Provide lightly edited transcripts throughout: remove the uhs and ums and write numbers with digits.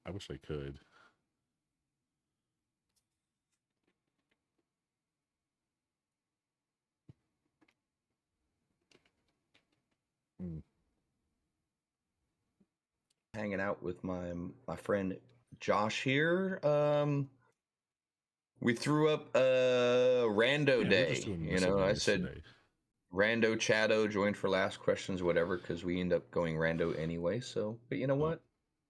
I wish I could. Mm. Hanging out with my friend Josh here. We threw up a rando Yeah, we're just day. doing You know, I miscellaneous said today. rando chatto, joined for last questions, whatever, because we end up going rando anyway. So, but you know Oh, what?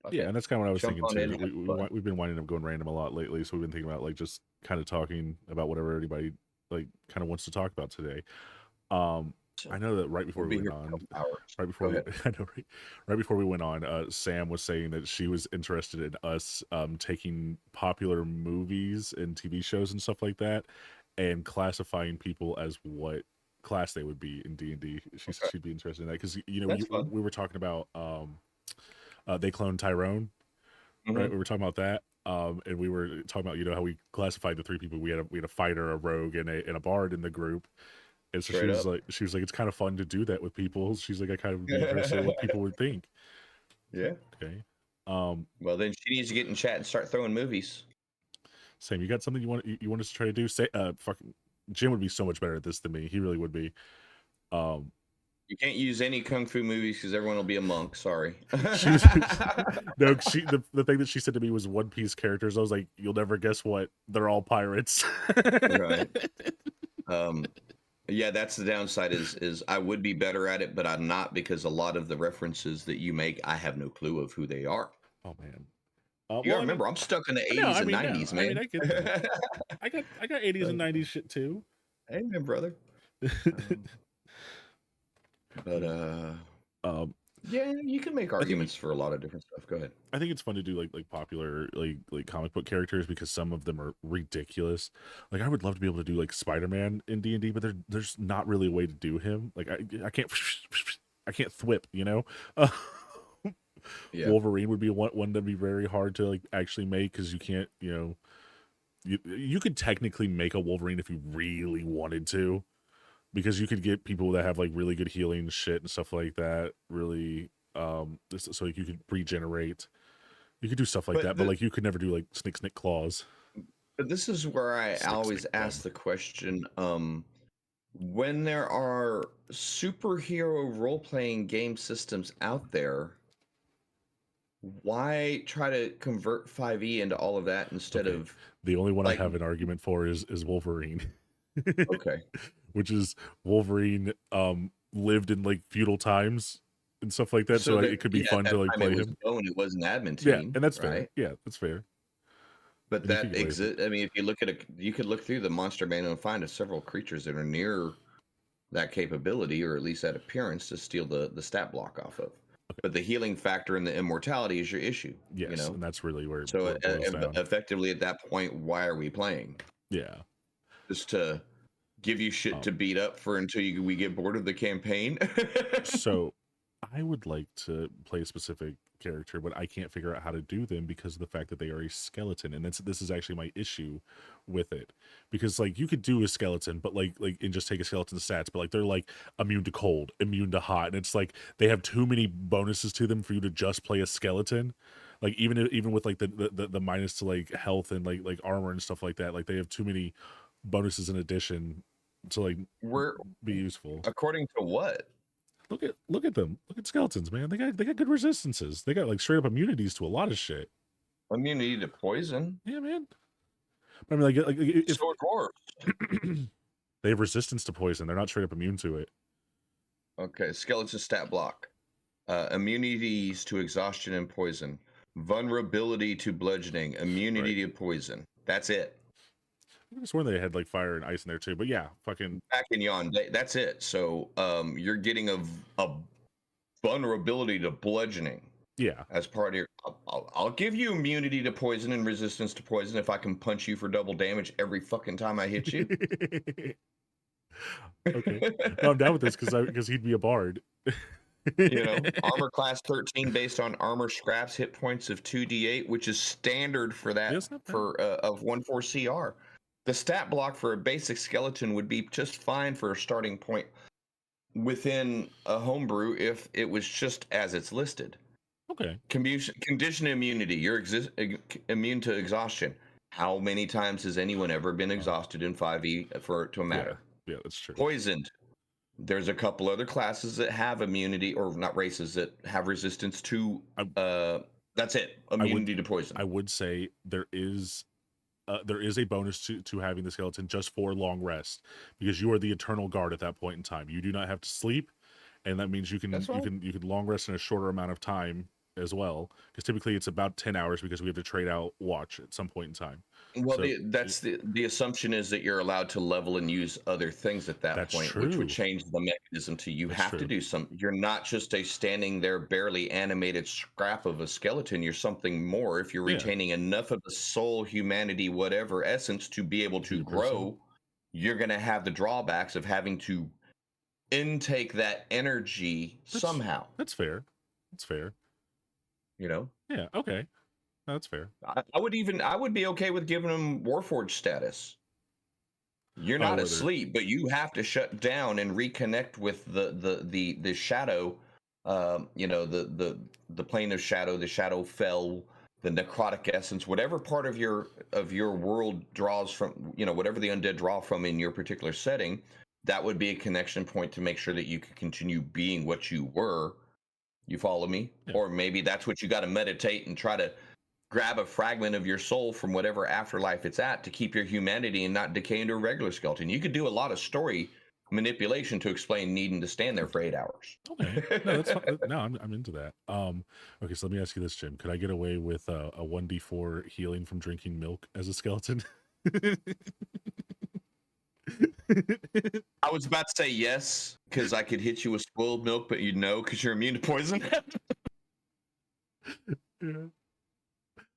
Fuck yeah, it. and that's kind of what I was Jump thinking on in, too. have fun. We've been winding up going random a lot lately, so we've been thinking about like just kind of talking about whatever anybody like kind of wants to talk about today. Um, So I know that right before we'll we be went here for a on, couple hours. right before Go we, ahead. I know, right before we went on, Sam was saying that she was interested in us taking popular movies and TV shows and stuff like that, and classifying people as what class they would be in D&D. Okay, She'd be interested in that because you know that's fun. we were talking about they cloned Tyrone, right? Hmm. We were talking about that. And we were talking about, you know, how we classified the three people. We had a fighter, a rogue, and a bard in the group. And so Straight up. she was like, it's kind of fun to do that with people. She's like, I kind of would be interested in what people would think. Yeah. Okay. Um, Well, then she needs to get in chat and start throwing movies. Sam, you got something you want us to try to do? Say, fucking Jim would be so much better at this than me. He really would be. Um, You can't use any kung fu movies because everyone will be a monk. Sorry. she was no, the thing that she said to me was One Piece characters. I was like, you'll never guess what? They're all pirates. Right. Yeah, that's the downside is I would be better at it, but I'm not because a lot of the references that you make, I have no clue of who they are. Oh man. You Well, gotta I mean, remember, I'm stuck in the no, 80s and 90s, I mean, man. I get that. I got 80s and 90s shit too. Amen, brother. Um, but yeah, you can make I think arguments for a lot of different stuff. Go ahead. I think it's fun to do like popular like comic book characters because some of them are ridiculous. Like I would love to be able to do like Spider-Man in D&D, but there's not really a way to do him. Like I can't I can't thwip, you know. Yeah. Wolverine would be one that'd be very hard to like actually make because you can't, you know, you could technically make a Wolverine if you really wanted to because you could get people that have like really good healing shit and stuff like that. Really, so like, you could regenerate. You could do stuff like But that, but like you could never do like snick claws. this is where I Snick always web. ask the question, when there are superhero role-playing game systems out there, why try to convert 5e into all of that instead Okay, of the only one I like, have an argument for is Wolverine, okay, which is Wolverine lived in like feudal times and stuff like that, so so like, that, it could be yeah, at fun that to like time it play was him. bone, it wasn't Yeah, adamantine, and that's fair. right? Yeah, that's fair. But And you that could play him. exist. I mean, if you look at you could look through the monster manual and find several creatures that are near that capability, or at least that appearance, to steal the stat block off of. But the healing factor and the immortality is your issue, you Yes, know. and that's really So where it boils down. effectively, at that point, why are we playing? Yeah. Just to give you shit to Um, beat up for until we get bored of the campaign? so I would like to play a specific character, but I can't figure out how to do them because of the fact that they are a skeleton, and this is actually my issue with it. Because like you could do a skeleton, but like and just take a skeleton stats, but like they're like immune to cold, immune to hot, and it's like they have too many bonuses to them for you to just play a skeleton. Like even with like the minus to like health and like armor and stuff like that, like they have too many bonuses in addition to like We're be useful. according to what? Look at them. Look at skeletons, man. They got good resistances. They got like straight up immunities to a lot of shit. Immunity to poison. Yeah, man. But I mean, like if So are dwarves. they have resistance to poison, they're not straight up immune to it. Okay, skeleton stat block. Immunities to exhaustion and poison. Vulnerability to bludgeoning. Right. Immunity to poison. That's it. I sworn they had like fire and ice in there too. But yeah, fucking Back in yon, that's it. So you're getting a vulnerability to bludgeoning yeah. as part of your. I'll give you immunity to poison and resistance to poison if I can punch you for double damage every fucking time I hit you. Okay. No, I'm down with this because he'd be a bard. You know, armor class 13 based on armor scraps, hit points of 2d8, which is standard for Yeah, that it's not bad. for of 1/4 CR. The stat block for a basic skeleton would be just fine for a starting point within a homebrew if it was just as it's listed. Okay. Condition immunity. You're immune to exhaustion. How many times has anyone ever been Uh, exhausted in 5e for it to yeah. matter? Yeah, that's true. Poisoned. There's a couple other classes that have immunity, or not races that have resistance to. I That's it. I would Immunity to poison. I would say there is a bonus to having the skeleton just for long rest, because you are the eternal guard at that point in time. You do not have to sleep, and that means That's you can long rest in a shorter amount of time as well. Because typically it's about 10 hours because we have to trade out watch at some point in time. Well, So the assumption is that you're allowed to level and use other things at that that's point, which would true. change the mechanism to you That's have to true. do some. You're not just a standing there barely animated scrap of a skeleton. You're something more if you're Yeah, retaining enough of the soul, humanity, whatever essence to be able to be to the person. grow. You're going to have the drawbacks of having to intake that energy That's somehow. that's fair. That's fair. You know, Yeah. Okay. That's fair. I would be okay with giving them Warforged status. You're Oh, not where they're asleep, but you have to shut down and reconnect with the shadow. The plane of shadow, the shadow fell, the necrotic essence, whatever part of your world draws from, whatever the undead draw from in your particular setting. That would be a connection point to make sure that you can continue being what you were. You follow me? yeah. Or maybe that's what you got to meditate and try to grab a fragment of your soul from whatever afterlife it's at to keep your humanity and not decay into a regular skeleton. You could do a lot of story manipulation to explain needing to stand there for 8 hours. Okay. No, that's fine. No, I'm into that. Okay, so let me ask you this, Jim. Could I get away with a 1d4 healing from drinking milk as a skeleton? I was about to say yes, because I could hit you with spoiled milk, but you'd know because you're immune to poison. Yeah.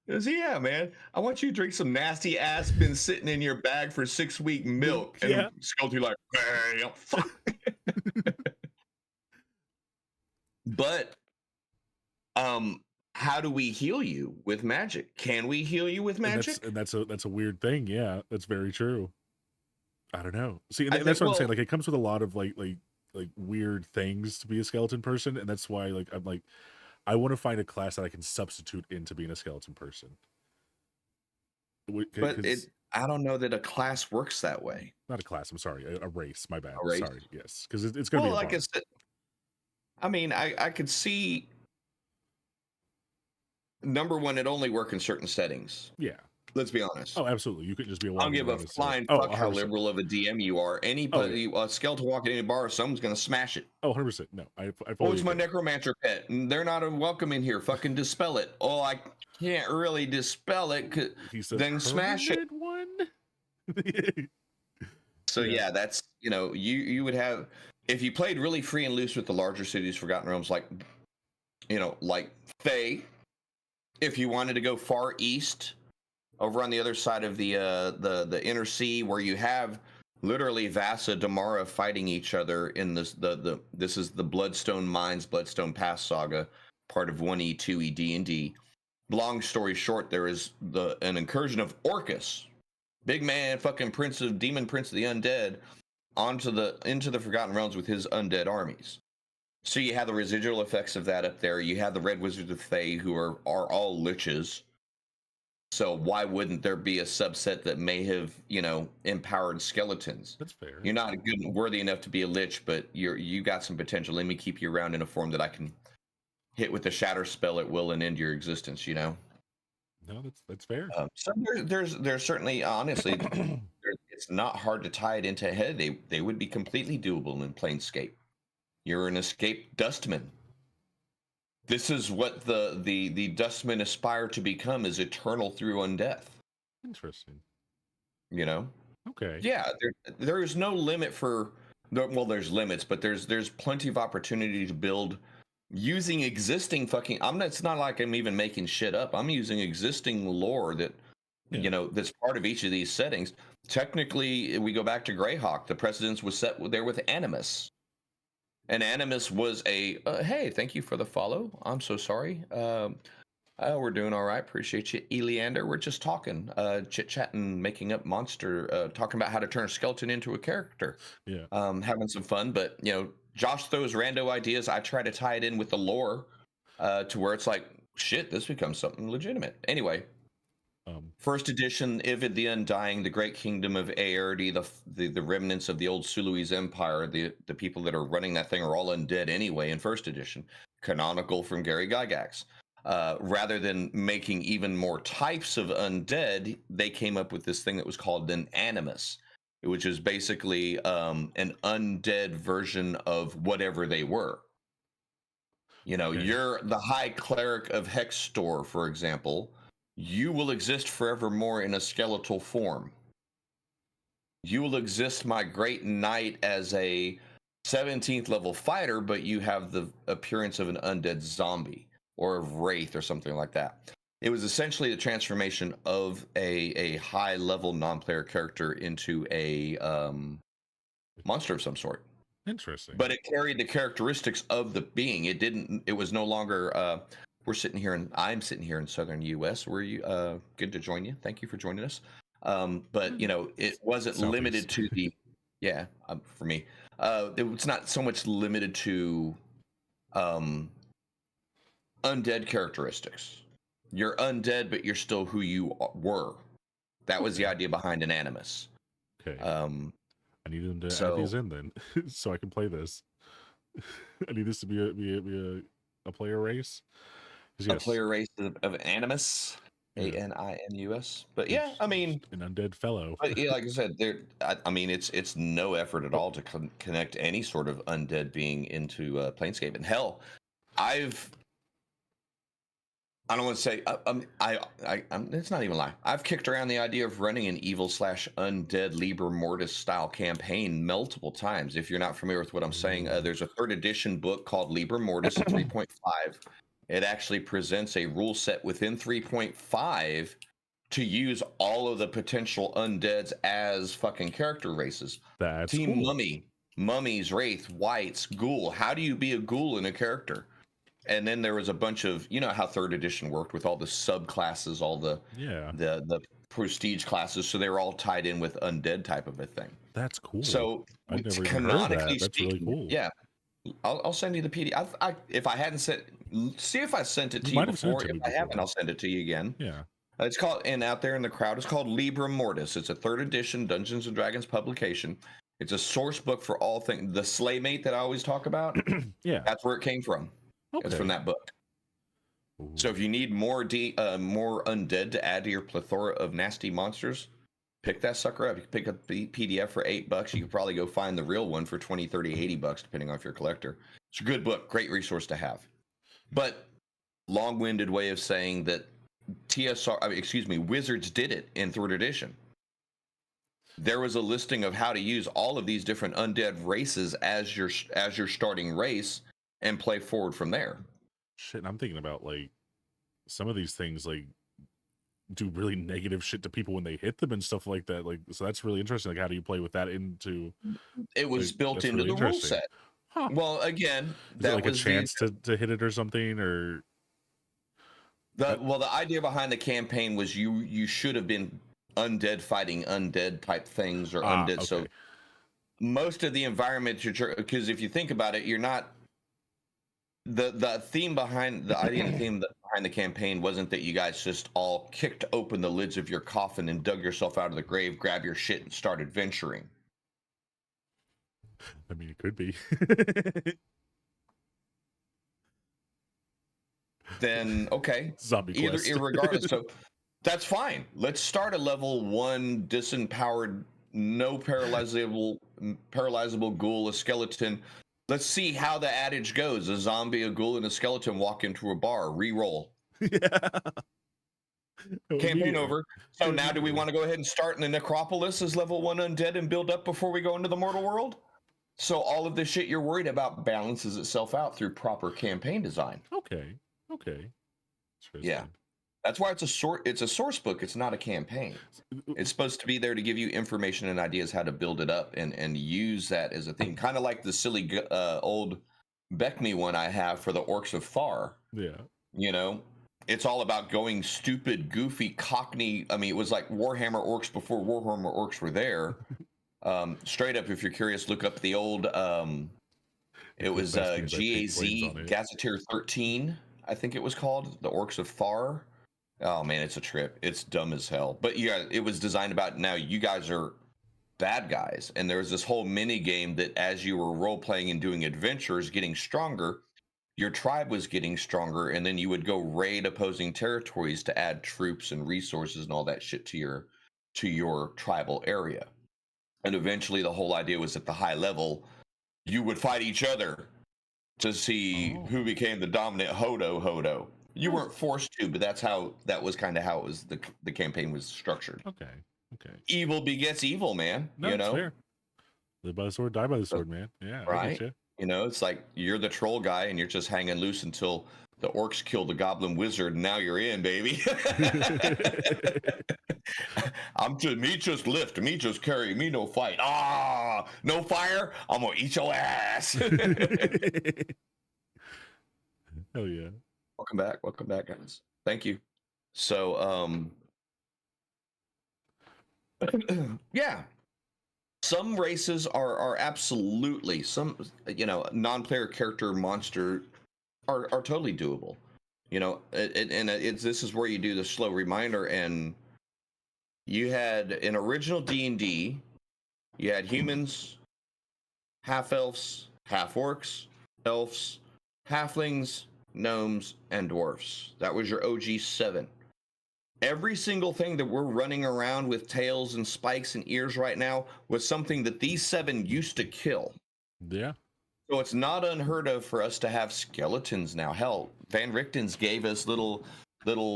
Yeah, man. I want you to drink some nasty ass been sitting in your bag for 6 week milk. Milk, And yeah. skeleton like, "Hey, fuck." But how do we heal you with magic? Can we heal you with And magic? that's a weird thing. Yeah, that's very true. I don't know. See, I that's think, what I'm saying. well, Like, it comes with a lot of like weird things to be a skeleton person, and that's why I'm like I want to find a class that I can substitute into being a skeleton person. but Because I don't know that a class works that way. not a class. I'm sorry, a race. My bad. A race. Sorry. Yes, because it's going to be Well, a like I bard. said, I mean, I could see, number one, it only work in certain settings. Yeah. Let's be honest. Oh, absolutely. You couldn't just be I don't walking give a around and say, flying "Oh, fuck how 100%." liberal of a DM you are. Oh yeah. Anybody, a skeleton walking in a bar, someone's gonna smash it. Oh, 100%. No, I Oh, fully it's my agree. necromancer pet. They're not welcome in here. Fucking dispel it. Oh, I can't really dispel it. He's a Then smash it. permanent one. So Yeah. yeah, that's you would have, if you played really free and loose with the larger cities, Forgotten Realms, like Fae. If you wanted to go far east, over on the other side of the inner sea, where you have literally Vasa Damara fighting each other in this is the Bloodstone Mines, Bloodstone Pass saga, part of 1E, 2E, D&D. Long story short, there is an incursion of Orcus, big man, fucking demon prince of the undead, into the Forgotten Realms with his undead armies. So you have the residual effects of that up there. You have the Red Wizards of Fae, who are all liches. So why wouldn't there be a subset that may have, empowered skeletons? That's fair. You're not good and worthy enough to be a lich, but you got some potential. Let me keep you around in a form that I can hit with the shatter spell at will and end your existence. No, that's fair. So there's certainly, honestly, it's not hard to tie it into a head. They would be completely doable in Planescape. You're an escaped dustman. This is what the dustmen aspire to become, is eternal through undeath. Interesting. You know? Okay. Yeah, there is no limit for, well, there's limits, but there's plenty of opportunity to build using existing fucking, it's not like I'm even making shit up. I'm using existing lore that Yeah. that's part of each of these settings. Technically, we go back to Greyhawk. The precedence was set there with Animus. And Animus was a hey, thank you for the follow. I'm so sorry. We're doing all right. Appreciate you, Eleander. We're just talking, chit chatting, making up monster, talking about how to turn a skeleton into a character. Yeah. Having some fun. But Josh throws rando ideas. I try to tie it in with the lore. to where it's like, shit, this becomes something legitimate. Anyway, Um, first edition, Ivid the Undying, the Great Kingdom of Aerdi, the remnants of the old Suluise Empire, the people that are running that thing are all undead anyway in first edition. Canonical from Gary Gygax. Rather than making even more types of undead, they came up with this thing that was called an animus, which is basically an undead version of whatever they were. You know, okay. you're the High Cleric of Hexstor, for example. You will exist forevermore in a skeletal form. You will exist, my great knight, as a 17th level fighter, but you have the appearance of an undead zombie or a wraith or something like that. It was essentially the transformation of a high level non-player character into a monster of some sort, Interesting. but it carried the characteristics of the being. It didn't. It was no longer. We're sitting here, and I'm sitting here in southern U.S. Were you good to join you? Thank you for joining us. But you know, it wasn't limited Southeast. to the. Yeah, for me, it's not so much limited to um, undead characteristics. You're undead, but you're still who you were. That was the Okay. idea behind an animus. Okay. Um, I need them to add so these in then, so I can play this. I need this to be a player race. 'Cause a yes, player race of animus, yeah, Animus. But yeah, it's I mean, just an undead fellow. but yeah, like I said, there. I mean, it's no effort at all to connect any sort of undead being into Planescape. And hell, I've I don't want to say it's not even a lie. I've kicked around the idea of running an evil slash undead Liber Mortis style campaign multiple times. If you're not familiar with what I'm saying, Ooh. there's a third edition book called Liber Mortis at 3.5. It actually presents a rule set within 3.5 to use all of the potential undeads as fucking character races. That's Team cool. Mummy, Mummies, Wraith, Whites, Ghoul. How do you be a ghoul in a character? And then there was a bunch of, you know how third edition worked with all the subclasses, all Yeah, the prestige classes, so they were all tied in with undead type of a thing. that's cool. So I'd never even heard of canonically that. That's really speaking, cool. yeah, I'll send you the PDF. If I hadn't sent, see if I sent it You to you might have sent before. it to If me I haven't, before. I'll send it to you again. Yeah. It's called, and out there in the crowd, it's called Liber Mortis. It's a third edition Dungeons and Dragons publication. It's a source book for all things. The Slaymate that I always talk about, Yeah. that's where it came from. It's from Okay. that book. So Ooh. if you need more undead to add to your plethora of nasty monsters, pick that sucker up. You can pick up the PDF for $8. You could probably go find the real one for 20, 30, $80, depending on if you're a collector. It's a good book, great resource to have. But long-winded way of saying that Wizards did it in third edition. There was a listing of how to use all of these different undead races as your starting race and play forward from there. Shit, and I'm thinking about like some of these things like do really negative shit to people when they hit them and stuff like that. Like, so that's really interesting. Like, how do you play with that into It was like built that's into really the rule interesting. set. Huh. Well, again, Is it that like a was the chance to hit it or something or that the idea behind the campaign was you should have been undead fighting undead type things or undead. okay. So most of the environment because if you think about it, you're not the theme behind the idea and the theme behind the campaign wasn't that you guys just all kicked open the lids of your coffin and dug yourself out of the grave, grab your shit, and start adventuring. I mean, it could be. Then okay, Zombie quest. regardless. So that's fine. Let's start a level 1 disempowered, no paralyzable ghoul, a skeleton. Let's see how the adage goes. A zombie, a ghoul, and a skeleton walk into a bar. Reroll. Yeah. Oh, Campaign immediately. over. So now do we Immediately. want to go ahead and start in the necropolis as level 1 undead and build up before we go into the mortal world? So all of the shit you're worried about balances itself out through proper campaign design. Okay. Okay. Yeah. Interesting. That's why it's a source book. It's not a campaign. It's supposed to be there to give you information and ideas how to build it up and use that as a theme. Kind of like the silly old Beckme one I have for the Orcs of Far. Yeah. You know, it's all about going stupid, goofy, cockney. I mean, it was like Warhammer Orcs before Warhammer Orcs were there. Straight up, if you're curious, look up the old. It It feels was best because I take GAZ points on it. Gazetteer 13. I think it was called, the Orcs of Far. Oh man, it's a trip. It's dumb as hell. But yeah, it was designed about now you guys are bad guys, and there was this whole mini game that as you were role playing and doing adventures, getting stronger, your tribe was getting stronger, and then you would go raid opposing territories to add troops and resources and all that shit to your tribal area. And eventually, the whole idea was at the high level, you would fight each other to see Oh, who became the dominant Hodo. You that's weren't forced to, but that was kind of how it was the campaign was structured. okay. Okay, Evil begets evil, man. no, it's fair. Live by the sword, die by the So- sword, man. Yeah, I get right? you. It's like you're the troll guy and you're just hanging loose until the orcs kill the goblin wizard, and now you're in, baby. Me just lift, me just carry, me no fight. Ah, no fire. I'm gonna eat your ass. Hell yeah. Welcome back, guys. Thank you. So, yeah, some races are absolutely some non-player character monster are totally doable. This is where you do the slow reminder, and you had an original D&D, you had humans, half elves, half orcs, elves, halflings, gnomes, and dwarfs. That was your OG 7. Every single thing that we're running around with tails and spikes and ears right now was something that these 7 used to kill. Yeah. So it's not unheard of for us to have skeletons now. Hell, Van Richten's gave us little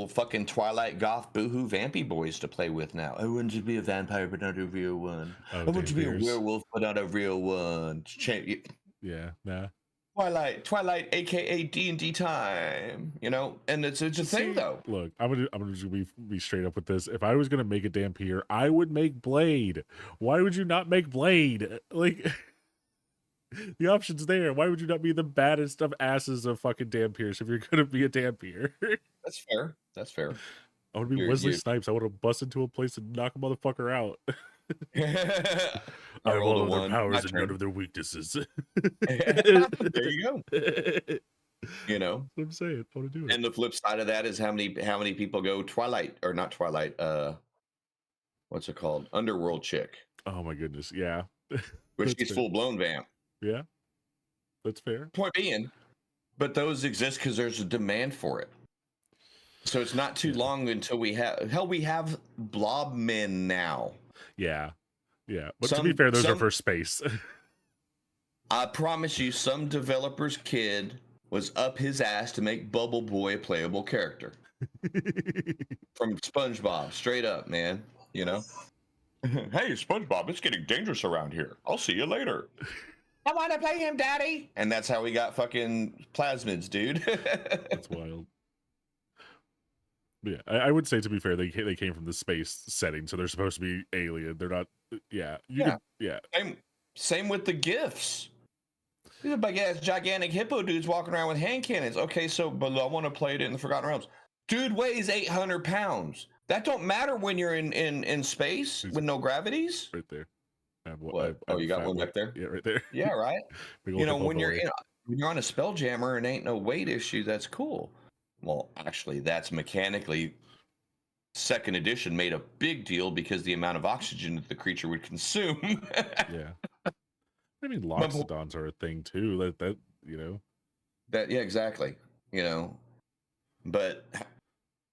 fucking Twilight Goth boohoo vampy boys to play with now. I want to be a vampire, but not a real one. Oh, I want to be a vampires. werewolf, but not a real one. Yeah, nah. Twilight, aka D&D time. And it's a thing though. Look, I'm gonna just be straight up with this. If I was gonna make a Dampier, I would make Blade. Why would you not make Blade? Like, the option's there. Why would you not be the baddest of asses of fucking Dampiers if you're gonna be a Dampier? That's fair. That's fair. I want to be Wesley Snipes. I want to bust into a place and knock a motherfucker out. I I have rolled all a of their one. powers and none of their weaknesses. There you go. That's what I'm saying. I want to do it. And the flip side of that is how many people go Twilight, or not Twilight, what's it called? Underworld chick. Oh my goodness. Yeah. Which That's she's fair. full blown vamp. Yeah. That's fair. Point being, but those exist because there's a demand for it. So it's not too long until we have blob men now. Yeah. Yeah. But to be fair, those are for space. I promise you, some developer's kid was up his ass to make Bubble Boy a playable character. From SpongeBob, straight up, man. Hey, SpongeBob, it's getting dangerous around here. I'll see you later. I want to play him, Daddy. And that's how we got fucking plasmids, dude. That's wild. But yeah, I would say, to be fair, they came from the space setting, so they're supposed to be alien. They're not. Yeah. Yeah. Same with the gifts. These are big ass gigantic hippo dudes walking around with hand cannons. Okay, but I want to play it in the Forgotten Realms. Dude weighs 800 pounds. That don't matter when you're in space with no gravities. Right there. What? You got one back there? Yeah, right there. Yeah, right. When you're on a Spelljammer and ain't no weight issue, that's cool. Well, actually, that's mechanically, second edition made a big deal because the amount of oxygen that the creature would consume. Yeah. I mean, Loxodons are a thing too. That yeah, exactly. But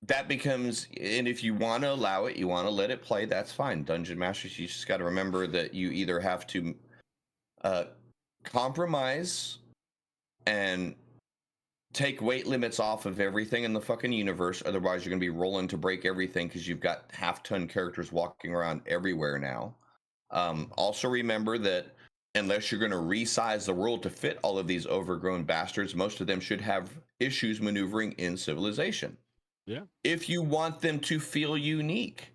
that becomes, and if you want to allow it, you want to let it play, that's fine. Dungeon Masters, you just got to remember that you either have to compromise and take weight limits off of everything in the fucking universe. Otherwise, you're going to be rolling to break everything because you've got half-ton characters walking around everywhere now. Also remember that unless you're going to resize the world to fit all of these overgrown bastards, most of them should have issues maneuvering in civilization. Yeah. If you want them to feel unique.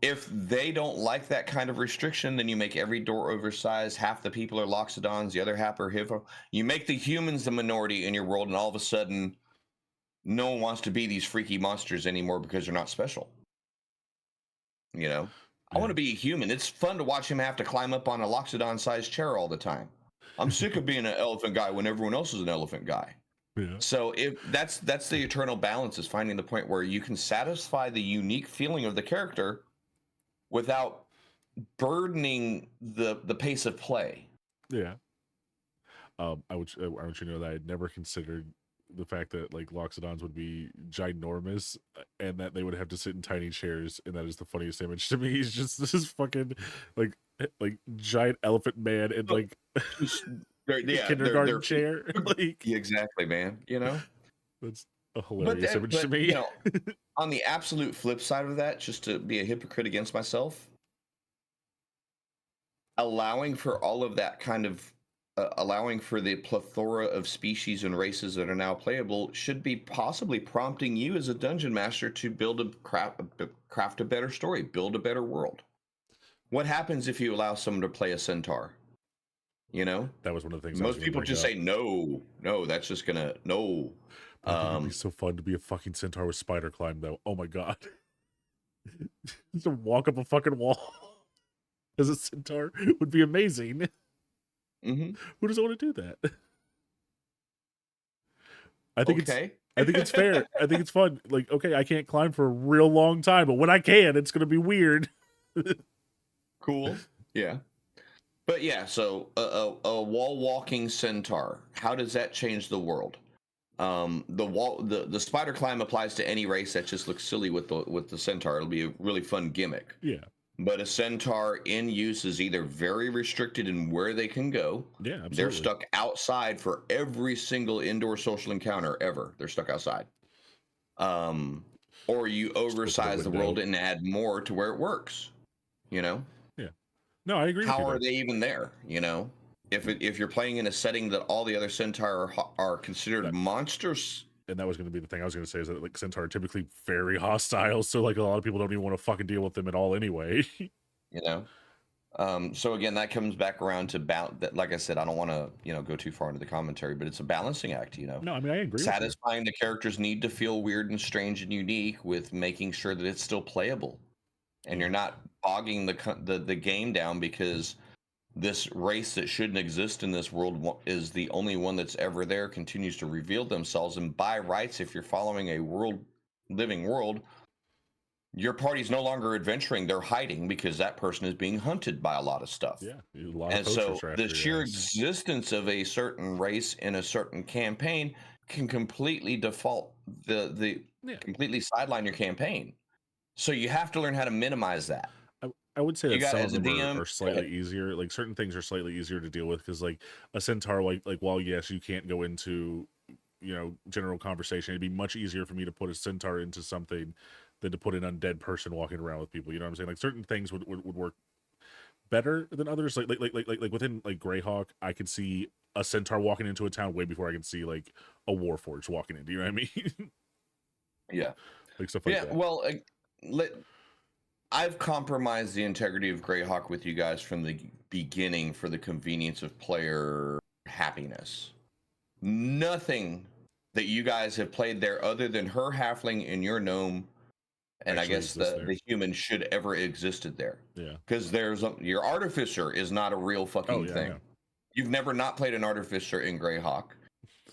If they don't like that kind of restriction, then you make every door oversized. Half the people are Loxodons, the other half are Hippo. You make the humans the minority in your world, and all of a sudden, no one wants to be these freaky monsters anymore because they're not special. I want to be a human. It's fun to watch him have to climb up on a Loxodon-sized chair all the time. I'm sick of being an elephant guy when everyone else is an elephant guy. Yeah. So if that's the eternal balance, is finding the point where you can satisfy the unique feeling of the character without burdening the pace of play. Yeah. I want you to know that I had never considered the fact that like Loxodons would be ginormous and that they would have to sit in tiny chairs, and that is the funniest image to me. He's just this is fucking like giant elephant man in Oh, like just- a yeah, kindergarten they're chair. Like yeah, exactly, man. You know, that's a but hilarious then, image to but me. on the absolute flip side of that, just to be a hypocrite against myself, allowing for all of that kind of allowing for the plethora of species and races that are now playable should be possibly prompting you as a dungeon master to build craft a better story, build a better world. What happens if you allow someone to play a centaur? You know, That was one of the things I was most going to people bring just up. say no, no. That's just gonna no. But I think it'd be Um, so fun to be a fucking centaur with spider climb, though. Oh my god, to walk up a fucking wall as a centaur would be amazing. mhm. Who doesn't want to do that? I think it's Okay. I think it's fair. I think it's fun. Like, okay, I can't climb for a real long time, but when I can, it's gonna be weird. Cool. Yeah. But yeah, so a wall walking centaur, how does that change the world? The spider climb applies to any race that just looks silly with the centaur. It'll be a really fun gimmick. Yeah, But a centaur in use is either very restricted in where they can go. yeah, They're absolutely. stuck outside for every single indoor social encounter ever. They're stuck outside. Um, or you Just open a oversize the world window. and add more to where it works. You know, Yeah. No, I agree with how you are there. they even there? You know, if you're playing in a setting that all the other centaur are considered That monsters. and that was going to be the thing I was going to say is that like centaur are typically very hostile, so like a lot of people don't even want to fucking deal with them at all anyway. You know, so again, that comes back around to that. Like I said, I don't want to go too far into the commentary, but it's a balancing act. You know, No, I mean I agree with you. satisfying the character's need to feel weird and strange and unique with making sure that it's still playable, and Yeah. you're not bogging the game down because this race that shouldn't exist in this world is the only one that's ever there, continues to reveal themselves, and by rights, if you're following a living world, your party's no longer adventuring, they're hiding because that person is being hunted by a lot of stuff. Yeah, a lot of And poachers so are the after your sheer ass. existence of a certain race in a certain campaign can completely default the Yeah. completely sideline your campaign. So you have to learn how to minimize that. I would say You that got some of as a them DM, are go slightly ahead. easier. Like certain things are slightly easier to deal with because like a centaur, like while yes, you can't go into general conversation, it'd be much easier for me to put a centaur into something than to put an undead person walking around with people. You know what I'm saying? Like certain things would work better than others. Like within like Greyhawk, I could see a centaur walking into a town way before I can see like a warforged walking in. Do you know what I mean? Yeah. Like stuff like Yeah, that. well, let I've compromised the integrity of Greyhawk with you guys from the beginning for the convenience of player happiness. Nothing that you guys have played there other than her halfling and your gnome, and I Actually guess exists there. the human should ever existed there. Yeah. Because your artificer is not a real Oh fucking yeah, I thing. know. You've never not played an artificer in Greyhawk.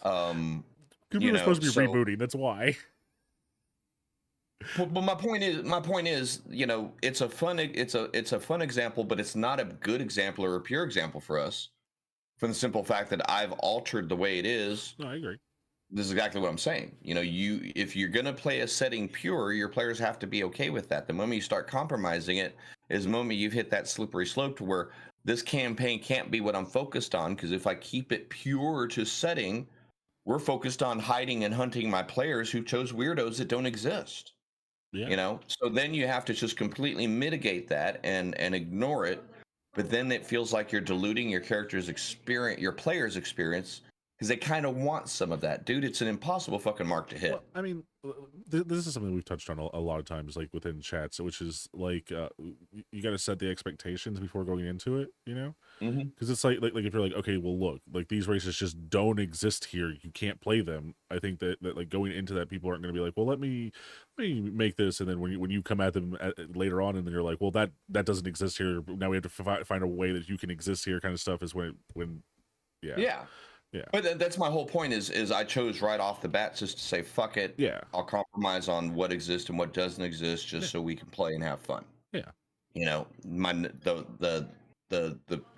Um, Because we were supposed to be so rebooting. That's why. but my point is, it's a fun example, but it's not a good example or a pure example for us, for the simple fact that I've altered the way it is. No, I agree. This is exactly what I'm saying. If you're gonna play a setting pure, your players have to be okay with that. The moment you start compromising it is the moment you've hit that slippery slope to where this campaign can't be what I'm focused on, because if I keep it pure to setting, we're focused on hiding and hunting my players who chose weirdos that don't exist. Yeah. So then you have to just completely mitigate that and ignore it, but then it feels like you're diluting your character's experience, your player's experience, because they kind of want some of that. Dude, it's an impossible fucking mark to Well, hit. I mean, this is something we've touched on a lot of times, like within chats, which is like you got to set the expectations before going into it. Hmm. Because it's like if you're like, okay, well, look, like these races just don't exist here. You can't play them. I think that like going into that, people aren't going to be like, well, let me make this, and then when you come at them later on, and then you're like, well, that doesn't exist here. Now we have to find a way that you can exist here, kind of stuff. Is when yeah. Yeah. Yeah. But that's my whole point is I chose right off the bat just to say fuck it. Yeah. I'll compromise on what exists and what doesn't exist Yeah. just so we can play and have fun. Yeah. You know, the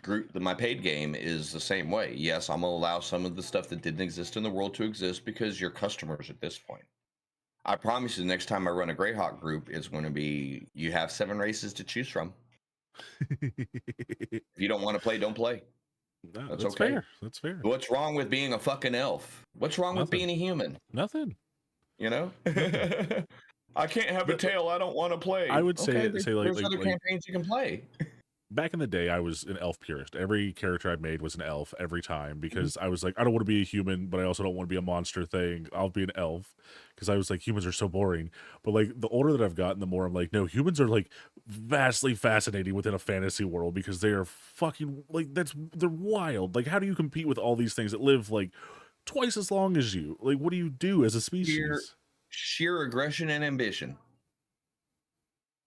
group my paid game is the same way. Yes, I'm gonna allow some of the stuff that didn't exist in the world to exist because you're customers at this point. I promise you, the next time I run a Greyhawk group, it's going to be you have 7 races to choose from. If you don't want to play, don't play. No, That's that's okay. fair. That's fair. What's wrong with being a fucking elf? What's wrong with Nothing. being a human? Nothing. You know? Nothing. I can't have a But tail. I don't want to I play. would Okay, say there's other campaigns you can play. back in the day, I was an elf purist. Every character I made was an elf every time Mhm. because I was like, I don't want to be a human, but I also don't want to be a monster thing. I'll be an elf because I was like, humans are so boring. But like the older that I've gotten, the more I'm like, no, humans are like vastly fascinating within a fantasy world because they are fucking like they're wild. Like, how do you compete with all these things that live like twice as long as you? Like, what do you do as a Sheer, species? sheer aggression and ambition.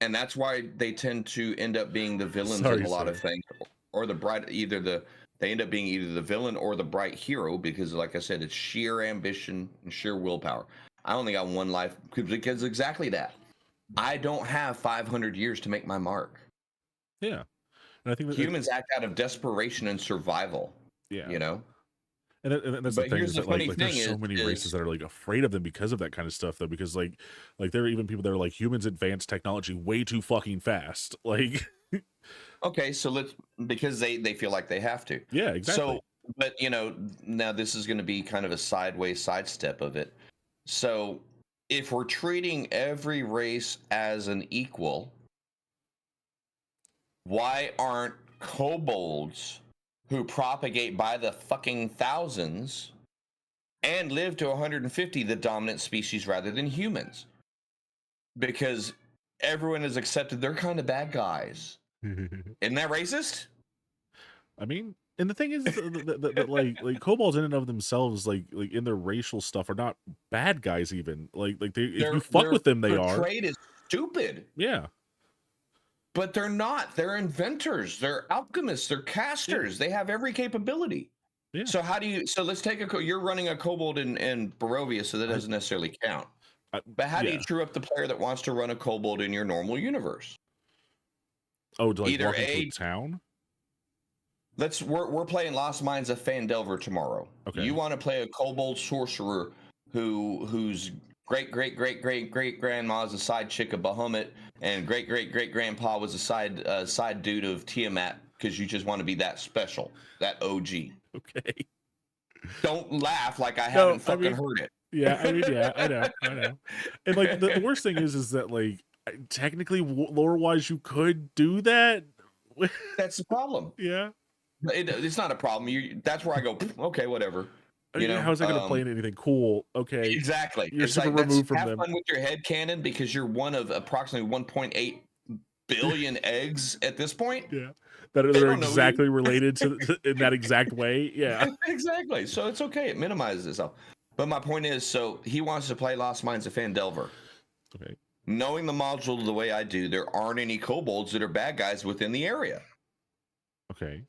And that's why they tend to end up being the villains in Sorry, a lot of sir. things, or the bright, they end up being either the villain or the bright hero because, like I said, it's sheer ambition and sheer willpower. I only got one life because exactly that. I don't have 500 years to make my mark. Yeah, and I think that Humans act out of desperation and survival, yeah. you know. And that's the But thing here's is the that funny there's thing so many races is that are like afraid of them because of that kind of stuff though because like there are even people that are like humans advance technology way too fucking fast like okay, so let's because they feel like they have to. yeah So, exactly. but now this is going to be kind of a sideways sidestep of it. So, if we're treating every race as an equal, why aren't kobolds who propagate by the fucking thousands and live to 150 the dominant species rather than humans? Because everyone has accepted they're kind of bad guys. Isn't that racist? I mean, and the thing is that like kobolds in and of themselves like in their racial stuff are not bad guys even like they if you fuck They're with them they are. portrayed as stupid, Yeah. but they're not. They're inventors. They're alchemists. They're Yeah. casters. They have every capability. Yeah. So how do you? So let's take you're running a kobold in Barovia, so that I, doesn't necessarily count. I But how do you yeah. true up the player that wants to run a kobold in your normal universe? Oh, to like Either walk into a a town? we're playing Lost Mines of Fandelver tomorrow. You Okay. want to play a kobold sorcerer whose great grandma's a side chick of Bahamut, and great grandpa was a side dude of Tiamat because you just want to be that special, that OG. Okay. Don't laugh like I No, haven't I fucking mean heard yeah, I mean, yeah, I know, it. I know. And like the worst thing is that like technically lore wise you could do that. That's the problem. Yeah. It's not a problem. That's where I go. Okay, whatever. I mean, how is that going to play into anything cool? Okay, Exactly. you're It's super like that's removed from have them. fun with your head cannon because you're one of approximately 1.8 billion eggs at this point. Yeah, They that are don't know you. exactly related to in that exact way. Yeah. Exactly. So it's okay. It minimizes itself. But my point is, so he wants to play Lost Mines of Fandelver. Okay. Knowing the module the way I do, there aren't any kobolds that are bad guys within the area. Okay.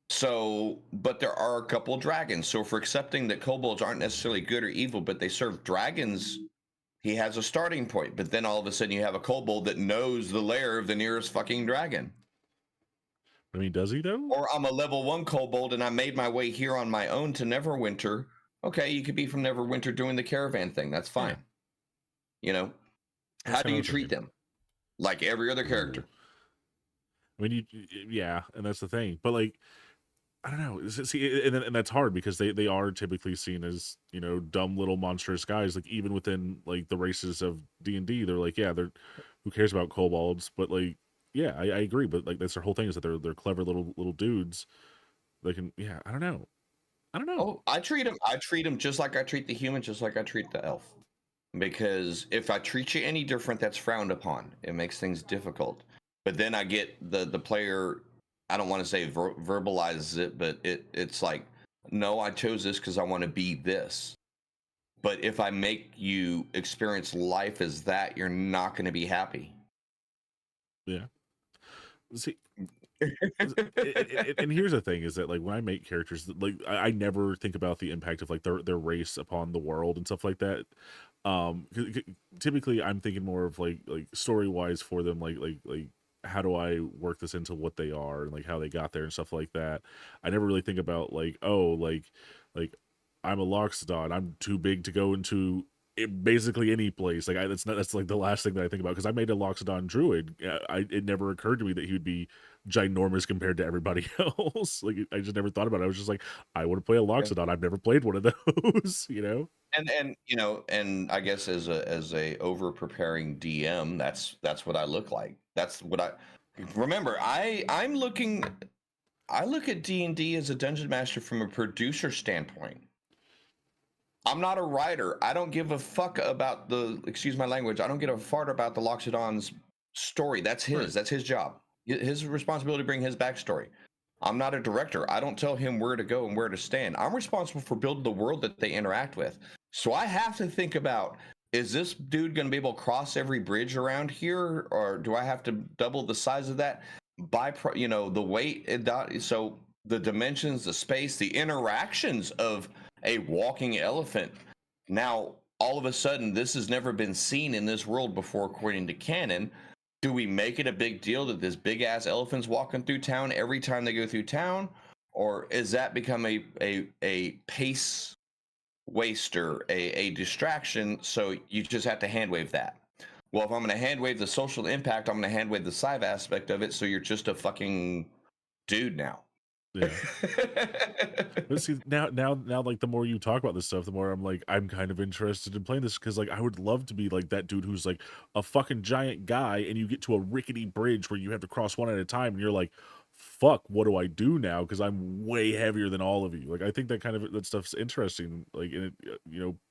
So, but there are a couple of dragons. So, if we're accepting that kobolds aren't necessarily good or evil, but they serve dragons, he has a starting point. But then all of a sudden, you have a kobold that knows the lair of the nearest fucking dragon. I mean, does he though? Or I'm a level 1 kobold and I made my way here on my own to Neverwinter. Okay, you could be from Neverwinter doing the caravan thing. That's Yeah, fine. You know, that's how kind do of you what I was treat thinking. them? Like every other Ooh. character. I mean, yeah, and that's the thing. But like, I don't know. See, and that's hard because they are typically seen as dumb little monstrous guys. Like even within like the races of D&D, they're like, yeah, they're who cares about kobolds? But like, yeah, I agree. But like that's their whole thing is that they're clever little dudes. They can, yeah, I don't know. I don't know. Oh, I treat him just like I treat the human, just like I treat the elf. Because if I treat you any different, that's frowned upon. It makes things difficult. But then I get the player. I don't want to say verbalizes it, but it's like, no, I chose this because I want to be this. But if I make you experience life as that, you're not going to be happy. Yeah. See. and here's the thing is that like when I make characters, like I never think about the impact of like their race upon the world and stuff like that. Typically I'm thinking more of like story wise for them, like how do I work this into what they are and like how they got there and stuff like that. I never really think about like, oh, like I'm a Loxodon, I'm too big to go into basically any place. Like that's like the last thing that I think about because I made a Loxodon druid. It never occurred to me that he would be ginormous compared to everybody else. Like I just never thought about it. I was just like, I want to play a Yeah. Loxodon. I've never played one of those, you know? And and I guess as a over preparing DM, that's what I look like. That's what I remember. I look at D&D as a dungeon master from a producer standpoint. I'm not a writer. I don't give a fuck about the, excuse my language, I don't give a fart about the Loxodon's story. That's Right. his. That's his job. His responsibility to bring his backstory. I'm not a director. I don't tell him where to go and where to stand. I'm responsible for building the world that they interact with. So I have to think about, is this dude going to be able to cross every bridge around here, or do I have to double the size of that by the weight? So the dimensions, the space, the interactions of a walking elephant. Now, all of a sudden, this has never been seen in this world before, according to canon. Do we make it a big deal that this big ass elephant's walking through town every time they go through town? Or is that become a pace waster, a distraction? So you just have to hand wave that. Well, if I'm going to hand wave the social impact, I'm going to hand wave the side aspect of it. So you're just a fucking dude now. Yeah. But see, now, like the more you talk about this stuff, the more I'm like, I'm kind of interested in playing this because, like, I would love to be like that dude who's like a fucking giant guy, and you get to a rickety bridge where you have to cross one at a time, and you're like, fuck, what do I do now? Because I'm way heavier than all of you. Like, I think that stuff's interesting. Like, and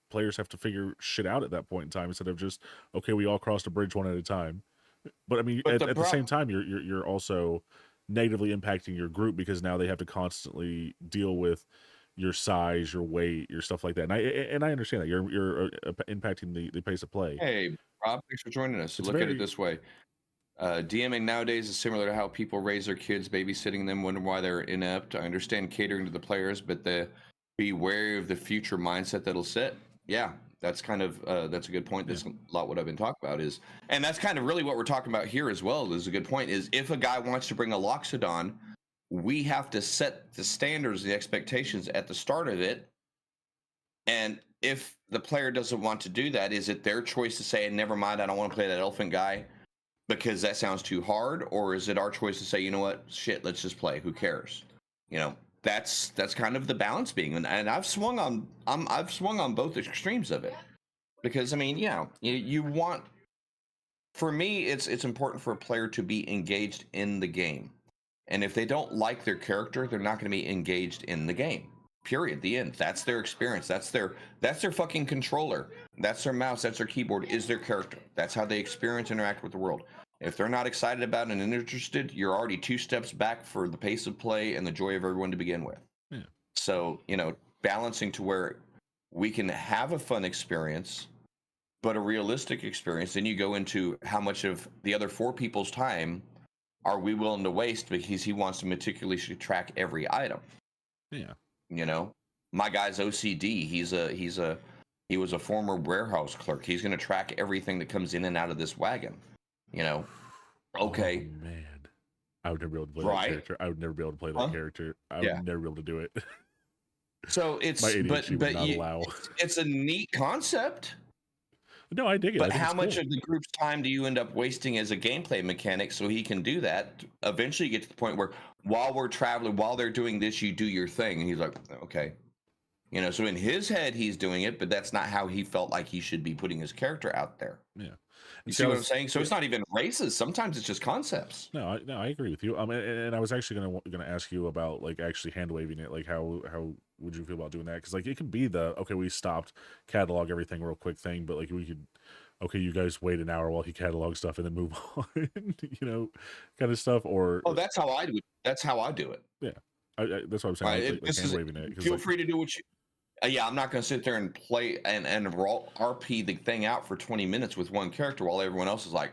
players have to figure shit out at that point in time instead of just okay, we all crossed a bridge one at a time. But I mean, But the at the same problem, time, you're also negatively impacting your group because now they have to constantly deal with your size, your weight, your stuff like that. And I understand that you're impacting the pace of play. hey, Rob, thanks for joining us. It's Look at it very this way. DMing nowadays is similar to how people raise their kids, babysitting them, wondering why they're inept. I understand catering to the players, but be wary of the future mindset that'll set. Yeah, that's kind of that's a good point. yeah That's a lot what I've been talking about is, and that's kind of really what we're talking about here as well. Is a good point. Is if a guy wants to bring a Loxodon, we have to set the standards, the expectations at the start of it. And if the player doesn't want to do that, is it their choice to say, "Never mind, I don't want to play that elephant guy"? Because that sounds too hard, or is it our choice to say, you know what, shit, let's just play, who cares? That's kind of the balance being, and I've swung on both extremes of it, because I mean, yeah, you want, for me, it's important for a player to be engaged in the game, and if they don't like their character, they're not going to be engaged in the game, period, the end. That's their experience, that's their fucking controller, that's their mouse, that's their keyboard, is their character. That's how they experience, interact with the world. If they're not excited about and interested, you're already 2 steps back for the pace of play and the joy of everyone to begin with. yeah So balancing to where we can have a fun experience but a realistic experience. Then you go into how much of the other 4 people's time are we willing to waste because he wants to meticulously track every item. yeah. You know, my guy's OCD. He was a former warehouse clerk. He's going to track everything that comes in and out of this wagon. You know, Oh okay, man, I would never be able to play that right? character. I would never be able to play that Huh? character. I would Yeah. never be able to do it. So My it's ADHD would but not allow. it's a neat concept. No, I dig it. I But think it's how much cool. of the group's time do you end up wasting as a gameplay mechanic so he can do that? Eventually, you get to the point where while we're traveling, while they're doing this, you do your thing. And he's like, okay. So in his head, he's doing it, but that's not how he felt like he should be putting his character out there. Yeah. You And see, see I what I'm was saying? So it's not even races. Sometimes it's just concepts. no, I agree with you. And I was actually gonna ask you about like actually hand waving it. Like, how would you feel about doing that? Because like it could be the okay, we stopped, catalog everything real quick thing, but like we could okay, you guys wait an hour while he catalogs stuff and then move on, kind of stuff. Or Oh, that's how I do it. That's how I do it. yeah, that's what I'm saying. Right. Like This hand is. waving it because Feel like free to do what you. Yeah, I'm not going to sit there and play and RP the thing out for 20 minutes with one character while everyone else is like,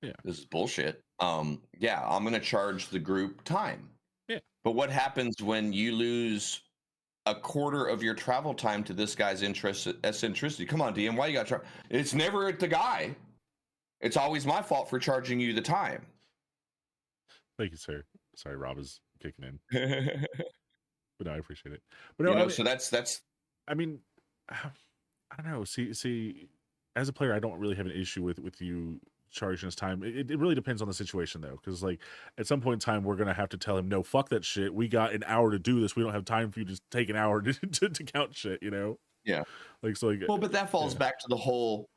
Yeah. This is bullshit. Yeah, I'm gonna charge the group time. Yeah. But what happens when you lose a quarter of your travel time to this guy's eccentricity? Come on, DM, why you got to? It's never at the guy. It's always my fault for charging you the time. Thank you, sir. Sorry, Rob is kicking in, you but no, I appreciate it. But no, so that's I mean, I don't know. See, as a player, I don't really have an issue with you charging us time. It really depends on the situation though, because like at some point in time, we're gonna have to tell him, no, fuck that shit. We got an hour to do this. We don't have time for you to take an hour to count shit. You know, yeah. like so, like Well, but that falls yeah. back to the whole.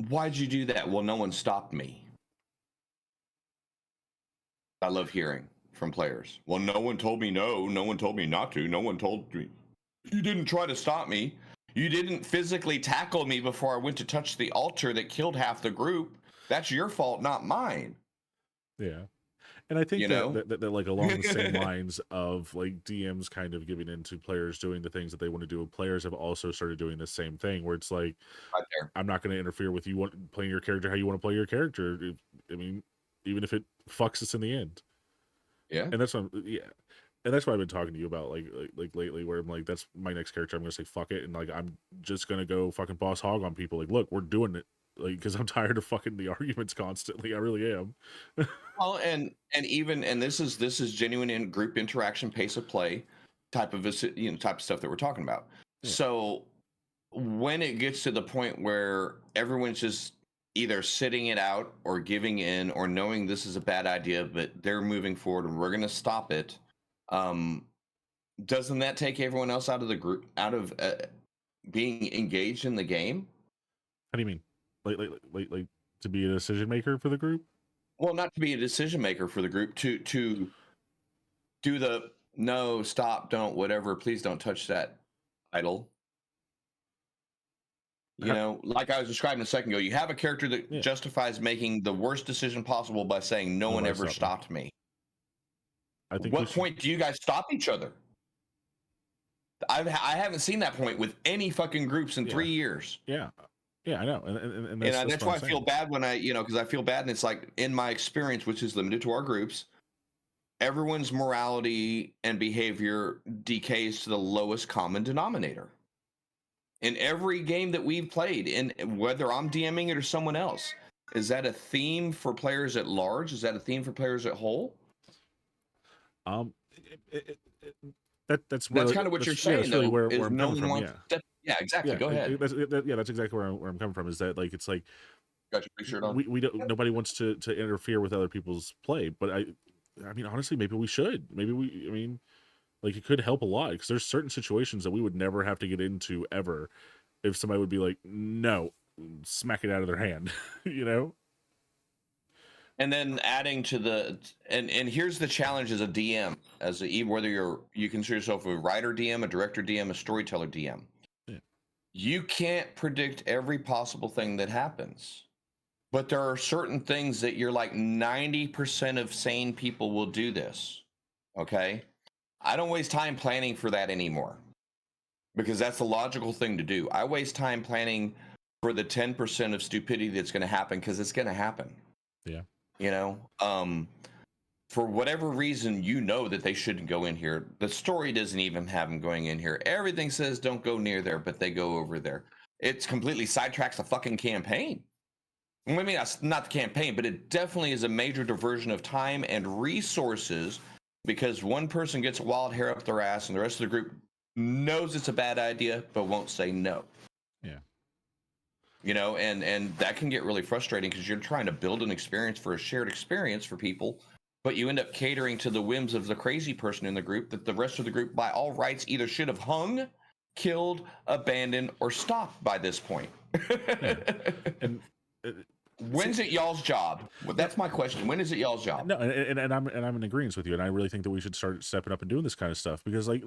Why'd you do that? Well, no one stopped me. I love hearing from players. Well, no one told me no. No one told me not to. No one told me. You didn't try to stop me. You didn't physically tackle me before I went to touch the altar that killed half the group. That's your fault, not mine. Yeah. And I think You know? that like along the same lines of like DMs kind of giving into players doing the things that they want to do, players have also started doing the same thing where it's like, Right there. I'm not going to interfere with you playing your character how you want to play your character. I mean, even if it fucks us in the end. Yeah. And that's what yeah. And that's why I've been talking to you about like lately, where I'm like, that's my next character. I'm gonna say fuck it, and like I'm just gonna go fucking boss hog on people. Like, look, we're doing it, like because I'm tired of fucking the arguments constantly. I really am. Well, and even and this is genuine in group interaction, pace of play, type of type of stuff that we're talking about. Yeah. So when it gets to the point where everyone's just either sitting it out or giving in or knowing this is a bad idea, but they're moving forward and we're going to stop it, um, doesn't that take everyone else out of the group, out of being engaged in the game? How do you mean? Like to be a decision maker for the group? Well, not to be a decision maker for the group, to do the no, stop, don't, whatever, please don't touch that idol. You How, know, like I was describing a second ago, you have a character that yeah. justifies making the worst decision possible by saying, no one Nobody ever stop me. stopped me. I think we What should. point do you guys stop each other? I haven't seen that point with any fucking groups in Yeah. 3 years. Yeah. Yeah. I know. And And that's that's what why I'm I feel saying. bad when because I feel bad. And it's like, in my experience, which is limited to our groups, everyone's morality and behavior decays to the lowest common denominator. In every game that we've played, in whether I'm DMing it or someone else, is that a theme for players at large? Is that a theme for players at whole? Um, that's That's where kind of what you're that's yeah, saying, that's really though, where is I'm no coming one from. wants Yeah. to step. Yeah, exactly. Go ahead. Yeah, that's exactly where I'm coming from. Is that like it's like Got your big shirt on. we don't nobody wants to interfere with other people's play, but I mean honestly, maybe we should. Maybe we. I mean, like it could help a lot because there's certain situations that we would never have to get into ever if somebody would be like, no, smack it out of their hand, you know? And then adding to the and here's the challenge as a DM, whether you consider yourself a writer DM, a director DM, a storyteller DM. Yeah. You can't predict every possible thing that happens. But there are certain things that you're like 90% of sane people will do this. Okay? I don't waste time planning for that anymore because that's the logical thing to do. I waste time planning for the 10% of stupidity that's going to happen because it's going to happen. Yeah. You know, for whatever reason, you know that they shouldn't go in here. The story doesn't even have them going in here. Everything says don't go near there, but they go over there. It's completely sidetracks the fucking campaign. I mean, that's not the campaign, but it definitely is a major diversion of time and resources because one person gets a wild hair up their ass and the rest of the group knows it's a bad idea but won't say no. Yeah. You know, and that can get really frustrating because you're trying to build an experience for a shared experience for people, but you end up catering to the whims of the crazy person in the group that the rest of the group, by all rights, either should have hung, killed, abandoned, or stopped by this point. Yeah. And see, When's it y'all's job? Well, no, that's my question. When is it y'all's job? no, and I'm in agreement with you, and I really think that we should start stepping up and doing this kind of stuff because like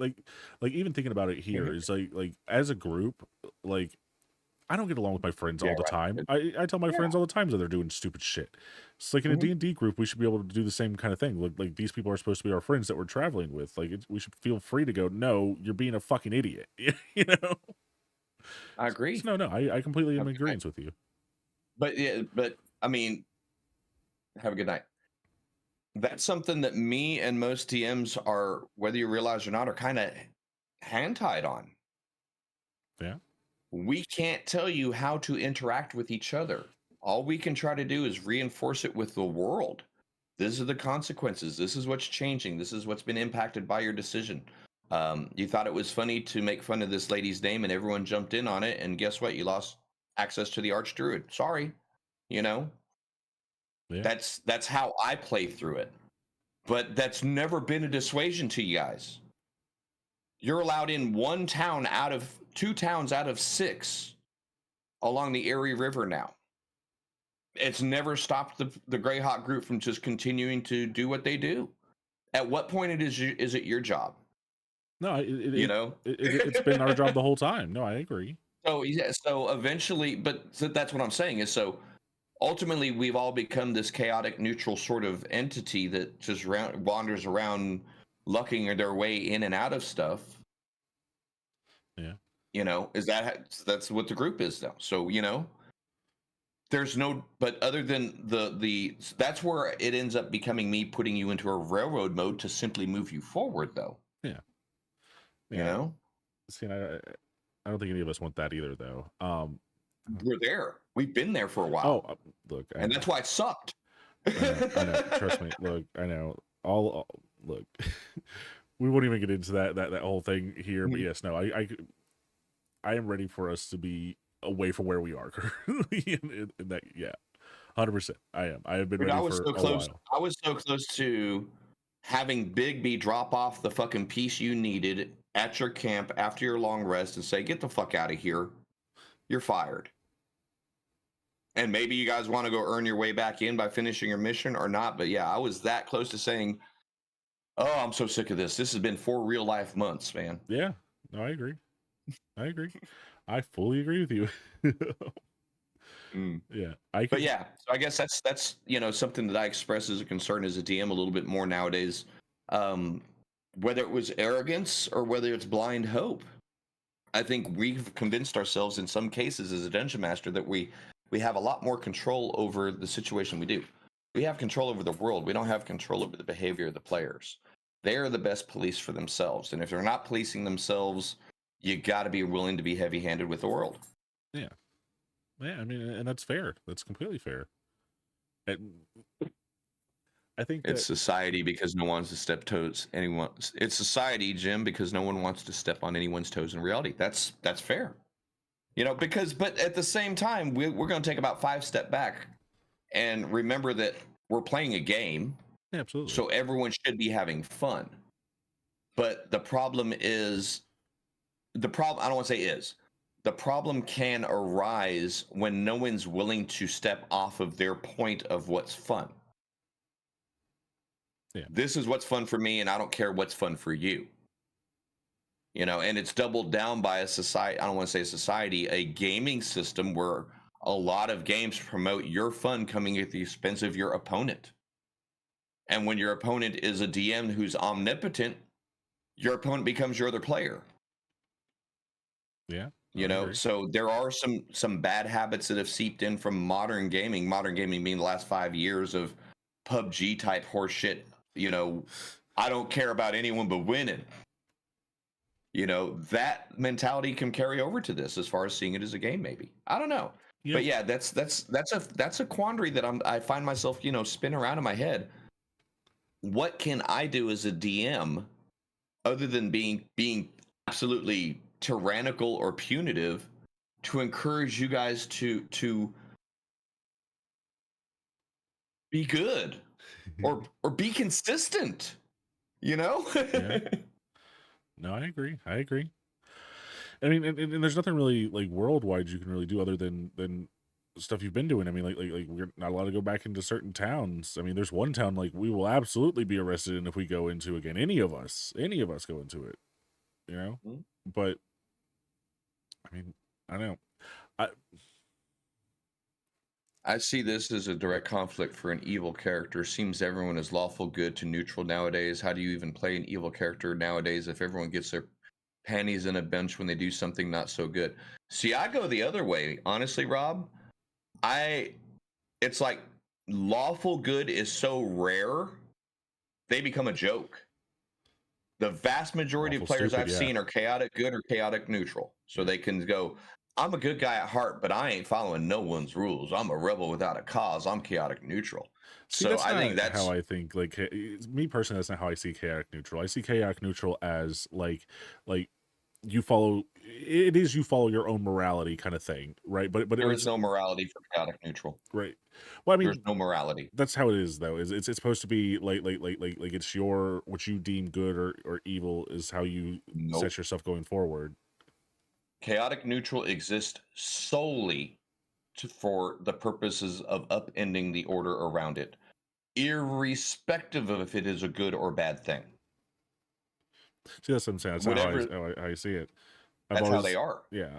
even thinking about it here Mhm. is like as a group, like I don't get along with my friends Yeah, all the time. right. I tell my Yeah. friends all the time that they're doing stupid shit. It's like in a Mhm. D&D group, we should be able to do the same kind of thing. Like these people are supposed to be our friends that we're traveling with. Like we should feel free to go, no, you're being a fucking idiot. You know? I agree. So no, I completely am in agreement with you. But yeah, but I mean, have a good night. That's something that me and most DMs are, whether you realize or not, are kind of hand tied on. Yeah. We can't tell you how to interact with each other. All we can try to do is reinforce it with the world. These are the consequences. This is what's changing. This is what's been impacted by your decision. You thought it was funny to make fun of this lady's name, and everyone jumped in on it. And guess what? You lost access to the Archdruid. Sorry, you know Yeah. that's how I play through it. But that's never been a dissuasion to you guys. You're allowed in one town out of two towns out of six along the Erie River now. It's never stopped the Greyhawk group from just continuing to do what they do. At what point is it your job? No, You know. it's been our job the whole time. No, I agree. So yeah, so eventually, but so that's what I'm saying is so ultimately we've all become this chaotic neutral sort of entity that just wanders around lucking their way in and out of stuff. Yeah. Is that's what the group is now. So there's no, but other than the that's where it ends up becoming me putting you into a railroad mode to simply move you forward, though. Yeah. You Yeah. know, See, and I don't think any of us want that either, though. we're there. We've been there for a Oh, while, look, I and know, that's why it sucked. I know. Trust me. Look, I know. Look, we won't even get into that whole thing here. But Mhm. yes, no, I am ready for us to be away from where we are currently. In that, yeah, 100%. I am. I have been Dude, ready for a while. I was so close to having Bigby drop off the fucking piece you needed at your camp after your long rest and say, "Get the fuck out of here. You're fired." And maybe you guys want to go earn your way back in by finishing your mission or not. But yeah, I was that close to saying, "Oh, I'm so sick of this. This has been 4 real life months, man." Yeah. No, I agree. I agree. I fully agree with you. Mm. Yeah, I But could. yeah, so I guess that's something that I express as a concern as a DM a little bit more nowadays. Um, whether it was arrogance or whether it's blind hope, I think we've convinced ourselves in some cases as a dungeon master that we have a lot more control over the situation we do. We have control over the world. We don't have control over the behavior of the players. They're the best police for themselves, and if they're not policing themselves, you got to be willing to be heavy-handed with the world. Yeah. Yeah, I mean, and that's fair. That's completely fair. And I think It's that, society because no one wants to step toes anyone. It's society, Jim, because no one wants to step on anyone's toes in reality. That's fair, Because but at the same time, we're going to take about 5 step back and remember that we're playing a game, yeah, absolutely. so everyone should be having fun. But the problem is the problem. I don't want to say is the problem can arise when no one's willing to step off of their point of what's fun. Yeah. This is what's fun for me, and I don't care what's fun for you. And it's doubled down by a society. I don't want to say society, a gaming system where a lot of games promote your fun coming at the expense of your opponent. And when your opponent is a DM who's omnipotent, your opponent becomes your other player. Yeah. No, I agree. So there are some bad habits that have seeped in from modern gaming. Modern gaming being the last 5 years of PUBG type horseshit. I don't care about anyone but winning. That mentality can carry over to this as far as seeing it as a game, maybe. I don't know. You But know, yeah, that's a quandary that I find myself, spin around in my head. What can I do as a DM other than being absolutely tyrannical or punitive to encourage you guys to be good or be consistent, you know? yeah. No, I agree. I agree. I mean, and there's nothing really like worldwide you can really do other than stuff you've been doing. I mean, like we're not allowed to go back into certain towns. I mean, there's one town like we will absolutely be arrested in if we go into again. Any of us go into it, you know. Mhm. But I mean, I don't know. I I see this as a direct conflict for an evil character. Seems everyone is lawful good to neutral nowadays. How do you even play an evil character nowadays if everyone gets their panties in a bunch when they do something not so good? See, I go the other way. Honestly, Rob, I it's like lawful good is so rare, they become a joke. The vast majority of Lawful players stupid, I've yeah. seen are chaotic good or chaotic neutral. So Yeah. they can go, I'm a good guy at heart, but I ain't following no one's rules. I'm a rebel without a cause. I'm chaotic neutral. See, So that's I think not how that's I think. Like me personally, that's not how I see chaotic neutral. I see chaotic neutral as like you follow. It is you follow your own morality kind of thing, right? But there is it's no morality for chaotic neutral. right. Well, I There's mean, no morality. that's how it is though. Is it's supposed to be like it's your what you deem good or evil is how you Nope. set yourself going forward. Chaotic neutral exists solely for the purposes of upending the order around it, irrespective of if it is a good or bad thing. See, that's what I'm saying. That's not Whatever, how I see it. I've that's how they always are. yeah.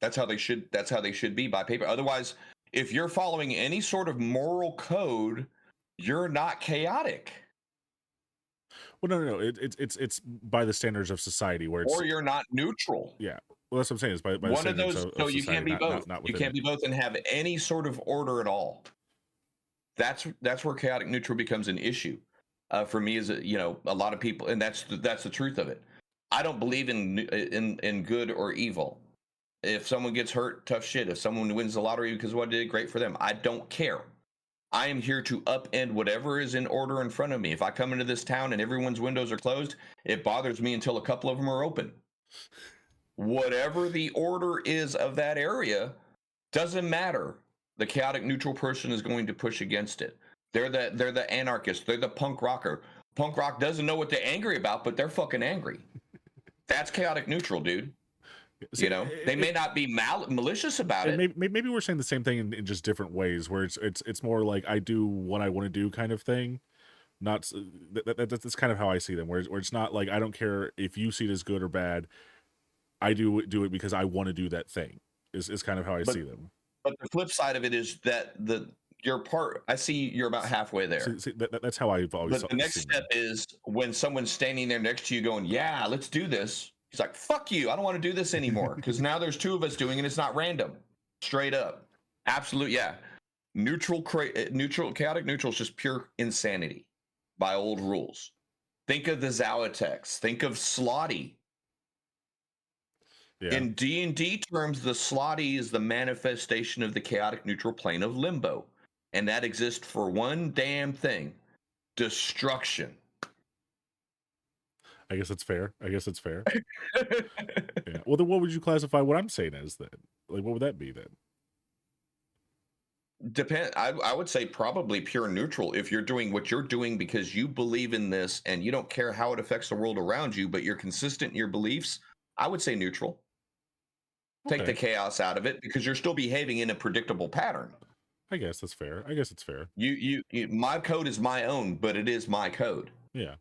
That's how they should. That's how they should be by paper. Otherwise, if you're following any sort of moral code, you're not chaotic, Well, no. It's by the standards of society where it's or you're not neutral. yeah. Well, that's what I'm saying. It's by the One of standards those. of So you can't society, be not both. not You within can't it. be both and have any sort of order at all. That's where chaotic neutral becomes an issue. For me, is a lot of people, and that's the truth of it. I don't believe in good or evil. If someone gets hurt, tough shit. If someone wins the lottery because of what I did, great for them. I don't care. I am here to upend whatever is in order in front of me. If I come into this town and everyone's windows are closed, it bothers me until a couple of them are open. Whatever the order is of that area doesn't matter. The chaotic neutral person is going to push against it. They're the anarchist. They're the punk rocker. Punk rock doesn't know what they're angry about, but they're fucking angry. That's chaotic neutral, dude. See, They may not be malicious about and it, maybe we're saying the same thing in just different ways. Where it's more like I do what I want to do kind of thing. Not that's kind of how I see them. Where it's not like I don't care if you see it as good or bad. I do it because I want to do that thing. Is kind of how I but see them. but the flip side of it is that your part. I see you're about halfway there. See, that's how I've always But the next seen step them. is when someone's standing there next to you going, "Yeah, let's do this." He's like, "Fuck you. I don't want to do this anymore because now there's two of us doing it. It's not random. Straight up. Absolute, yeah. Neutral chaotic neutral is just pure insanity by old rules. Think of the Zalatex. Think of Slotty. Yeah, In D&D terms, the Slotty is the manifestation of the chaotic neutral plane of limbo. And that exists for one damn thing: destruction. I guess it's fair. I guess it's fair. Yeah. Well, then what would you classify what I'm saying as then? Like, what would that be then? I would say probably pure neutral. If you're doing what you're doing because you believe in this and you don't care how it affects the world around you, but you're consistent in your beliefs, I would say neutral. Take the Okay, chaos out of it because you're still behaving in a predictable pattern. I guess that's fair. I guess it's fair. My code is my own, but it is my code. Yeah.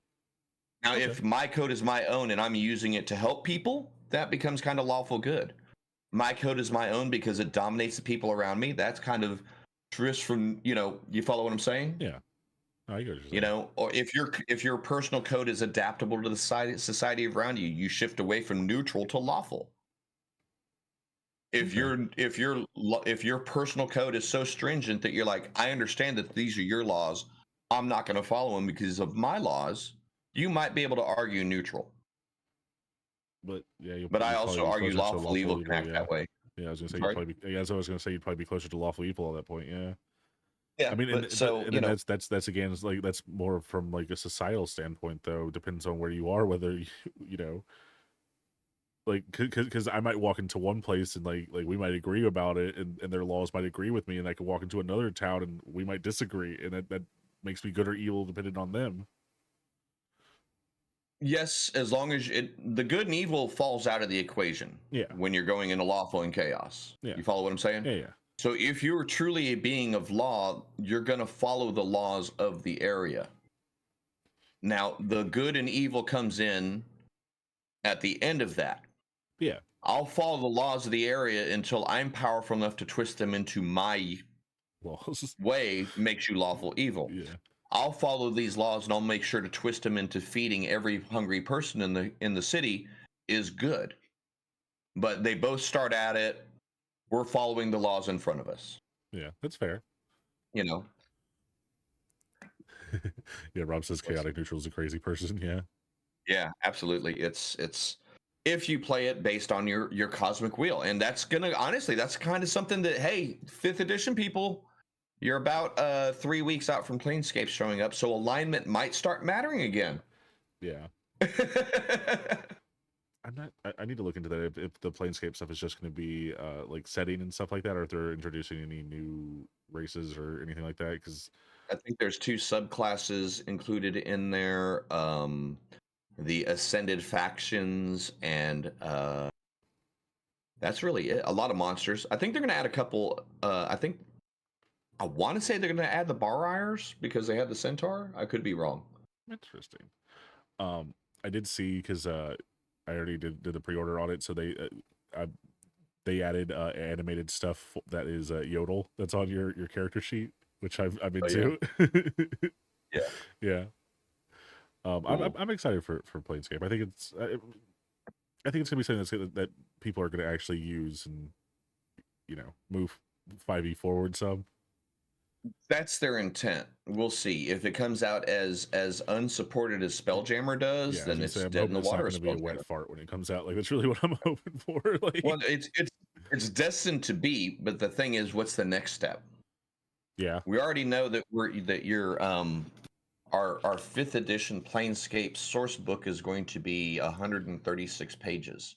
Now, Okay. if my code is my own and I'm using it to help people, that becomes kind of lawful good. My code is my own because it dominates the people around me. That's kind of twist from, you follow what I'm saying? Yeah. No, I get what you're saying. Or if your personal code is adaptable to the society around you, you shift away from neutral to lawful. Okay. If your personal code is so stringent that you're like, I understand that these are your laws, I'm not going to follow them because of my laws, you might be able to argue neutral. But yeah, But I you'd probably also be argue closer to lawful lawful evil can evil. act Yeah. that way. Yeah, I was gonna I'm say you'd sorry. probably be. Yeah, that's what I was gonna say. You'd probably be closer to lawful evil at that point. Yeah. I Yeah, mean, but so and then that's again, it's like that's more from like a societal standpoint, though. Depends on where you are, whether you know, like, because I might walk into one place and like we might agree about it, and their laws might agree with me, and I could walk into another town and we might disagree, and that makes me good or evil depending on them. yes, as long as the good and evil falls out of the equation Yeah. when you're going into lawful and chaos. Yeah. You follow what I'm saying? Yeah. Yeah. So if you're truly a being of law, you're going to follow the laws of the area. Now, the good and evil comes in at the end of that. Yeah. I'll follow the laws of the area until I'm powerful enough to twist them into my Laws. way, makes you lawful evil. Yeah. I'll follow these laws and I'll make sure to twist them into feeding every hungry person in the city is good. But they both start at it. We're following the laws in front of us. Yeah. That's fair. You know, Yeah, Rob says let's see. chaotic neutral is a crazy person. Yeah. Yeah, absolutely. It's if you play it based on your cosmic wheel, and that's gonna honestly, that's kind of something that, hey, fifth edition people, you're about 3 weeks out from Planescape showing up, so alignment might start mattering again. Yeah. I'm not. I need to look into that if the Planescape stuff is just going to be like setting and stuff like that, or if they're introducing any new races or anything like that. Because I think there's two subclasses included in there. The Ascended factions, and that's really it. A lot of monsters. I think they're going to add a couple. I want to say they're going to add the Barriers because they have the Centaur. I could be wrong. interesting. I did see because I already did the pre-order on it, so they added animated stuff that is Yodel that's on your character sheet, which I'm Oh yeah, into. yeah, Yeah. cool. I'm excited for Planescape. I think it's gonna be something that people are gonna actually use and move 5e forward some. That's their intent. We'll see if it comes out as unsupported as Spelljammer does. Yeah, I was Then gonna say it's I'm dead in hoping the it's not water gonna as be a wet Spelljammer. fart when it comes out. Like that's really what I'm hoping for. Well, Like, it's destined to be. But the thing is, what's the next step? yeah, We already know that your our fifth edition Planescape source book is going to be 136 pages.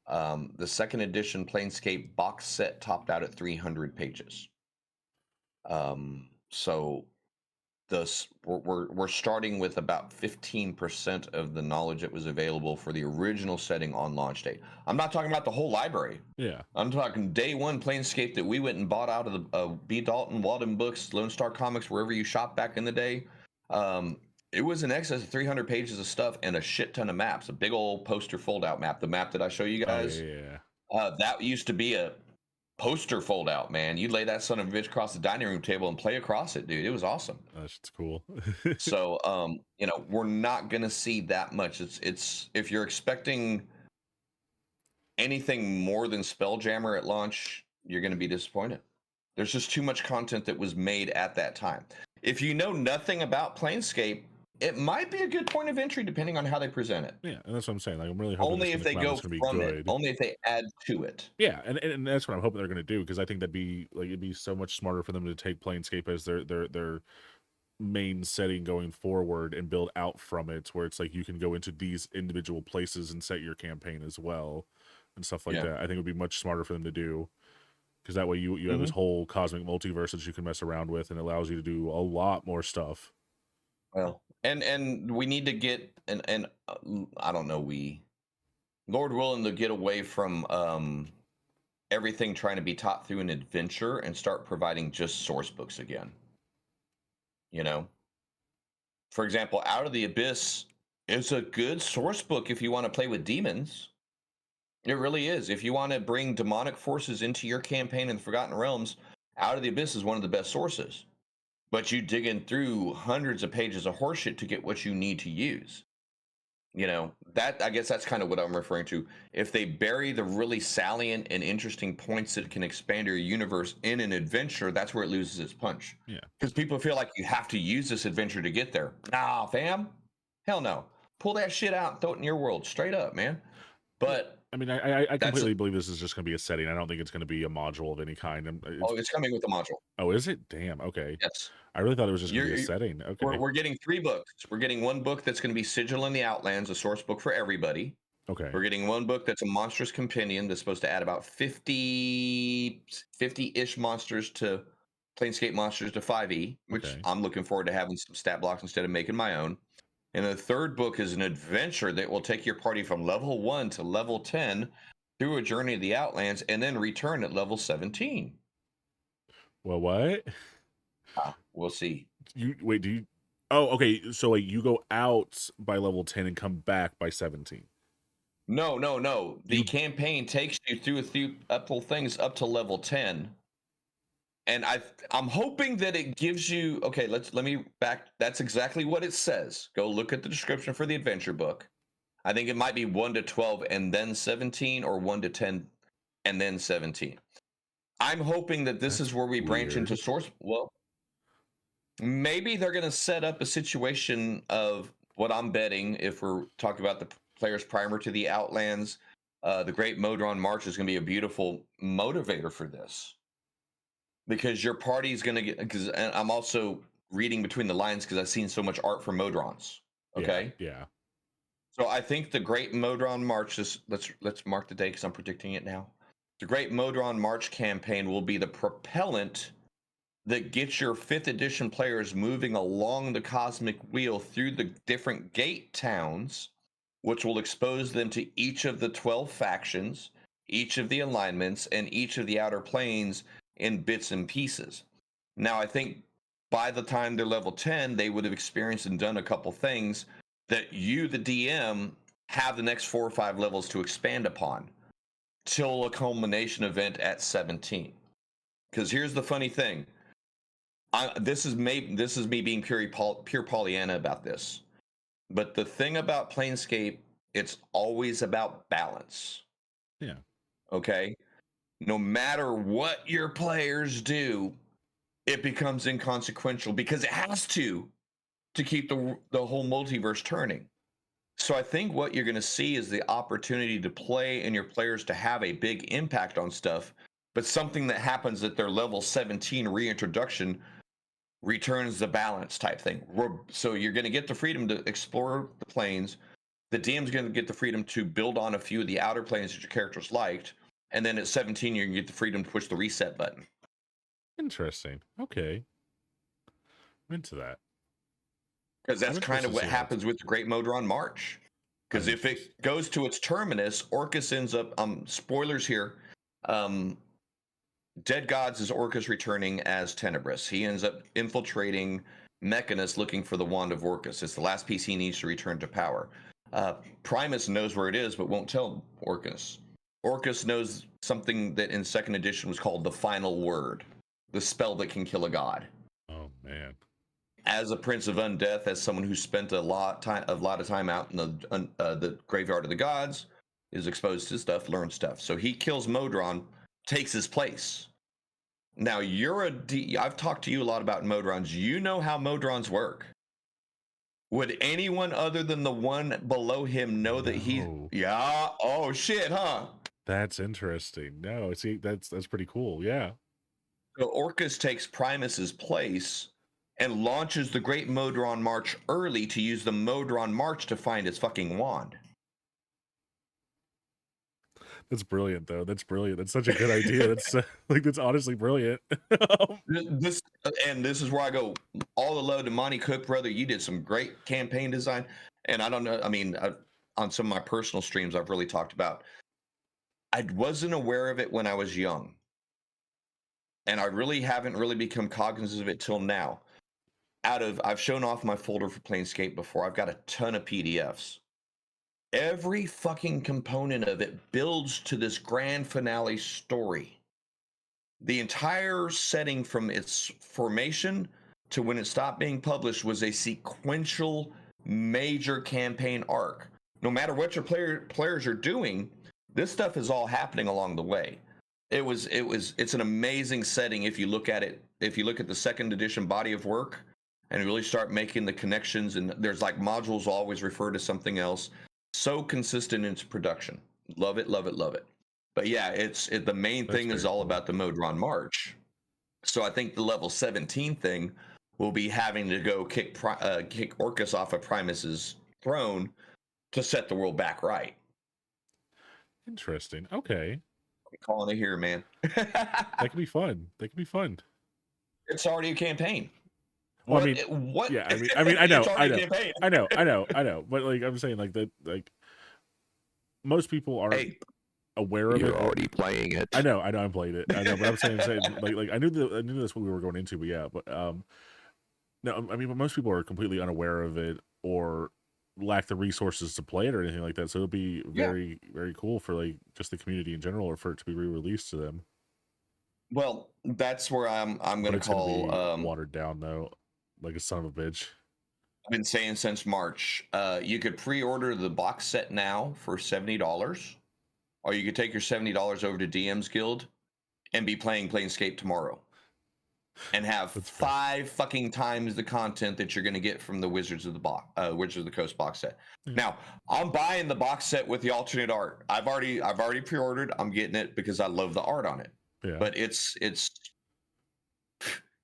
The second edition Planescape box set topped out at 300 pages. So we're starting with about 15% of the knowledge that was available for the original setting on launch date. I'm not talking about the whole library. yeah, I'm talking day one Planescape that we went and bought out of the B. Dalton, Walden Books, Lone Star Comics, wherever you shop back in the day. It was in excess of 300 pages of stuff and a shit ton of maps, a big old poster fold out map. The map that I show you oh yeah, guys, yeah, yeah. that used to be a poster fold out, man. You'd lay that son of a bitch across the dining room table and play across it, dude. It was awesome. That shit's cool. So, we're not going to see that much. It's if you're expecting anything more than Spelljammer at launch, you're going to be disappointed. There's just too much content that was made at that time. If you know nothing about Planescape, it might be a good point of entry depending on how they present it. Yeah, and that's what I'm saying. Like, I'm really hoping it's Only going if to they come out and go it's going to be from it. good. Only if they add to it. Yeah, and that's what I'm hoping they're going to do because I think that'd be like it'd be so much smarter for them to take Planescape as their main setting going forward and build out from it, where it's like you can go into these individual places and set your campaign as well and stuff like Yeah. that. I think it would be much smarter for them to do because that way you have this Hmm. whole cosmic multiverse that you can mess around with and allows you to do a lot more stuff. Well, and we need to get and I don't know, Lord willing to get away from everything trying to be taught through an adventure and start providing just source books again. You know, for example, Out of the Abyss is a good source book if you want to play with demons. It really is. If you want to bring demonic forces into your campaign in the Forgotten Realms, Out of the Abyss is one of the best sources. But you dig in through hundreds of pages of horseshit to get what you need to use. That, I guess that's kind of what I'm referring to. If they bury the really salient and interesting points that can expand your universe in an adventure, that's where it loses its punch. Yeah. Because people feel like you have to use this adventure to get there. Nah, fam. Hell no. Pull that shit out and throw it in your world straight up, man. Yeah. But I mean, I that's completely believe this is just going to be a setting. I don't think it's going to be a module of any kind. it's coming with the module. Oh, is it? Damn. Okay. Yes. I really thought it was just going to be a You're setting. we're, Okay. we're getting 3 books. We're getting one book that's going to be Sigil in the Outlands, a source book for everybody. Okay. We're getting one book that's a monstrous compendium that's supposed to add about 50-ish monsters to Planescape monsters to 5e, which Okay. I'm looking forward to having some stat blocks instead of making my own. And the third book is an adventure that will take your party from level 1 to level 10 through a journey of the Outlands and then return at level 17. Well, what? We'll see. You wait, do you Oh, okay. So like you go out by level 10 and come back by 17. No, no, no. The You campaign takes you through a few couple things up to level 10. And I'm hoping that it gives you, okay, let me back. That's exactly what it says. Go look at the description for the adventure book. I think it might be 1 to 12 and then 17, or 1 to 10 and then 17. I'm hoping that this That's is where we branch into weird. source. Well, Maybe they're going to set up a situation of what I'm betting, if we're talking about the player's primer to the Outlands, the Great Modron March is going to be a beautiful motivator for this, because your party is going to get. Because I'm also reading between the lines because I've seen so much art for Modrons. Yeah, Okay, yeah, so I think the Great Modron March is let's mark the day because I'm predicting it now. The Great Modron March campaign will be the propellant that gets your 5th edition players moving along the cosmic wheel through the different gate towns, which will expose them to each of the 12 factions, each of the alignments, and each of the outer planes in bits and pieces. Now, I think by the time they're level 10, they would have experienced and done a couple things that you, the DM, have the next 4 or 5 levels to expand upon till a culmination event at 17. Because here's the funny thing, this is me being pure Pollyanna about this. But the thing about Planescape, it's always about balance. yeah. Okay, no matter what your players do, it becomes inconsequential because it has to keep the whole multiverse turning. So I think what you're going to see is the opportunity to play and your players to have a big impact on stuff, but something that happens at their level 17 reintroduction returns the balance type thing. So you're going to get the freedom to explore the planes. The DM's going to get the freedom to build on a few of the outer planes that your characters liked, and then at 17 you're going to get the freedom to push the reset button. Interesting. Okay, I'm into that. Because I'm that's kind interested of to what see how that's. happens with the Great Modron March. I'm Because if interested. it goes to its terminus, Orcus ends up. Spoilers here. Um, Dead Gods is Orcus returning as Tenebris. He ends up infiltrating Mechanus looking for the Wand of Orcus. It's the last piece he needs to return to power. Primus knows where it is, but won't tell Orcus. Orcus knows something that in 2nd edition was called the Final Word, the spell that can kill a god. Oh man. As a Prince of Undeath, as someone who spent a lot of time out in the graveyard of the gods, is exposed to stuff, learns stuff. So he kills Modron, takes his place. Now I've talked to you a lot about Modrons. You know how Modrons work. Would anyone other than the one below him know that he? No, Yeah. Oh shit, huh? that's interesting. No, see, that's pretty cool. Yeah. So Orcus takes Primus's place and launches the Great Modron March early to use the Modron March to find his fucking wand. That's brilliant, though. That's brilliant. That's such a good idea. That's like that's honestly brilliant. This is where I go. All the love to Monty Cook, brother. You did some great campaign design, and I don't know. I mean, on some of my personal streams, I've really talked about. I wasn't aware of it when I was young, and I really haven't really become cognizant of it till now. I've shown off my folder for Planescape before. I've got a ton of PDFs. Every fucking component of it builds to this grand finale story. The entire setting from its formation to when it stopped being published was a sequential major campaign arc. No matter what your players are doing, this stuff is all happening along the way. It's an amazing setting if you look at it. If you look at the 2nd edition body of work and really start making the connections, and there's like modules always refer to something else. So consistent in its production. Love it, love it, love it. But yeah, the main That's thing is very all cool. about the Modron March. So I think the level 17 thing will be having to go kick Orcus off of Primus's throne to set the world back right. Interesting. Okay, I'm calling it here, man. that could be fun. That could be fun. It's already a campaign. Well, I What? mean, What? yeah. I mean, I It's know, I already a know, campaign. I know. But like, I'm saying, like that, like most people aren't Hey, aware of it, you're or already playing I it. know, I know, I'm playing it. I know, but I'm saying, like, I knew that's what we were going into, but yeah, but no, I mean, but most people are completely unaware of it or lack the resources to play it or anything like that. So it'll be Yeah. very, very cool for like just the community in general, or for it to be re-released to them. Well, that's where I'm But going to it's gonna call. be watered down though, like a son of a bitch. I've been saying since March. You could pre-order the box set now for $70, or you could take your $70 over to DM's Guild and be playing Planescape tomorrow. and have That's fair. 5 fucking times the content that you're gonna get from the Wizards of the Coast box set. Yeah. Now, I'm buying the box set with the alternate art. I've already pre-ordered. I'm getting it because I love the art on it. Yeah. But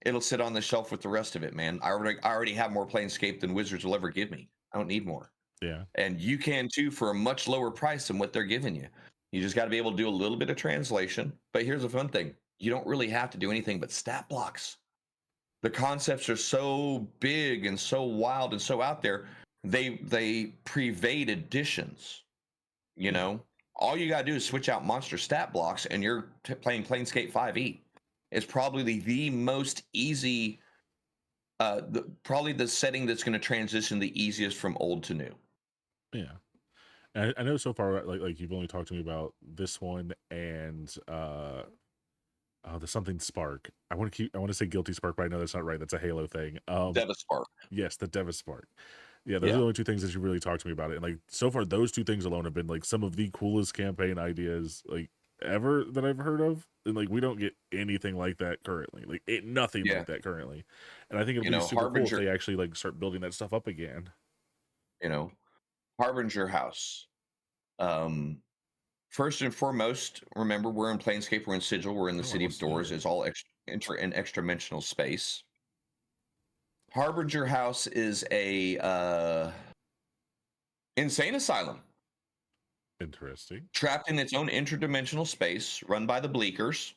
it'll sit on the shelf with the rest of it, man. I already have more Planescape than Wizards will ever give me. I don't need more. Yeah. And you can too for a much lower price than what they're giving you. You just got to be able to do a little bit of translation. But here's the fun thing: you don't really have to do anything but stat blocks. The concepts are so big and so wild and so out there. They prevade additions. You Yeah. know, all you gotta do is switch out monster stat blocks, and you're playing Planescape 5e. It's probably the most easy, probably the setting that's going to transition the easiest from old to new. Yeah. I know so far, like you've only talked to me about this one and the something spark. I want to say guilty spark, but I know that's not right. That's a Halo thing. Devastator. Yes, the Devis spark. Yeah, those are Yeah, the only two things that you really talked to me about it. And like so far, those two things alone have been like some of the coolest campaign ideas like ever that I've heard of. And like we don't get anything like that currently. Like nothing yeah. like that currently. And I think it'll You be know, super cool if Harbinger. they actually like start building that stuff up again. You know, Harbinger House. Um, First and foremost, remember we're in Planescape, we're in Sigil, we're in the Oh, I City of wasn't Doors. either. It's all extra dimensional space. Harbinger House is a insane asylum Interesting. trapped in its own interdimensional space, run by the Bleakers,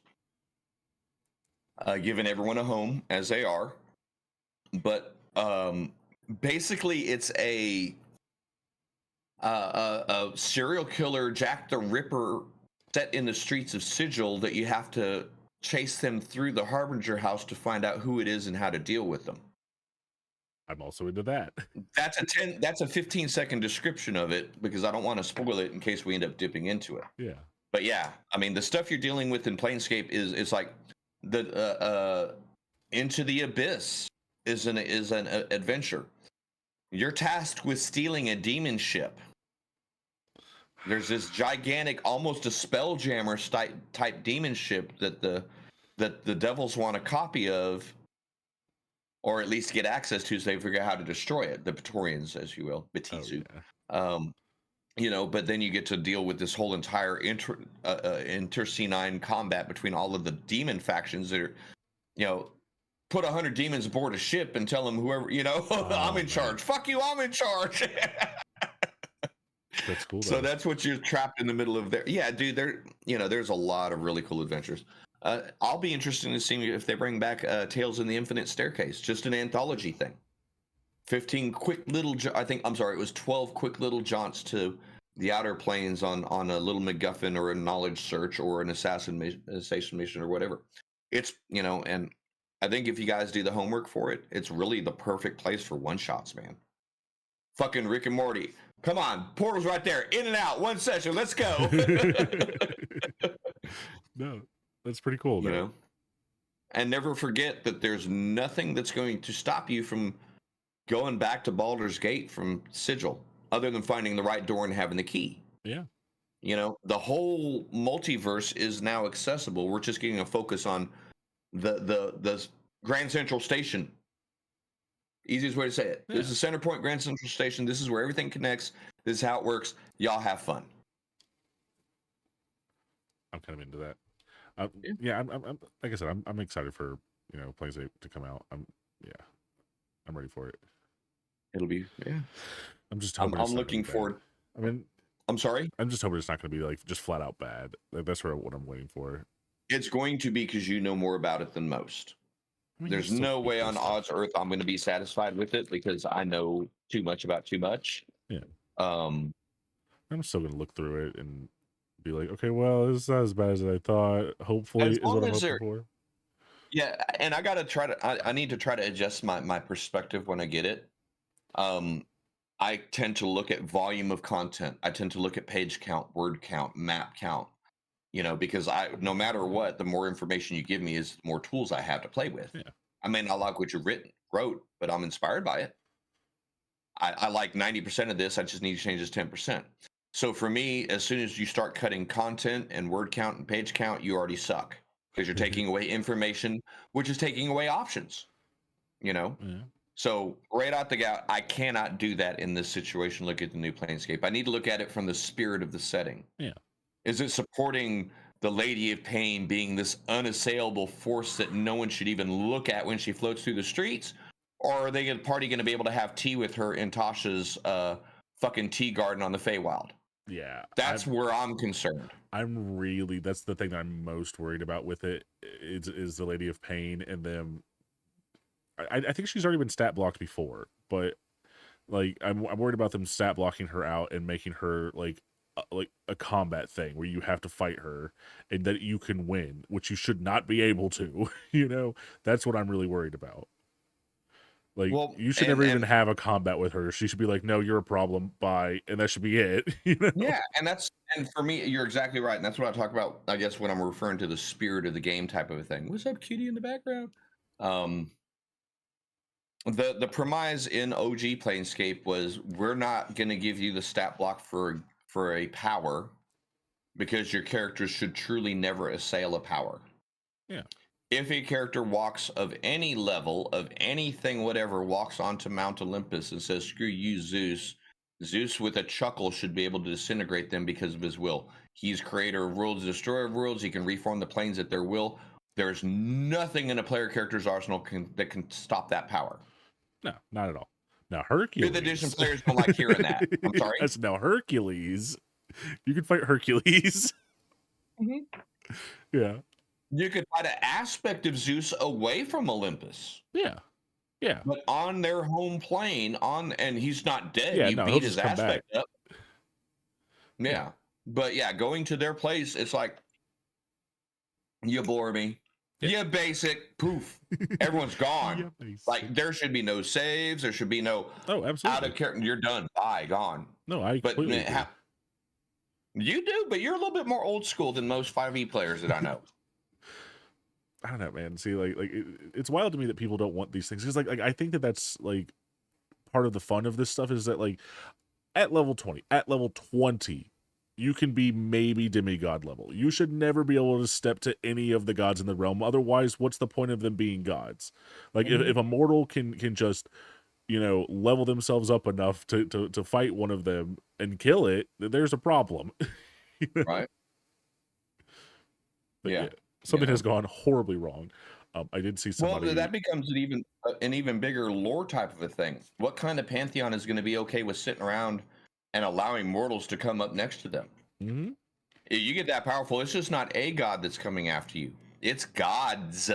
giving everyone a home as they are. But basically, it's a serial killer, Jack the Ripper, set in the streets of Sigil that you have to chase them through the Harbinger house to find out who it is and how to deal with them. I'm also into that. That's a 15-second description of it because I don't want to spoil it in case we end up dipping into it. Yeah. But yeah, I mean the stuff you're dealing with in Planescape is like the Into the Abyss is an adventure. You're tasked with stealing a demon ship. There's this gigantic, almost a spelljammer type demon ship that the devils want a copy of, or at least get access to, so they figure out how to destroy it. The Praetorians, as you will, Oh Batizu. yeah. Um, but then you get to deal with this whole entire intercenine combat between all of the demon factions that are, you know, put 100 demons aboard a ship and tell them whoever, I'm Oh in man. charge. Fuck you, I'm in charge. That's cool So though. that's what you're trapped in the middle of there. Yeah, dude, there's a lot of really cool adventures. I'll be interested in seeing if they bring back Tales in the Infinite Staircase, just an anthology thing. 15 quick little, I think, I'm sorry, it was 12 quick little jaunts to the outer planes on a little MacGuffin or a knowledge search or an assassination mission or whatever. It's, and I think if you guys do the homework for it, it's really the perfect place for one shots, man. Fucking Rick and Morty. Come on, portal's right there. In and out, one session. Let's go. No, that's pretty cool you though. know, and never forget that there's nothing that's going to stop you from going back to Baldur's Gate from Sigil, other than finding the right door and having the key. Yeah. The whole multiverse is now accessible. We're just getting a focus on the Grand Central Station. Easiest way to say it. Yeah. This is Center Point Grand Central Station. This is where everything connects. This is how it works. Y'all have fun. I'm kind of into that. Yeah. Yeah, I'm like I said, I'm excited for Plays 8 to come out. Yeah, I'm ready for it. It'll be, yeah. I'm just I'm, hoping I'm it's not gonna looking be bad. forward. I mean, I'm sorry. I'm just hoping it's not gonna be like just flat out bad. That's what I'm waiting for. It's going to be because you know more about it than most. I mean, There's there's still no gonna be way cool on stuff. odds earth I'm going to be satisfied with it because I know too much about too much. Yeah, Um, I'm still gonna look through it and be like, okay, well, it's not as bad as I thought. Hopefully, as is what long I'm as hoping they're, for. yeah, and I got to try to, I need to try to adjust my perspective when I get it. Um, I tend to look at volume of content. I tend to look at page count, word count, map count, because no matter what, the more information you give me is the more tools I have to play with. Yeah, I may not like what you wrote, but I'm inspired by it. I like 90% of this. I just need to change this 10%. So for me, as soon as you start cutting content and word count and page count, you already suck. because you're taking away information, which is taking away options. You know, Yeah. so right out the gate, I cannot do that in this situation. Look at the new Planescape. I need to look at it from the spirit of the setting. Yeah. Is it supporting the Lady of Pain being this unassailable force that no one should even look at when she floats through the streets? Or are they the party going to be able to have tea with her in Tasha's fucking tea garden on the Feywild? Yeah. That's where I'm concerned. I'm really, that's the thing that I'm most worried about with it is the Lady of Pain, and them. I think she's already been stat blocked before, but like I'm worried about them stat blocking her out and making her like a combat thing where you have to fight her and that you can win, which you should not be able to. You know, that's what I'm really worried about. Like, Well, you should and never even and have a combat with her. She should be like, "No, you're a problem. Bye," and that should be it. You know? yeah, and for me, you're exactly right, and that's what I talk about. I guess when I'm referring to the spirit of the game type of a thing. What's up, Kitty, in the background? Um, the premise in OG Planescape was we're not going to give you the stat block for a power because your characters should truly never assail a power. Yeah. If a character walks of any level of anything, whatever, walks onto Mount Olympus and says, "Screw you, Zeus," Zeus with a chuckle should be able to disintegrate them because of his will. He's creator of worlds, destroyer of worlds. He can reform the planes at their will. There's nothing in a player character's arsenal that can stop that power. No, not at all. Now Fifth edition Hercules. players don't like hearing that. I'm sorry. That's now Hercules. You can fight Hercules. Mhm. Yeah. You could fight an aspect of Zeus away from Olympus, Yeah. Yeah. but on their home plane, and he's not dead. Yeah. You No, he'll beat his just come back. aspect up. Yeah. Yeah. But yeah, going to their place, it's like, you bore me. Yeah. You basic poof. Everyone's gone. Yeah, Like there should be no saves. There should be no oh, out absolutely. of character. You're done. Bye. Gone. No, I But completely agree. you do, but you're a little bit more old school than most 5e players that I know. I don't know, man. See, like it's wild to me that people don't want these things because, like, I think that that's like part of the fun of this stuff is that, like, at level 20, you can be maybe demigod level. You should never be able to step to any of the gods in the realm. Otherwise, what's the point of them being gods? Like, if a mortal can just, you know, level themselves up enough to fight one of them and kill it, there's a problem. You know? Right? But Yeah. yeah, You something has know. gone horribly wrong. I did see Well, somebody. that becomes an even bigger lore type of a thing. What kind of pantheon is going to be okay with sitting around and allowing mortals to come up next to them? Mm-hmm. You get that powerful, it's just not a god that's coming after you. It's gods.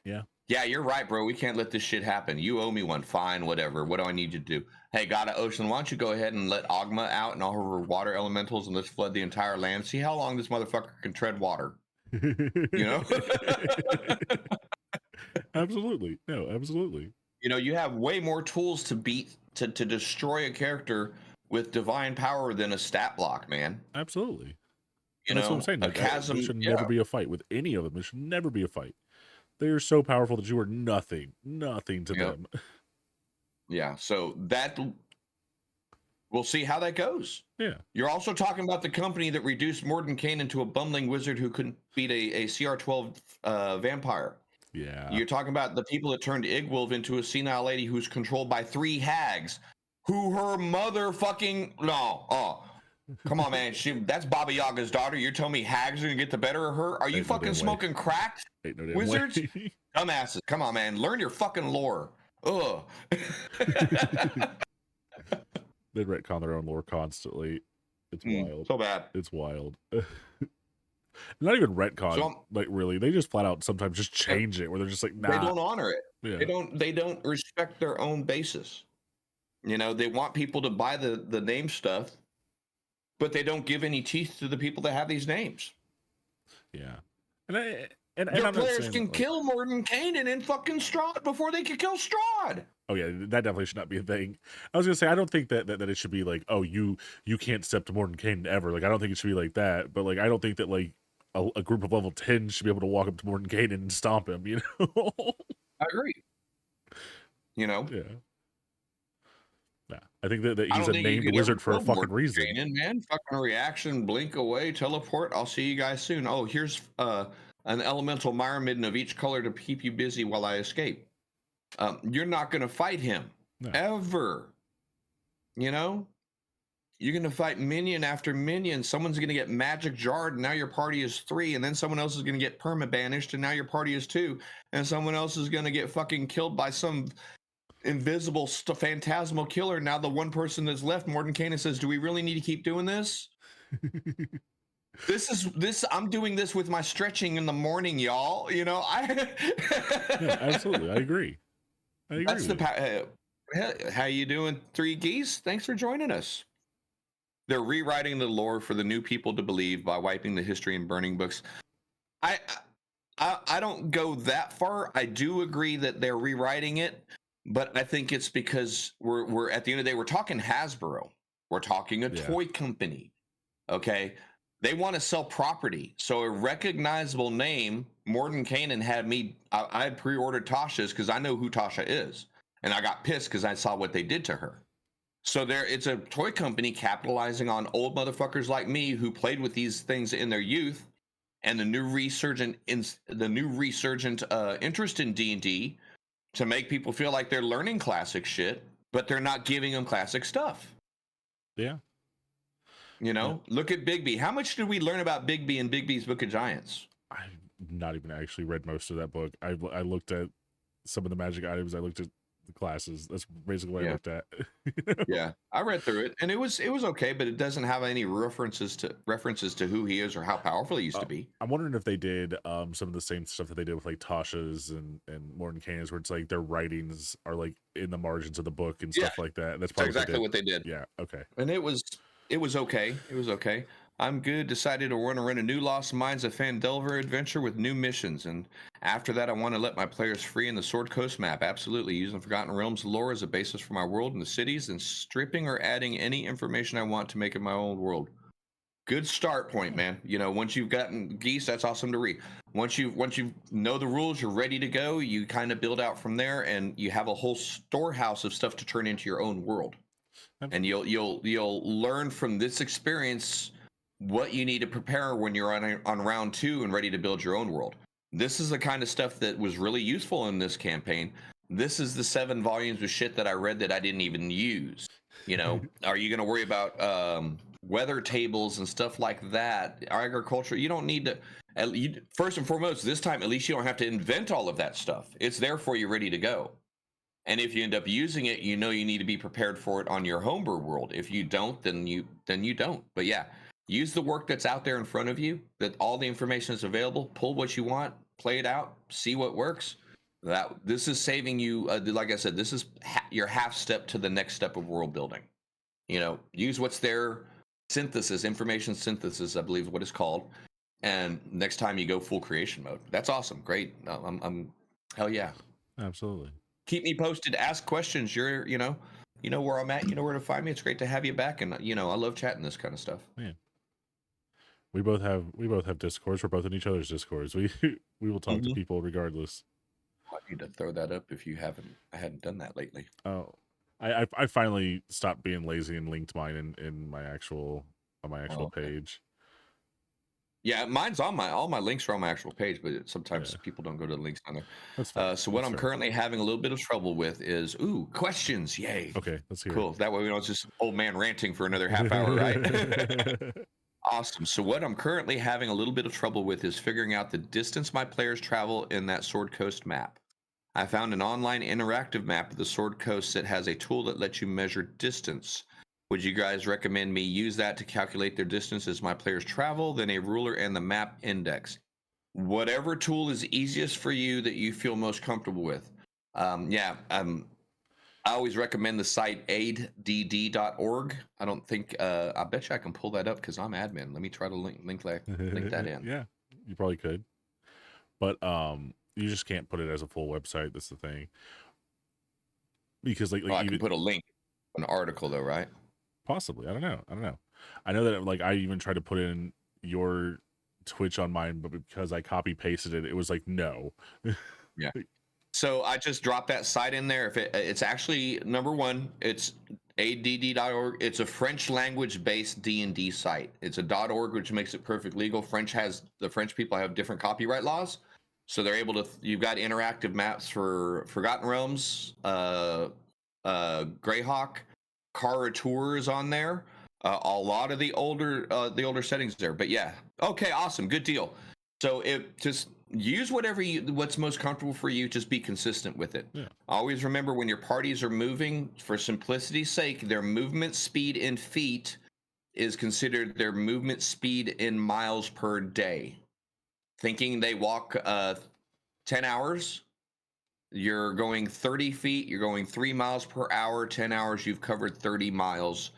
Yeah. Yeah, you're right, bro. We can't let this shit happen. You owe me one. Fine, whatever. What do I need you to do? Hey, God of Ocean, why don't you go ahead and let Ogma out and all her water elementals and let's flood the entire land? See how long this motherfucker can tread water. You know? Absolutely. No, absolutely. You know, you have way more tools to beat to destroy a character with divine power than a stat block, man. Absolutely. You And that's what I'm know, saying. a Like, there chasm, should never yeah, be a fight with any of them. There should never be a fight. They are so powerful that you are nothing to yeah, them. yeah. So that we'll see how that goes. Yeah. You're also talking about the company that reduced Mordenkainen into a bumbling wizard who couldn't beat a CR12 vampire. Yeah. You're talking about the people that turned Igwilv into a senile lady who's controlled by 3 hags, who her motherfucking no. Oh, come on, man. That's Baba Yaga's daughter. You're telling me hags are gonna get the better of her? Are you Ain't no fucking damn way. smoking crack, Ain't no damn way. wizards? Dumbasses. Come on, man. Learn your fucking lore. Ugh. They retcon their own lore constantly. It's wild. So bad. It's wild. Not even retcon, So like, really. They just flat out sometimes just change it where they're just like, they nah. don't honor it. Yeah. They don't respect their own basis. You know, they want people to buy the name stuff, but they don't give any teeth to the people that have these names. Yeah. And Your I'm not players saying can that, like, kill Mordenkainen and fucking Strahd before they could kill Strahd. oh yeah, that definitely should not be a thing. I was gonna say I don't think that it should be like, oh, you can't step to Mordenkainen ever. Like, I don't think it should be like that. But like, I don't think that, like, a group of level 10 should be able to walk up to Mordenkainen and stomp him. You know? I agree. You know, Yeah. Yeah. I think that I he's don't a think you named could ever wizard for a kill fucking reason. Mordenkainen, man. Fucking reaction, blink away, teleport. I'll see you guys soon. Oh, here's an elemental myrmidon of each color to keep you busy while I escape. You're not going to fight him No. ever. You know, you're going to fight minion after minion. Someone's going to get magic jarred, and now your party is 3, and then someone else is going to get perma banished, and now your party is 2, and someone else is going to get fucking killed by some invisible phantasmal killer. Now the one person that's left, Mordenkainen, says, "Do we really need to keep doing this? This. I'm doing this with my stretching in the morning, y'all. You know, Yeah, absolutely. I agree. That's the how you doing, Three Geese? Thanks for joining us. They're rewriting the lore for the new people to believe by wiping the history and burning books. I I don't go that far. I do agree that they're rewriting it, but I think it's because we're at the end of the day, we're talking Hasbro. We're talking a toy company. Okay. They want to sell property. So a recognizable name, Mordenkainen had me, I had pre-ordered Tasha's because I know who Tasha is. And I got pissed because I saw what they did to her. So it's a toy company capitalizing on old motherfuckers like me who played with these things in their youth, and the new resurgent interest in D&D to make people feel like they're learning classic shit, but they're not giving them classic stuff. Yeah. You know, look at Bigby. How much did we learn about Bigby in Bigby's Book of Giants? I've not even actually read most of that book. I looked at some of the magic items. I looked at the classes. That's basically what I looked at. Yeah, I read through it, and it was okay, but it doesn't have any references to who he is or how powerful he used to be. I'm wondering if they did some of the same stuff that they did with like Tasha's and Mordenkainen's, where it's like their writings are like in the margins of the book and stuff like that. That's probably exactly what they did. Yeah. Okay. And it was okay. It was okay. I'm good. Decided to want to run a new Lost Mines of Phandelver adventure with new missions. And after that, I want to let my players free in the Sword Coast map. Absolutely. Using Forgotten Realms lore as a basis for my world and the cities, and stripping or adding any information I want to make it my own world. Good start point, man. You know, once you've gotten Geese, that's awesome to read. Once you know the rules, you're ready to go. You kind of build out from there, and you have a whole storehouse of stuff to turn into your own world. And you'll learn from this experience what you need to prepare when you're on round 2 and ready to build your own world. This is the kind of stuff that was really useful in this campaign. This is the 7 volumes of shit that I read that I didn't even use. You know, are you going to worry about weather tables and stuff like that? Agriculture, you don't need to. First and foremost, this time at least you don't have to invent all of that stuff. It's there for you, ready to go. And if you end up using it, you know you need to be prepared for it on your homebrew world. If you don't, then you don't. But yeah, use the work that's out there in front of you. That all the information is available. Pull what you want, play it out, see what works. This is saving you. Like I said, this is your half step to the next step of world building. You know, use what's there. Synthesis, information synthesis, I believe is what it's called. And next time you go full creation mode. That's awesome. Great. I'm hell yeah. Absolutely. Keep me posted. Ask questions. You know where I'm at. You know where to find me. It's great to have you back, and I love chatting this kind of stuff. Man, we both have discords. We're both in each other's discords. We will talk to people regardless. I need to throw that up if you haven't. I hadn't done that lately. Oh, I finally stopped being lazy and linked mine in my actual page. Yeah, mine's on all my links are on my actual page, but sometimes people don't go to the links on there. That's fine. So what I'm currently having a little bit of trouble with is questions. Yay. Okay, let's hear cool. it. That way we don't just old man ranting for another half hour, right? Awesome. So what I'm currently having a little bit of trouble with is figuring out the distance my players travel in that Sword Coast map. I found an online interactive map of the Sword Coast that has a tool that lets you measure distance. Would you guys recommend me use that to calculate their distance as my players travel, then a ruler and the map index? Whatever tool is easiest for you that you feel most comfortable with. I always recommend the site aiddd.org. I don't think, I bet you I can pull that up because I'm admin. Let me try to link that in. Yeah, you probably could. But you just can't put it as a full website. That's the thing. Because I can put a link, an article though, right? Possibly. I don't know. I know that I even tried to put in your Twitch on mine, but because I copy pasted it, it was like, no. Yeah. So I just dropped that site in there. If it's actually, number one, it's ADD.org. It's a French language based D&D site. It's a .org, which makes it perfect legal. The French people have different copyright laws, so they're able to. You've got interactive maps for Forgotten Realms, Greyhawk, Kara Tours on there. A lot of the older settings there. But yeah, okay, awesome, good deal. So it just use what's most comfortable for you. Just be consistent with it. Yeah. Always remember when your parties are moving, for simplicity's sake, their movement speed in feet is considered their movement speed in miles per day. Thinking they walk 10 hours, you're going 30 feet, you're going 3 miles per hour, 10 hours, you've covered 30 miles.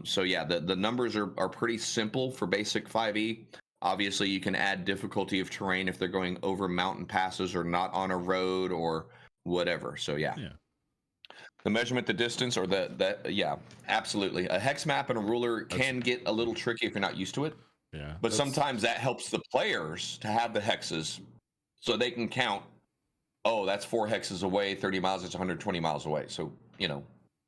So yeah, the numbers are pretty simple for basic 5e. Obviously, you can add difficulty of terrain if they're going over mountain passes or not on a road or whatever. So yeah. Yeah. The measurement, the distance, or yeah, absolutely. A hex map and a ruler can get a little tricky if you're not used to it. Yeah. But sometimes that helps the players to have the hexes so they can count, oh, that's 4 hexes away, 30 miles, it's 120 miles away. So,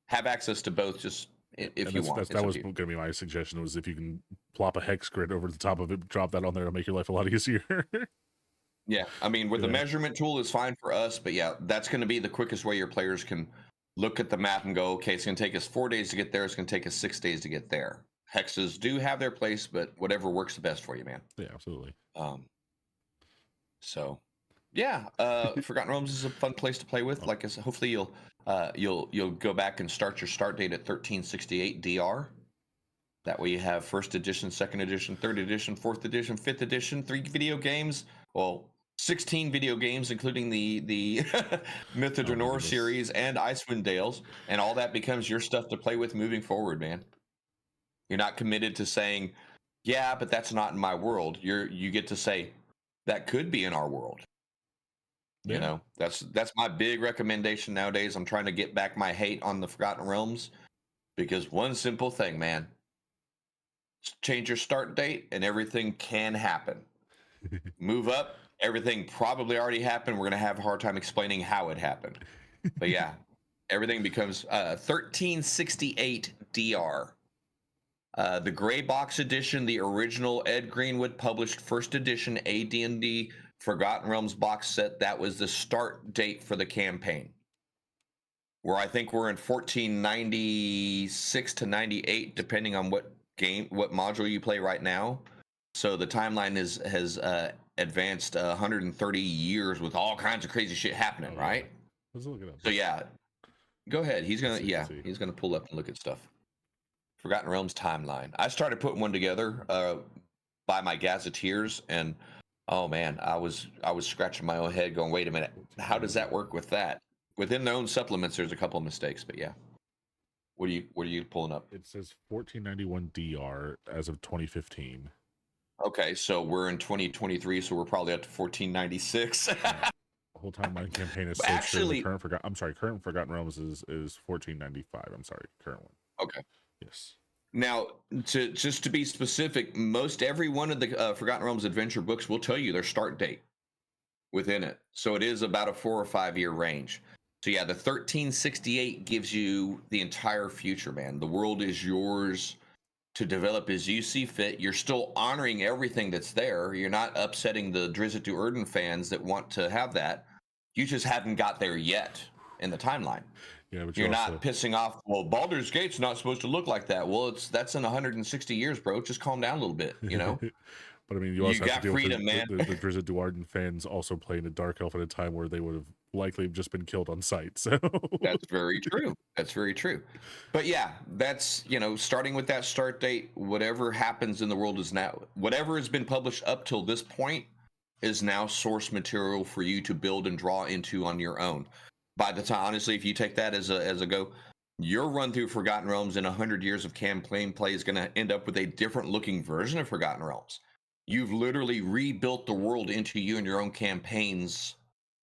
have access to both just if you want. That was going to be my suggestion, was if you can plop a hex grid over the top of it, drop that on there, it'll make your life a lot easier. Yeah, I mean, with the measurement tool is fine for us, but yeah, that's going to be the quickest way your players can look at the map and go, okay, it's going to take us 4 days to get there. It's going to take us 6 days to get there. Hexes do have their place, but whatever works the best for you, man. Yeah, absolutely. So yeah, Forgotten Realms is a fun place to play with. Like I said, hopefully you'll go back and start your start date at 1368 DR. That way you have first edition, second edition, third edition, fourth edition, fifth edition, 3 video games. Well, 16 video games, including the Myth of Draenor series and Icewind Dales, and all that becomes your stuff to play with moving forward, man. You're not committed to saying, yeah, but that's not in my world. You get to say, that could be in our world. Yeah. That's my big recommendation nowadays. I'm trying to get back my hate on the Forgotten Realms, because one simple thing, man, change your start date and everything can happen. Move up, everything probably already happened. We're going to have a hard time explaining how it happened. But yeah, everything becomes 1368 DR. The gray box edition, the original Ed Greenwood published first edition AD&D Forgotten Realms box set, that was the start date for the campaign. Where I think we're in 1496 to 98, depending on what module you play right now. So the timeline has advanced 130 years with all kinds of crazy shit happening, right? Let's look it up. So yeah, go ahead. He's gonna pull up and look at stuff. Forgotten Realms timeline. I started putting one together by my gazetteers, and oh man, I was scratching my own head, going, "Wait a minute, how does that work with that?" Within their own supplements, there's a couple of mistakes, but yeah. What are you pulling up? It says 1491 DR as of 2015. Okay, so we're in 2023, so we're probably up to 1496. The whole time my campaign is actually current Forgotten Realms is 1495. I'm sorry, current one. Okay. Yes. Now, just to be specific, most every one of the Forgotten Realms adventure books will tell you their start date within it. So it is about a 4 or 5 year range. So yeah, the 1368 gives you the entire future, man. The world is yours to develop as you see fit. You're still honoring everything that's there. You're not upsetting the Drizzt Do'Urden fans that want to have that. You just haven't got there yet in the timeline. Yeah, but you're not pissing off. Well, Baldur's Gate's not supposed to look like that. Well, that's in 160 years, bro. Just calm down a little bit, But I mean, you also have to deal freedom, with the Drizzt Do'Urden fans also playing a Dark Elf at a time where they would have likely just been killed on sight. So that's very true. That's very true. But yeah, that's, starting with that start date, whatever happens in the world is now, whatever has been published up till this point is now source material for you to build and draw into on your own. By the time, honestly, if you take that as a go, your run through Forgotten Realms in 100 years of campaign play is going to end up with a different looking version of Forgotten Realms. You've literally rebuilt the world into you and your own campaign's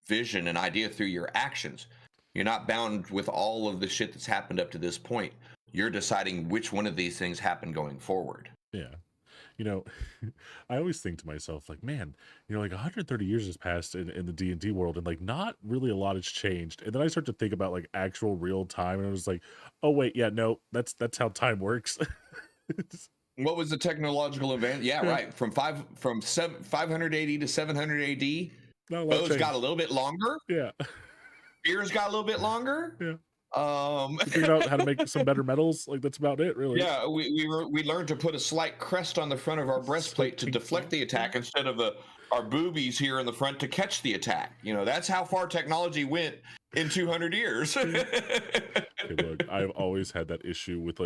vision and idea through your actions. You're not bound with all of the shit that's happened up to this point. You're deciding which one of these things happen going forward. Yeah. you know, I always think to myself, like, man, like 130 years has passed in the D&D world, and like not really a lot has changed. And then I start to think about like actual real time, and I was like, oh wait, yeah, no, that's how time works. What was the technological advance? Yeah, Yeah, right. From 500 AD to 700 AD, not a lot bows got a changed. little bit longer. Yeah, Spears got a little bit longer. yeah. Um, We figured out how to make some better metals. Like that's about it, really. yeah, we learned to put a slight crest on the front of our Slight breastplate to pink deflect font. the Yeah. attack instead of our boobies here in the front to catch the attack. That's how far technology went in 200 years. Yeah. Okay, look, I've always had that issue with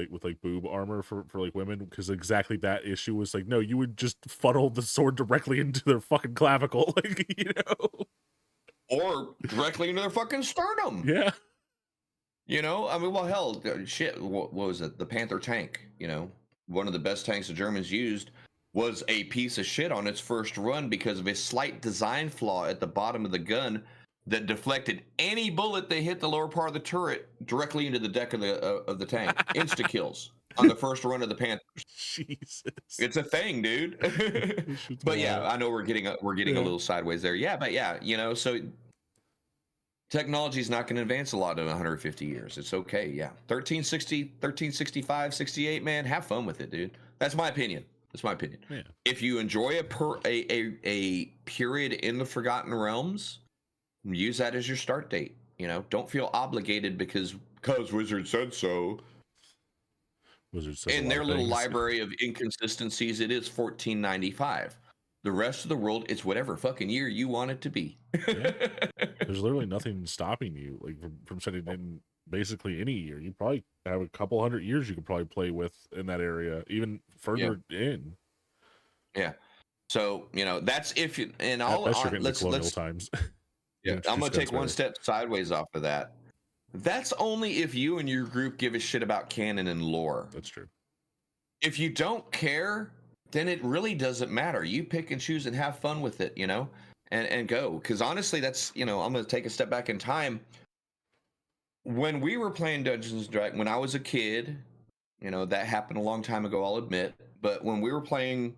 boob armor for like women, because exactly that issue was like, no, you would just funnel the sword directly into their fucking clavicle, like. Or directly into their fucking sternum. Yeah, I mean, well, hell, shit. What was it? The Panther tank. One of the best tanks the Germans used was a piece of shit on its first run because of a slight design flaw at the bottom of the gun that deflected any bullet that hit the lower part of the turret directly into the deck of the tank. Insta kills on the first run of the Panther. Jesus, It's a thing, dude. this shit's But yeah, wild. I know we're getting a Yeah, little sideways there. Yeah, but yeah, so technology is not going to advance a lot in 150 years. It's okay. Yeah. 1360, 1365, 68, man, have fun with it, dude. That's my opinion. That's my opinion. yeah, If you enjoy a period in the Forgotten Realms, use that as your start date. Don't feel obligated because Wizard said so. Wizard says a In lot their of little things. library of inconsistencies, it is 1495. The rest of the world, it's whatever fucking year you want it to be. Yeah, there's literally nothing stopping you like from setting in basically any year. You probably have a couple hundred years you could probably play with in that area, even Yeah. further in. Yeah. So that's if you and At I'll best, you're getting the let's colonial let's times. You yeah. I'm introduce gonna guns take one better. step sideways off of that. That's only if you and your group give a shit about canon and lore. That's true. If you don't care, then it really doesn't matter. You pick and choose and have fun with it, and go. Because honestly, that's I'm gonna take a step back in time. When we were playing Dungeons and Dragons, when I was a kid, that happened a long time ago. I'll admit, but when we were playing,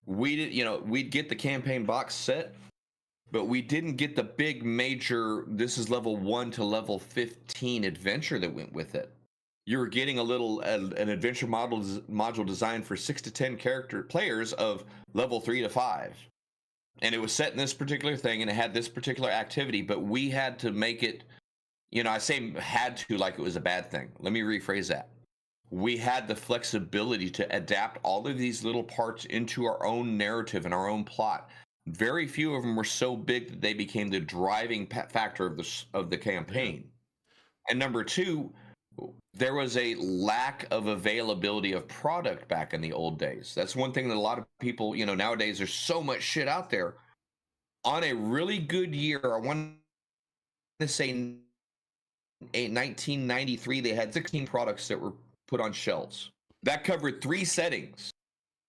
we did, we'd get the campaign box set, but we didn't get the big major this is level 1 to level 15 adventure that went with it. You were getting an adventure module designed for 6 to 10 character players of level 3 to 5, and it was set in this particular thing and it had this particular activity, but we had to make it, I say had to like it was a bad thing. Let me rephrase that. We had the flexibility to adapt all of these little parts into our own narrative and our own plot. Very few of them were so big that they became the driving factor of the Yeah. campaign. And number two, there was a lack of availability of product back in the old days. That's one thing that a lot of people, nowadays there's so much shit out there. On a really good year, I want to say 1993, they had 16 products that were put on shelves. That covered 3 settings.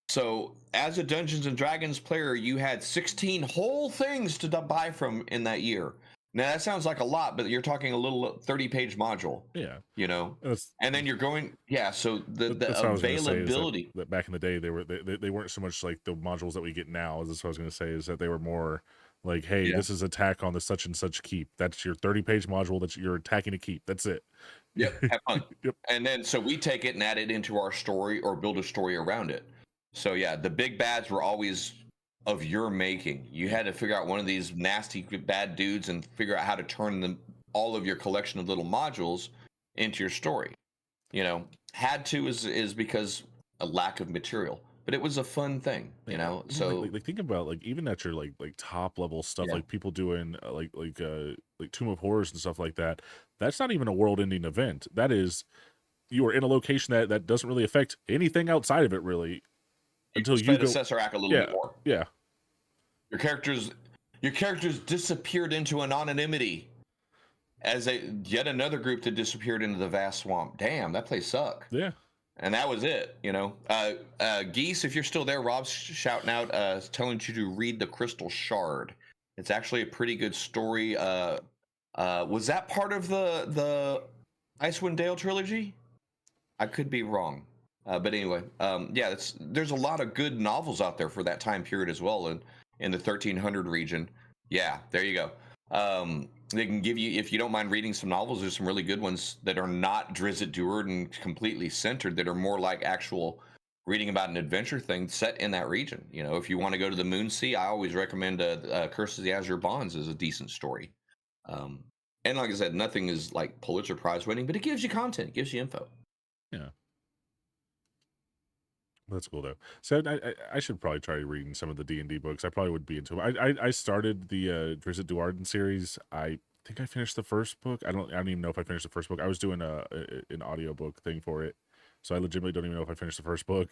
So, as a Dungeons and Dragons player, you had 16 whole things to buy from in that year. Now, that sounds like a lot, but you're talking a little 30-page module, Yeah. you know? That's And then you're going, yeah, so the that's what I was gonna say, is that availability. back in the day they weren't so much like the modules that we get now. Is what I was gonna say, is that they were more like, hey, Yeah. this is attack on the such and such keep. That's your 30-page module that you're attacking a keep. That's it. Yep, have fun. Yep. And then so we take it and add it into our story or build a story around it. So yeah, the big bads were always of your making. You had to figure out one of these nasty bad dudes and figure out how to turn them all of your collection of little modules into your story. Had to is because a lack of material, but it was a fun thing. Yeah, well, So think about like even at your like top level stuff, yeah, like people doing like Tomb of Horrors and stuff like that. That's not even a world ending event. That is, you are in a location that doesn't really affect anything outside of it, really, you until just you fed go. Assessor Act a little Yeah, more. yeah, Your characters, your characters disappeared into anonymity as yet another group that disappeared into the vast swamp. Damn, that place sucked. yeah. And that was it. Geese, if you're still there, Rob's shouting out, telling you to read The Crystal Shard. It's actually a pretty good story. Was that part of the Icewind Dale trilogy? I could be wrong. But anyway, yeah, there's a lot of good novels out there for that time period as well, in the 1300 region. Yeah, there you go. They can give you, if you don't mind reading some novels, there's some really good ones that are not Drizzt Do'Urden and completely centered, that are more like actual reading about an adventure thing set in that region. You know, if you want to go to the Moon Sea, I always recommend Curse of the Azure Bonds as a decent story. Um, and like I said, nothing is like Pulitzer Prize winning, but it gives you content, it gives you info. Yeah. That's cool though. So I should probably try reading some of the D&D books. I probably would be into them. I started the Drizzt Do'Urden series. I think I finished the first book. I don't even know if I finished the first book. I was doing an audiobook thing for it. So I legitimately don't even know if I finished the first book.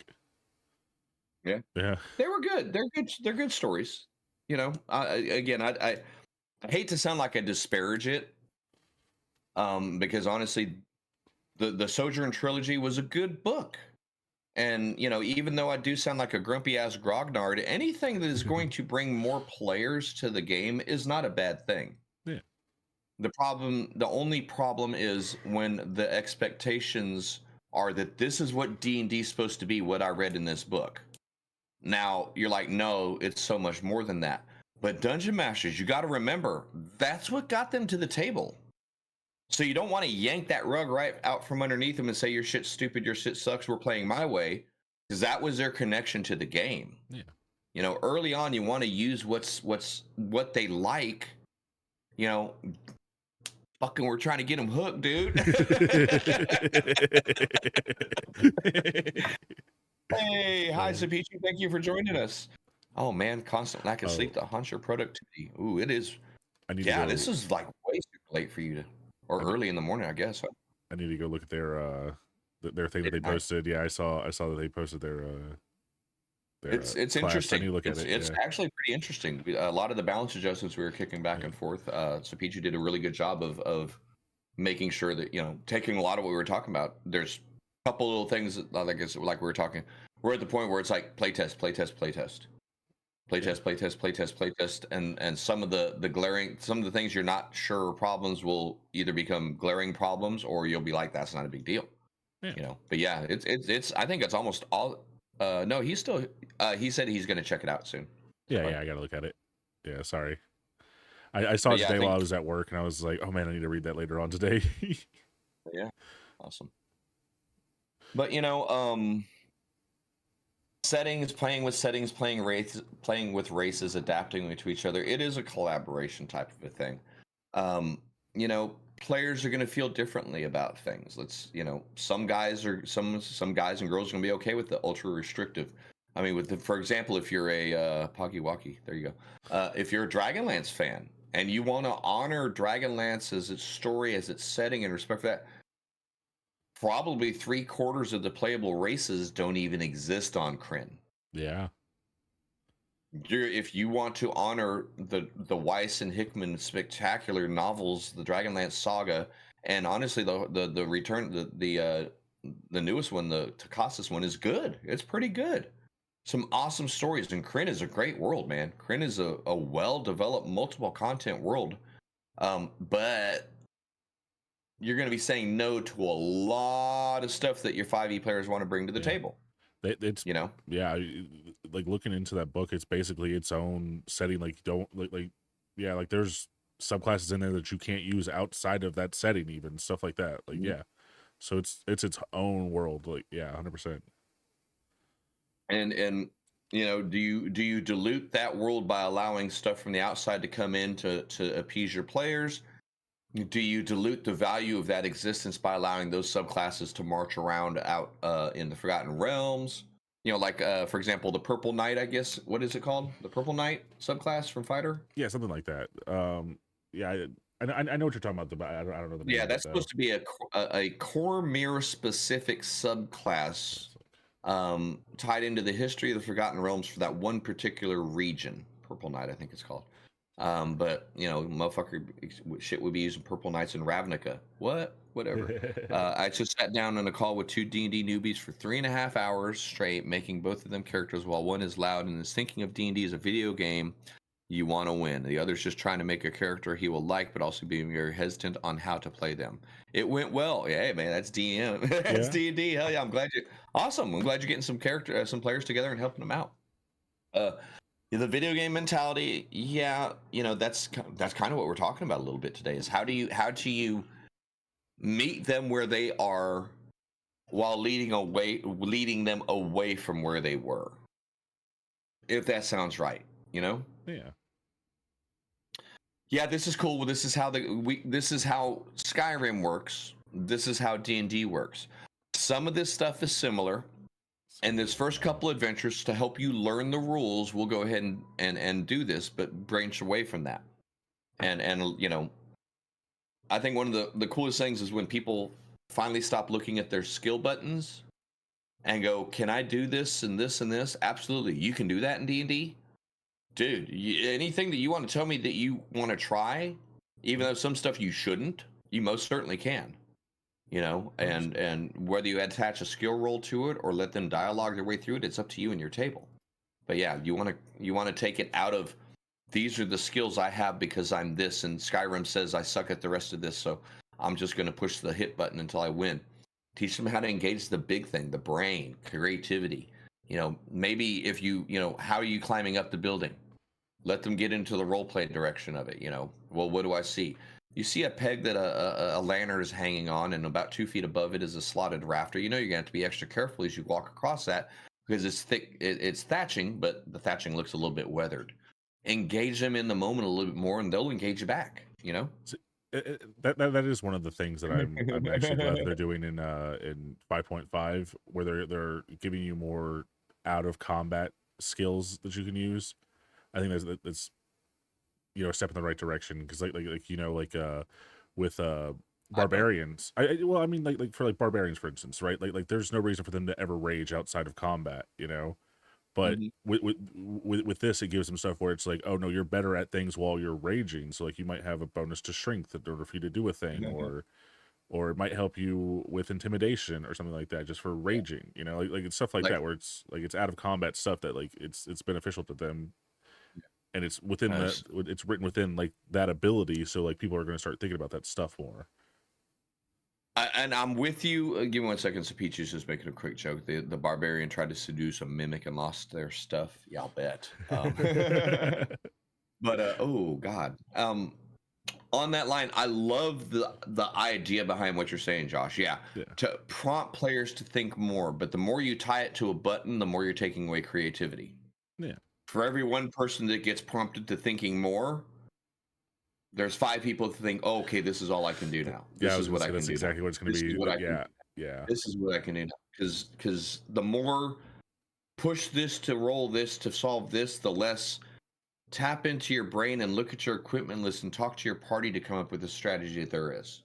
Yeah. Yeah. They were good. They're good. They're good stories. You know, again, I hate to sound like I disparage it, because honestly, the Sojourn trilogy was a good book. And you know, even though I do sound like a grumpy ass grognard, anything that is going to bring more players to the game is not a bad thing. Yeah. The only problem is when the expectations are that this is what D&D is supposed to be, what I read in this book. Now, you're like, no, it's so much more than that. But Dungeon Masters, you got to remember, that's what got them to the table. So you don't want to yank that rug right out from underneath them and say, your shit's stupid, your shit sucks, we're playing my way. Because that was their connection to the game. Yeah. You know, early on, you want to use what they like. You know, fucking, we're trying to get them hooked, dude. Hey, hi, Sapichi. Thank you for joining us. Oh man, constant lack of Oh, sleep that haunts your productivity. Ooh, it is. I need to Yeah, this go. is like way super late for you to, or I, early in the morning, I guess. Huh? I need to go look at their thing that Late they at night. posted. Yeah, I saw that they posted their It's class. I need interesting. to look at it. It's Yeah. actually pretty interesting. A lot of the balance adjustments we were kicking back Yeah. and forth. Sapichi did a really good job of making sure that, you know, taking a lot of what we were talking about. There's a couple little things that, like it's like we were talking. We're at the point where it's like playtest, playtest, playtest. Yeah. Playtest, playtest, playtest, playtest, and some of the glaring, some of the things you're not sure are problems will either become glaring problems, or you'll be like, that's not a big deal, Yeah. you know. But yeah, it's I think it's almost all. No, he's still. He said he's going to check it out soon. Yeah. So, Yeah. I gotta look at it. Yeah. Sorry. I saw but it yeah, I today while I think, was at work, and I was like, "Oh man, I need to read that later on today." yeah, awesome. But you know, settings, playing with races, adapting to each other. It is a collaboration type of a thing. You know, players are going to feel differently about things. You know, some guys guys and girls are going to be okay with the ultra restrictive. I mean, for example, if you're a Poggy Walkie, there you go. If you're a Dragonlance fan and you want to honor Dragonlance as its story, as its setting, and respect for that, probably 3/4 of the playable races don't even exist on Kryn. Yeah. If you want to honor the Weiss and Hickman spectacular novels, the Dragonlance saga, and honestly, the return the newest one, the Takasis one, is good. It's pretty good. Some awesome stories, and Kryn is a great world, man. Kryn is a well developed, multiple content world. But you're going to be saying no to a lot of stuff that your 5e players want to bring to the Yeah. table. It's You know, yeah. Like looking into that book, it's basically its own setting. Like don't like yeah. Like there's subclasses in there that you can't use outside of that setting, even stuff like that. Like Mhm. yeah. So it's its own world. Like yeah, 100%. and you know, do you dilute that world by allowing stuff from the outside to come in to appease your players? Do you dilute the value of that existence by allowing those subclasses to march around out in the Forgotten Realms? You know, like for example, the Purple Knight. I guess, what is it called? The Purple Knight subclass from Fighter. Yeah, something like that. Yeah, I know what you're talking about. But I don't know the name Yeah, of it that's though. supposed to be a core mirror specific subclass, It's tied into the history of the Forgotten Realms for that one particular region. Purple Knight, I think it's called. But you know, motherfucker, shit would be using Purple Knights in Ravnica. What? Whatever. like I just sat down on a call with two D&D newbies for 3.5 hours straight, making both of them characters while one is loud and is thinking of D&D as a video game. You want to win. The other's just trying to make a character he will like, but also being very hesitant on how to play them. It went well. Yeah, hey, man, that's DM. That's Yeah. D&D. Hell yeah, I'm glad you. Awesome. I'm glad you're getting some players together and helping them out. Uh, the video game mentality, yeah, that's kind of what we're talking about a little bit today. Is how do you meet them where they are while leading them away from where they were. If that sounds right, you know? Yeah. Yeah, this is cool. This is how Skyrim works. This is how D&D works. Some of this stuff is similar, and this first couple adventures to help you learn the rules, we'll go ahead and do this, but branch away from that. And I think one of the coolest things is when people finally stop looking at their skill buttons and go, "Can I do this and this and this?" Absolutely, you can do that in D&D, dude. Anything that you want to tell me that you want to try, even though some stuff you shouldn't, you most certainly can. And whether you attach a skill roll to it or let them dialogue their way through it, it's up to you and your table. But yeah, you want to take it out of these are the skills I have because I'm this, and Skyrim says I suck at the rest of this, so I'm just going to push the hit button until I win. Teach them how to engage the big thing, the brain, creativity. Maybe if how are you climbing up the building? Let them get into the role play direction of it. Well, what do I see? You see a peg that a lantern is hanging on, and about 2 feet above it is a slotted rafter. You're going to have to be extra careful as you walk across that because it's thick. It's thatching, but the thatching looks a little bit weathered. Engage them in the moment a little bit more, and they'll engage you back. So, that is one of the things that I'm actually glad that they're doing in 5.5, where they're giving you more out of combat skills that you can use. I think that's a step in the right direction because with I don't. barbarians, well, I mean, like for like barbarians, for instance, right? Like there's no reason for them to ever rage outside of combat, But Mhm. with this, it gives them stuff where it's like, oh no, you're better at things while you're raging. So like you might have a bonus to strength in order for you to do a thing, or it might help you with intimidation or something like that, just for raging. Like it's stuff like Like, that where it's like it's out of combat stuff that like it's beneficial to them, and it's within uh, that it's written within like that ability. So like people are going to start thinking about that stuff more. and I'm with you. Give me 1 second. So Peaches just making a quick joke. The barbarian tried to seduce a mimic and lost their stuff. Yeah, I'll bet. But oh god. On that line, I love the idea behind what you're saying, Josh. Yeah, Yeah, to prompt players to think more, but the more you tie it to a button, the more you're taking away creativity. yeah, For every one person that gets prompted to thinking more, there's 5 people to think, oh, okay, this is all I can do now. yeah. I This was is gonna what I say can that's do now. exactly what it's gonna This is be. what I can. Yeah, yeah, This is what I can do now. Because the more push this to roll this to solve this, the less tap into your brain and look at your equipment list and talk to your party to come up with a strategy that there is.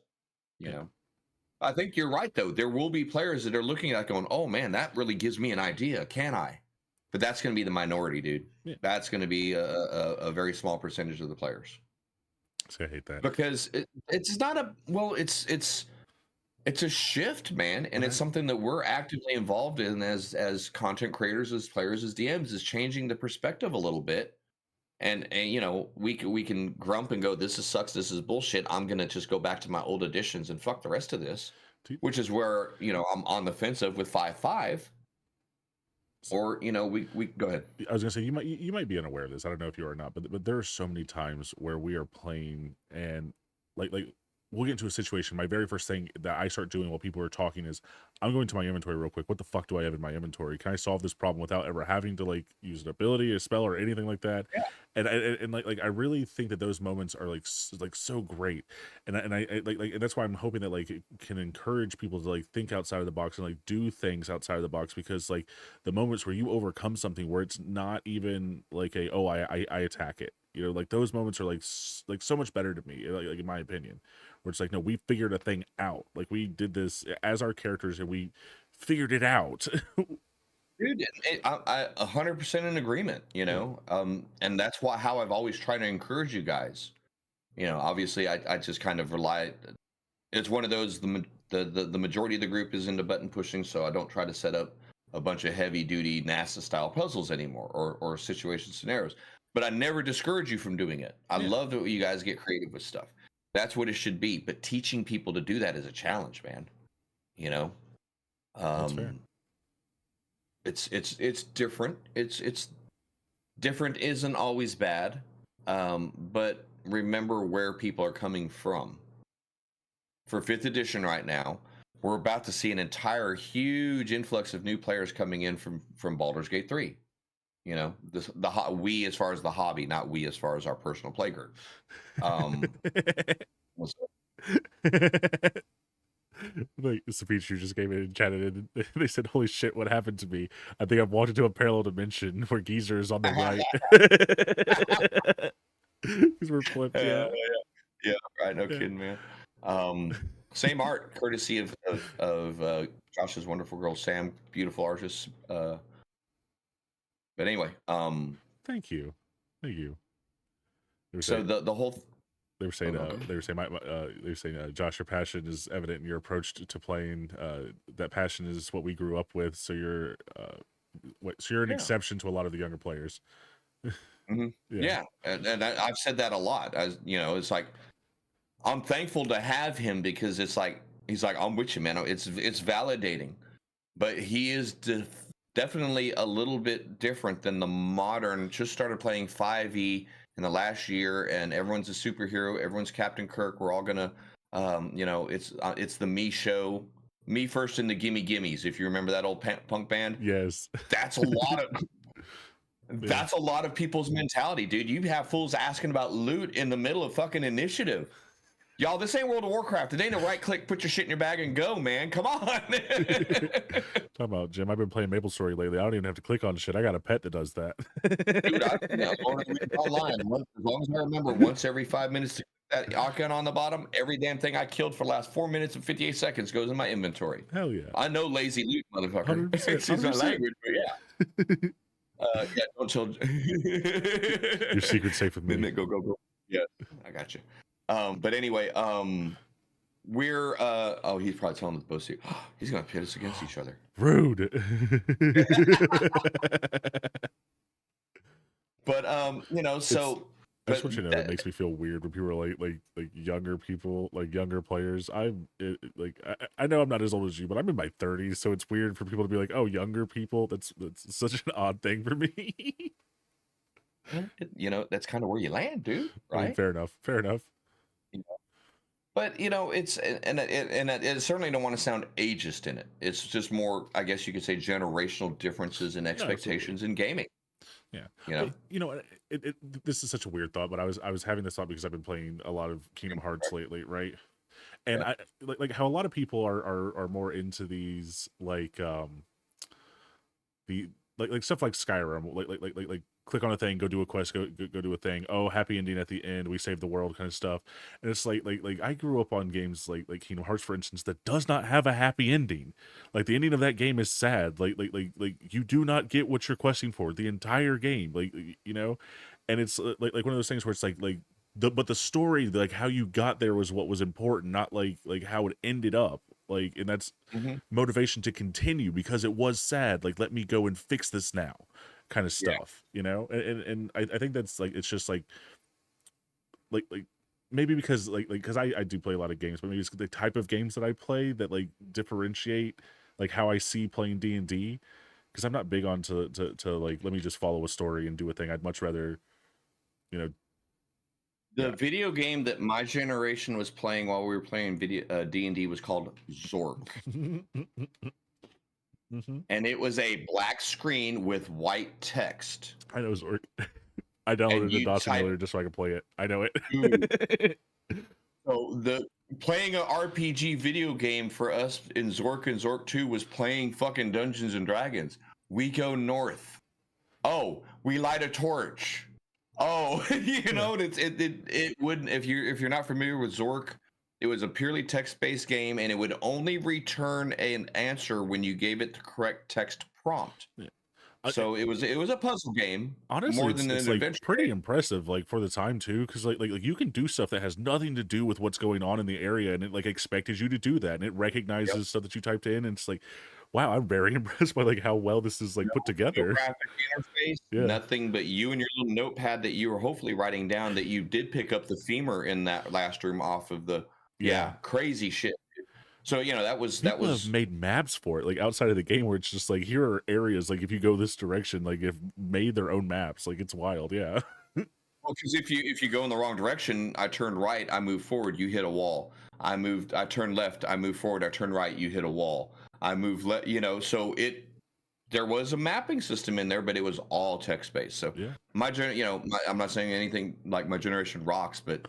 You yeah, know. I think you're right, though. There will be players that are looking at that going, oh man, that really gives me an idea. Can I? But that's going to be the minority, dude. yeah. That's going to be a very small percentage of the players So I hate that. because it's not a well, it's a shift, man, and But it's something that we're actively involved in as content creators, as players, as DMs, is changing the perspective a little bit. And we can grump and go, this is sucks, this is bullshit. I'm gonna just go back to my old editions and fuck the rest of this, dude, which is where I'm on the fence of with 5.5. Or we go ahead. I was gonna say you might be unaware of this. I don't know if you are or not, but there are so many times where we are playing and like we'll get into a situation. My very first thing that I start doing while people are talking is I'm going to my inventory real quick. What the fuck do I have in my inventory? Can I solve this problem without ever having to like use an ability, a spell, or anything like that? And like I really think that those moments are like so great, and and that's why I'm hoping that like it can encourage people to like think outside of the box and like do things outside of the box, because like the moments where you overcome something where it's not even like I attack it, like those moments are like so much better to me, like in my opinion, where it's like, no, we figured a thing out, like we did this as our characters and we figured it out. Dude, I 100% in agreement, Yeah, and that's why how I've always tried to encourage you guys. Obviously I just kind of rely. It's one of those, the majority of the group is into button pushing, so I don't try to set up a bunch of heavy duty NASA style puzzles anymore, or situation scenarios. but I never discourage you from doing it. I Yeah, love that you guys get creative with stuff. That's what it should be. But teaching people to do that is a challenge, man. You know, that's fair. um, it's different. It's different isn't always bad, but remember where people are coming from. For fifth edition right now, we're about to see an entire huge influx of new players coming in from Baldur's Gate 3. You know, we as far as the hobby, not we as far as our personal play group. Um, Like the speech you just gave it and chatted and they said, "Holy shit, what happened to me? I think I've walked into a parallel dimension where Geezer is on the right." Because we're flipped, yeah, yeah. yeah, right. No Yeah. kidding, man. Same art, courtesy of Josh's wonderful girl Sam, beautiful artist. But anyway, Thank you. Thank you. They were so saying the whole they were oh saying no, go ahead. they were saying Josh, your passion is evident in your approach to playing. That passion is what we grew up with, so you're an Yeah. exception to a lot of the younger players. Yeah. Yeah, and I've said that a lot. As you know, it's like I'm thankful to have him because it's like he's like I'm with you, man. It's validating, but he is definitely a little bit different than the modern. Just started playing 5e in the last year, and everyone's a superhero. Everyone's Captain Kirk. We're all gonna, it's the me show. Me first in the gimme gimmies. If you remember that old punk band, Yes. that's a lot of Yeah. that's a lot of people's mentality, dude. You have fools asking about loot in the middle of fucking initiative. Y'all, this ain't World of Warcraft. It ain't a right click, put your shit in your bag and go, man. Come on. Talk about Jim. I've been playing Maple Story lately. I don't even have to click on shit. I got a pet that does that. Dude, as long as we online, as long as I remember once every 5 minutes to click that icon on the bottom, every damn thing I killed for the last 4 minutes and 58 seconds goes in my inventory. Hell yeah. I know lazy loot, motherfucker. 100%. Excuse my 100%. language, but yeah. Yeah, don't tell. Your secret's safe with me. Then go. Yeah, I got you. But anyway, we're oh, he's probably telling us both. He's gonna pit us against each other. Rude. But It's so I just but want you to know it that, makes me feel weird when people are like younger people, like younger players. I know I'm not as old as you, but I'm in my 30s, so it's weird for people to be like, "Oh, younger people." That's such an odd thing for me. that's kind of where you land, dude. I mean, Right? fair enough. Fair enough. But it's and it certainly don't want to sound ageist in it. It's just more, I guess you could say, generational differences and No, absolutely. expectations in gaming. Yeah. You Well, know, this is such a weird thought, but I was having this thought because I've been playing a lot of Kingdom Hearts lately, right? And yeah. I like how a lot of people are more into these the like stuff like Skyrim, like click on a thing, go do a quest, go do a thing. Oh, happy ending at the end, we save the world, kind of stuff. And it's like I grew up on games like Kingdom Hearts, for instance, that does not have a happy ending. Like the ending of that game is sad. Like you do not get what you're questing for the entire game. And it's like one of those things where it's like but the story, like how you got there was what was important, not like how it ended up. And that's Hmm. motivation to continue because it was sad. Like, let me go and fix this now, kind of Yeah. stuff, And I think that's like it's just like maybe because because I do play a lot of games, but maybe it's the type of games that I play that like differentiate like how I see playing D&D. Because I'm not big on to like let me just follow a story and do a thing. I'd much rather, you know, The yeah. video game that my generation was playing while we were playing video D&D was called Zork, and it was a black screen with white text, I know Zork. I and downloaded a you DOS type emulator just so I could play it. I know dude. it. So the playing an RPG video game for us in Zork and Zork 2 was playing fucking Dungeons and Dragons. We go north. Oh, we light a torch. Oh, Yeah. it wouldn't, if you're not familiar with Zork, it was a purely text-based game, and it would only return an answer when you gave it the correct text prompt. Yeah. So it was a puzzle game Honestly, more it's than it's an like adventure pretty game. impressive, like for the time too, because like you can do stuff that has nothing to do with what's going on in the area, and it like expected you to do that, and it Yep. recognizes stuff that you typed in, and it's like, wow, I'm very impressed by like how well this is like put No together. graphic interface, Yeah, nothing but you and your little notepad that you were hopefully writing down that you did pick up the femur in that last room off of the yeah. crazy shit. So that People have was made maps for it, like outside of the game, where it's just like here are areas like if you go this direction, like if made their own maps, like it's wild. Yeah, well, because if you go in the wrong direction, I turned right, I moved forward, you hit a wall. I turned left, I moved forward, I turned right, you hit a wall. I moved left, so there was a mapping system in there, but it was all text based. So yeah, I'm not saying anything like my generation rocks, but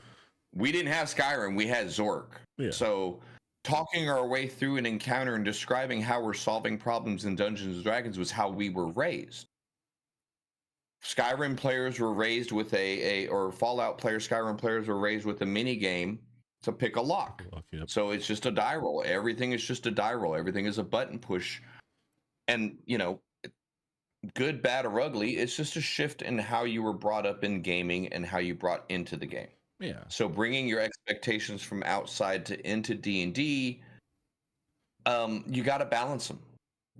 we didn't have Skyrim, we had Zork. yeah. So talking our way through an encounter and describing how we're solving problems in Dungeons and Dragons was how we were raised. Skyrim players were raised with or Fallout players, Skyrim players were raised with a mini game to pick a lock. Yep. So it's just a die roll. Everything is just a die roll. Everything is a button push. And, good, bad, or ugly, it's just a shift in how you were brought up in gaming and how you brought into the game. Yeah, So bringing your expectations from outside to into D&D, you got to balance them.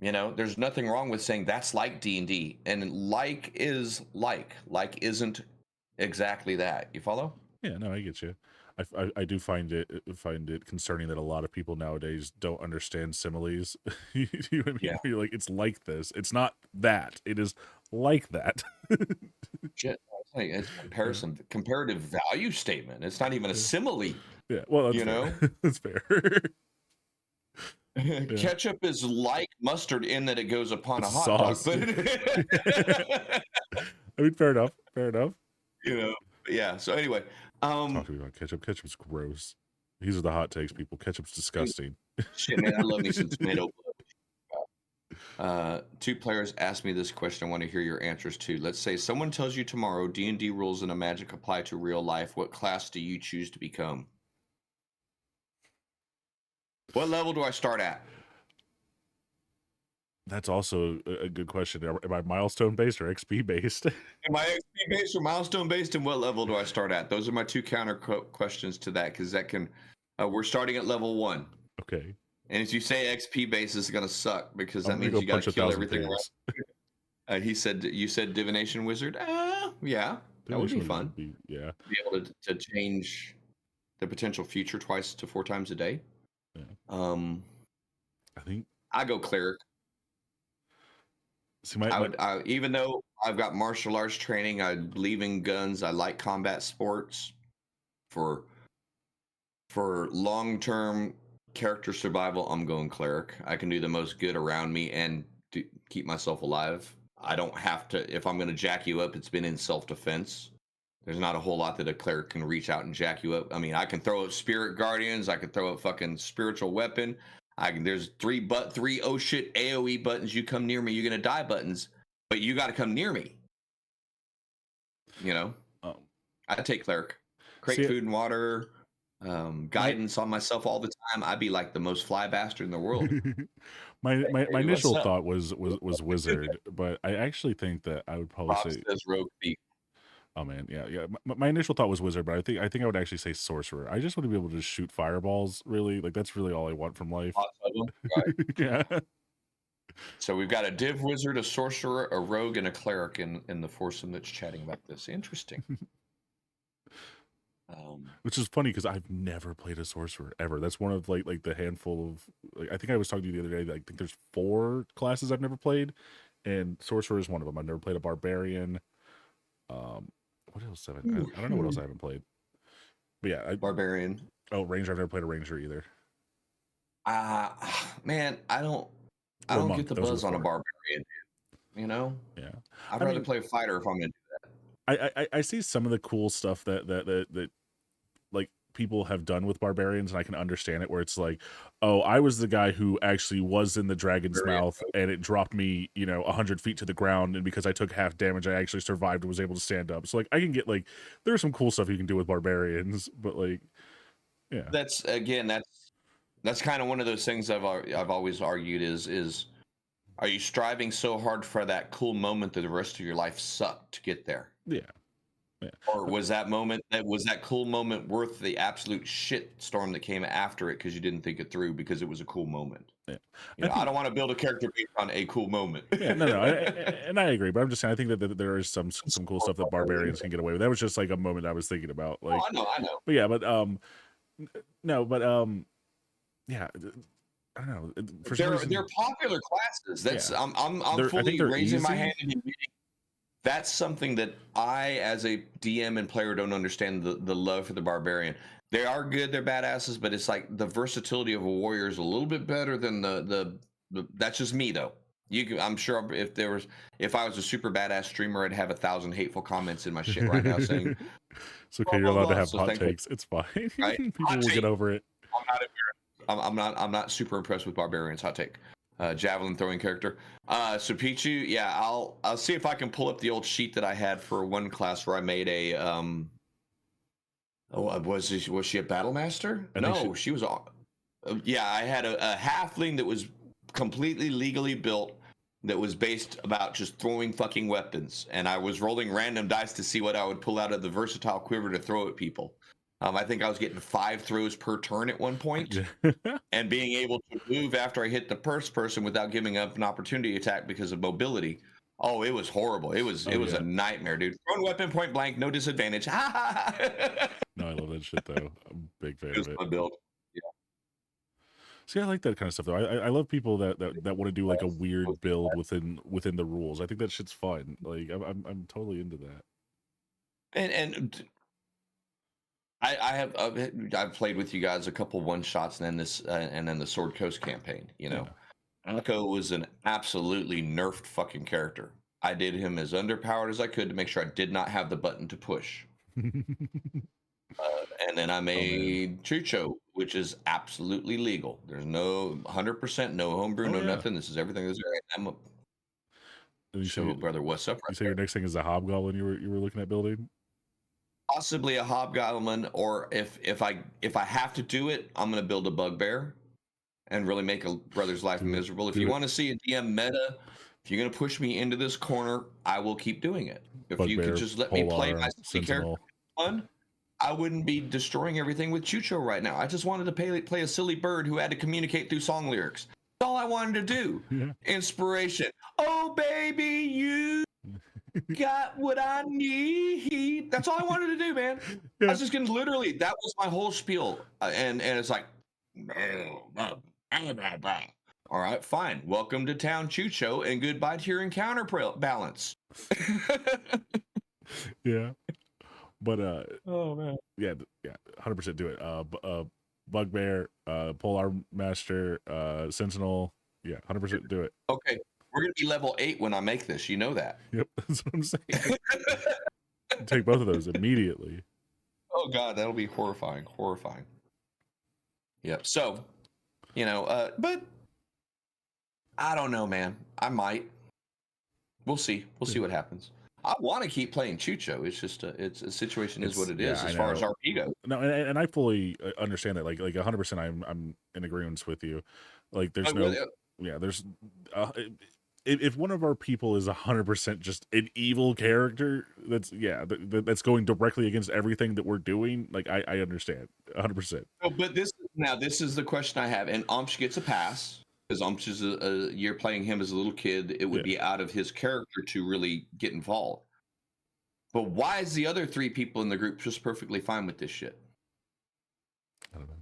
There's nothing wrong with saying that's like D&D, and like is like isn't exactly that. You follow? yeah. No, I get you. I do find it concerning that a lot of people nowadays don't understand similes. You know what I mean? Yeah. You're like, it's like this. It's not that. It is like that. Shit. I was saying it's Yeah, comparative value statement. It's not even a yeah. simile. Yeah. Well, that's You fair. know, That's fair. Yeah. ketchup is like mustard in that it goes upon It's a a hot dog, sauce. but I mean, fair enough. Fair enough. you know, yeah. So anyway, Talk to me about ketchup. Ketchup's gross. These are the hot takes, people. Ketchup's disgusting. shit, man, I love me some tomato. Two players asked me this question. I want to hear your answers too. Let's say someone tells you tomorrow D&D rules and a magic apply to real life. What class do you choose to become? What level do I start at? That's also a good question. Am I milestone based or XP based? Am I XP based or milestone based? And what level do I start at? Those are my two counter questions to that, because that can. We're starting at level 1. Okay. And if you say XP base, it's gonna suck because I'm that gonna means go you got punch to kill 1,000 everything pigs. around. You said divination wizard. Yeah, that would be Divination fun. would be, yeah. Be able to change the potential future twice to 4 times a day. Yeah. Um, I think. I go cleric. See, Even though I've got martial arts training, I believe in guns. I like combat sports. For long-term character survival, I'm going cleric. I can do the most good around me and keep myself alive. I don't have to. If I'm going to jack you up, it's been in self-defense. There's not a whole lot that a cleric can reach out and jack you up. I mean, I can throw up spirit guardians. I can throw up fucking spiritual weapon. There's three oh shit AOE buttons. You come near me, you're gonna die buttons. But you got to come near me. um, I take cleric. Create see, food and water. my Guidance on myself all the time. I'd be like the most fly bastard in the world. my Hey, what's initial up? thought was wizard, but I actually think that I would probably Rob say, says rogue thief. oh man, yeah, yeah. My initial thought was wizard, but I think I would actually say sorcerer. I just want to be able to shoot fireballs. Really, like that's really all I want from life. Lots of them. Right. Yeah. So we've got a div wizard, a sorcerer, a rogue, and a cleric in the foursome that's chatting about this. Interesting. Which is funny because I've never played a sorcerer ever. That's one of like the handful of I think I was talking to you the other day. I think there's 4 classes I've never played, and sorcerer is one of them. I've never played a barbarian. What else haven't I don't know what else I haven't played. But yeah, Barbarian. Ranger. I've never played a ranger either. Man, I don't Or a get monk. the Those are the buzz on a 4. barbarian. Yeah. I'd I rather mean, play a fighter if I'm gonna. I see some of the cool stuff that like people have done with barbarians, and I can understand it, where it's like, oh, I was the guy who actually was in the dragon's Barbarian. mouth and it dropped me 100 feet to the ground, and because I took half damage I actually survived and was able to stand up. So like I can get like there's some cool stuff you can do with barbarians, but like yeah, That's kind of one of those things I've always argued is are you striving so hard for that cool moment that the rest of your life sucked to get there? yeah, Yeah. Or was that cool moment worth the absolute shit storm that came after it because you didn't think it through because it was a cool moment? Yeah. You I know, I think don't want to build a character based on a cool moment. yeah, no, and I agree, but I'm just saying I think that there is some cool stuff that barbarians can get away with. That was just like a moment I was thinking about, Oh, like, I know. but yeah, but no, but yeah, I don't know. For some They're reason, popular classes. That's yeah, I'm I think fully they're raising my easy. hand and admitting that's something that I, as a DM and player, don't understand the love for the barbarian. They are good, they're badasses, but it's like the versatility of a warrior is a little bit better than the that's just me though. I'm sure if I was a super badass streamer, I'd have 1,000 hateful comments in my shit right now saying It's okay. blah You're blah allowed to blah. have So hot thankful, takes. It's fine. right? People Hot will get take. over it. I'm not I'm not super impressed with barbarians. Hot take. Javelin throwing character. So Pichu, yeah, I'll see if I can pull up the old sheet that I had for one class where I made a was she a battle master? I think No, she was yeah, I had a halfling that was completely legally built that was based about just throwing fucking weapons, and I was rolling random dice to see what I would pull out of the versatile quiver to throw at people. I think I was getting 5 throws per turn at one point, yeah. and being able to move after I hit the first person without giving up an opportunity attack because of mobility. Oh, it was horrible. It Oh was a yeah. nightmare, dude. Thrown weapon point blank, no disadvantage. it No, I love that shit though. I'm a big fan was of it. my build. See, I like that kind of stuff though. I love people that want to do like a weird build within the rules. I think that shit's fun. Like I'm totally into that. And I have I've played with you guys a couple one shots and then the Sword Coast campaign. You know, Yeah. Echo was an absolutely nerfed fucking character. I did him as underpowered as I could to make sure I did not have the button to push. And then I Oh man. made Chucho, which is absolutely legal. There's no 100% no homebrew, Oh no yeah. nothing. This is everything that's right. I'm a And so brother. What's up, you right say your there? next thing is a hobgoblin you were looking at building? Possibly a hobgoblin, or if I have to do it, I'm gonna build a bugbear and really make a brother's life Do it. miserable. If Do you it. want to see a DM meta, if you're gonna push me into this corner, I will keep doing it. If you could Bugbear, just let me play my polearm, silly character sentinel. fun, I wouldn't be destroying everything with Chucho right now. I just wanted to play a silly bird who had to communicate through song lyrics. That's all I wanted to do. Yeah. Inspiration. Oh baby, you got what I need. That's all I wanted to do, man. I Yeah. was just gonna literally. That was my whole spiel, and it's like, all right, fine. Welcome to town, Chucho, and goodbye to your encounter balance. Yeah. But Oh man. yeah, yeah, 100% do it. Bugbear, polearm master, sentinel. Yeah, 100% do it. Okay, we're gonna be level 8 when I make this. You know that. Yep, that's what I'm saying. Take both of those immediately. Oh god, that'll be horrifying. Horrifying. Yep. So, but I don't know, man. I might. We'll see. We'll see what happens. I want to keep playing Chucho. It's just it's a situation is what It's it yeah, is I as far as know. RP goes. No, and I fully understand that. Like 100%. I'm in agreement with you. Like there's But with no, yeah, there's if one of our people is 100% just an evil character, that's yeah, that's going directly against everything that we're doing. Like I understand 100%. but this is the question I have, and Umsh gets a pass because Umsh is you're playing him as a little kid. It would Yeah, be out of his character to really get involved. But why is the other 3 people in the group just perfectly fine with this shit? I don't know.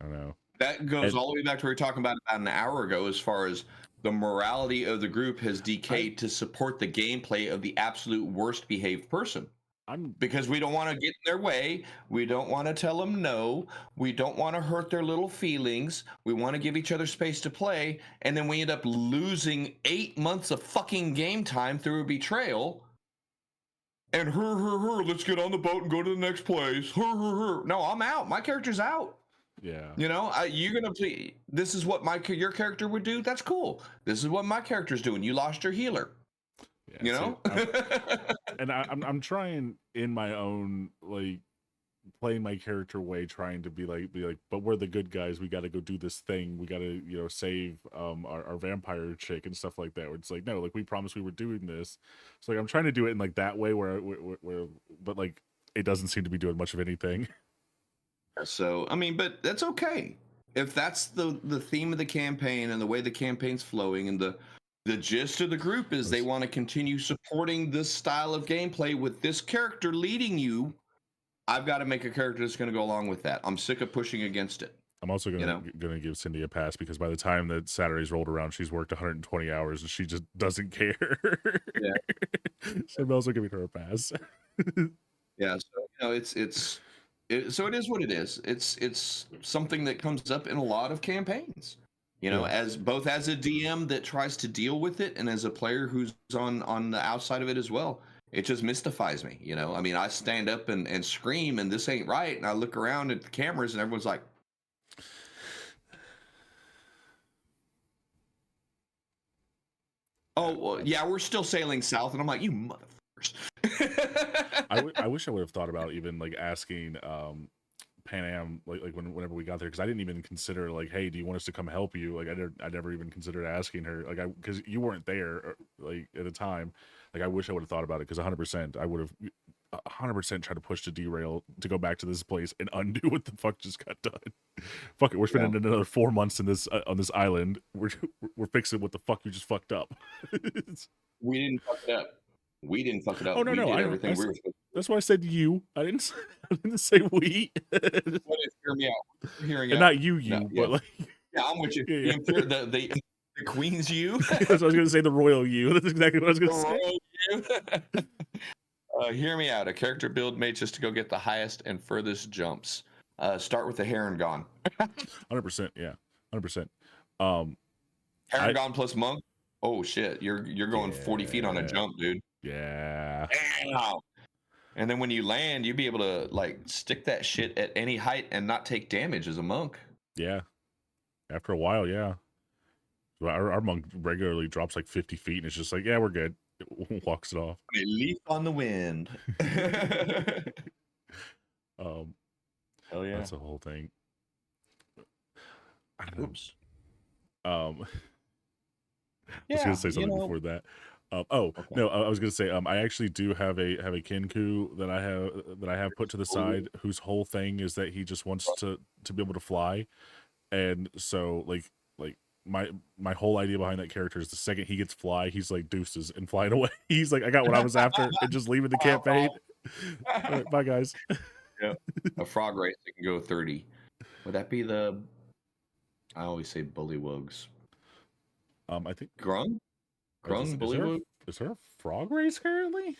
I don't know. That goes And all the way back to what we were talking about an hour ago, as far as the morality of the group has I decayed to support the gameplay of the absolute worst behaved person. I'm Because we don't want to get in their way. We don't want to tell them no. We don't want to hurt their little feelings. We want to give each other space to play. And then we end up losing 8 months of fucking game time through a betrayal. And let's get on the boat and go to the next place. No, I'm out. My character's out. yeah. You're gonna play. This is what your character would do. That's cool. This is what my character's doing. You lost your healer. Yeah, You see, know. I'm trying in my own like playing my character way, trying to be like, but we're the good guys. We got to go do this thing. We got to, save our vampire chick and stuff like that. Where it's like, no, like we promised we were doing this. So like I'm trying to do it in like that way where but like it doesn't seem to be doing much of anything. So I mean, but that's okay. If that's the theme of the campaign and the way the campaign's flowing and the gist of the group is they want to continue supporting this style of gameplay with this character leading you, I've got to make a character that's going to go along with that. I'm sick of pushing against it. I'm also You gonna know? gonna give Cindy a pass because by the time that Saturday's rolled around, she's worked 120 hours and she just doesn't care. Yeah. So I'm also giving her a pass. Yeah. So so it is what it is. It's something that comes up in a lot of campaigns. Yeah. As both as a DM that tries to deal with it and as a player who's on the outside of it as well. It just mystifies me. I mean, I stand up and scream and this ain't right. And I look around at the cameras and everyone's like, oh, well, yeah, we're still sailing south. And I'm like, you motherfuckers. I wish I would have thought about even like asking Pan Am like whenever we got there because I didn't even consider like, hey, do you want us to come help you? Like I never even considered asking her like because you weren't there like at the time. Like I wish I would have thought about it because 100% I would have 100% tried to push to derail to go back to this place and undo what the fuck just got done. Fuck it, we're Yeah. spending another 4 months in this on this island. We're fixing what the fuck you just fucked up. We didn't fuck it up. We didn't fuck it Oh up. no We no did I know everything we were supposed to that's why I said you. I didn't I didn't say we. What is hear me out? Hearing And out. not you, No, yeah. but like, Yeah, I'm with you. yeah, The yeah. impure the queen's you. That's what I was gonna say. The royal you. That's exactly what I was The gonna say. royal you. Hear me out. A character build made just to go get the highest and furthest jumps. Start with the Heron Gone. 100%. Yeah, 100%. Um, Heron I Gone plus Monk. Oh shit, you're going 40 feet on a yeah jump, dude. yeah Damn. And then when you land, you'd be able to like stick that shit at any height and not take damage as a monk. yeah. After a while, yeah. Our monk regularly drops like 50 feet, and it's just like, yeah, we're good. Walks it off. A leaf on the wind. Um, Hell yeah. that's a whole thing. I don't Oops. know. I was gonna Yeah, say something before that. Oh Okay. no, I was gonna say I actually do have a Kinku that I have put to the side whose whole thing is that he just wants to be able to fly, and so like my whole idea behind that character is the second he gets fly, he's like deuces and flying away. He's like, I got what I was after, and just leaving the campaign. All right, bye guys. Yeah. A frog race that can go 30. Would that be the? I always say bullywugs. I think Grung? Grung bullywug? is there a frog race currently?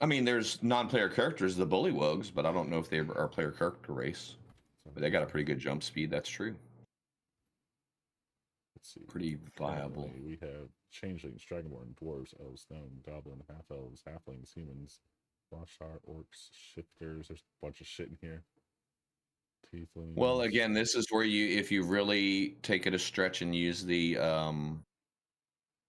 I mean, there's non-player characters, the bullywugs, but I don't know if they are player character race. But they got a pretty good jump speed. That's true. Let's see. Pretty viable. Currently, we have changelings, dragonborn, dwarves, elves, gnome, goblin, half elves, halflings, humans, watchtower, orcs, shifters. There's a bunch of shit in here. Tieflings. Well, again, this is where if you really take it a stretch and use the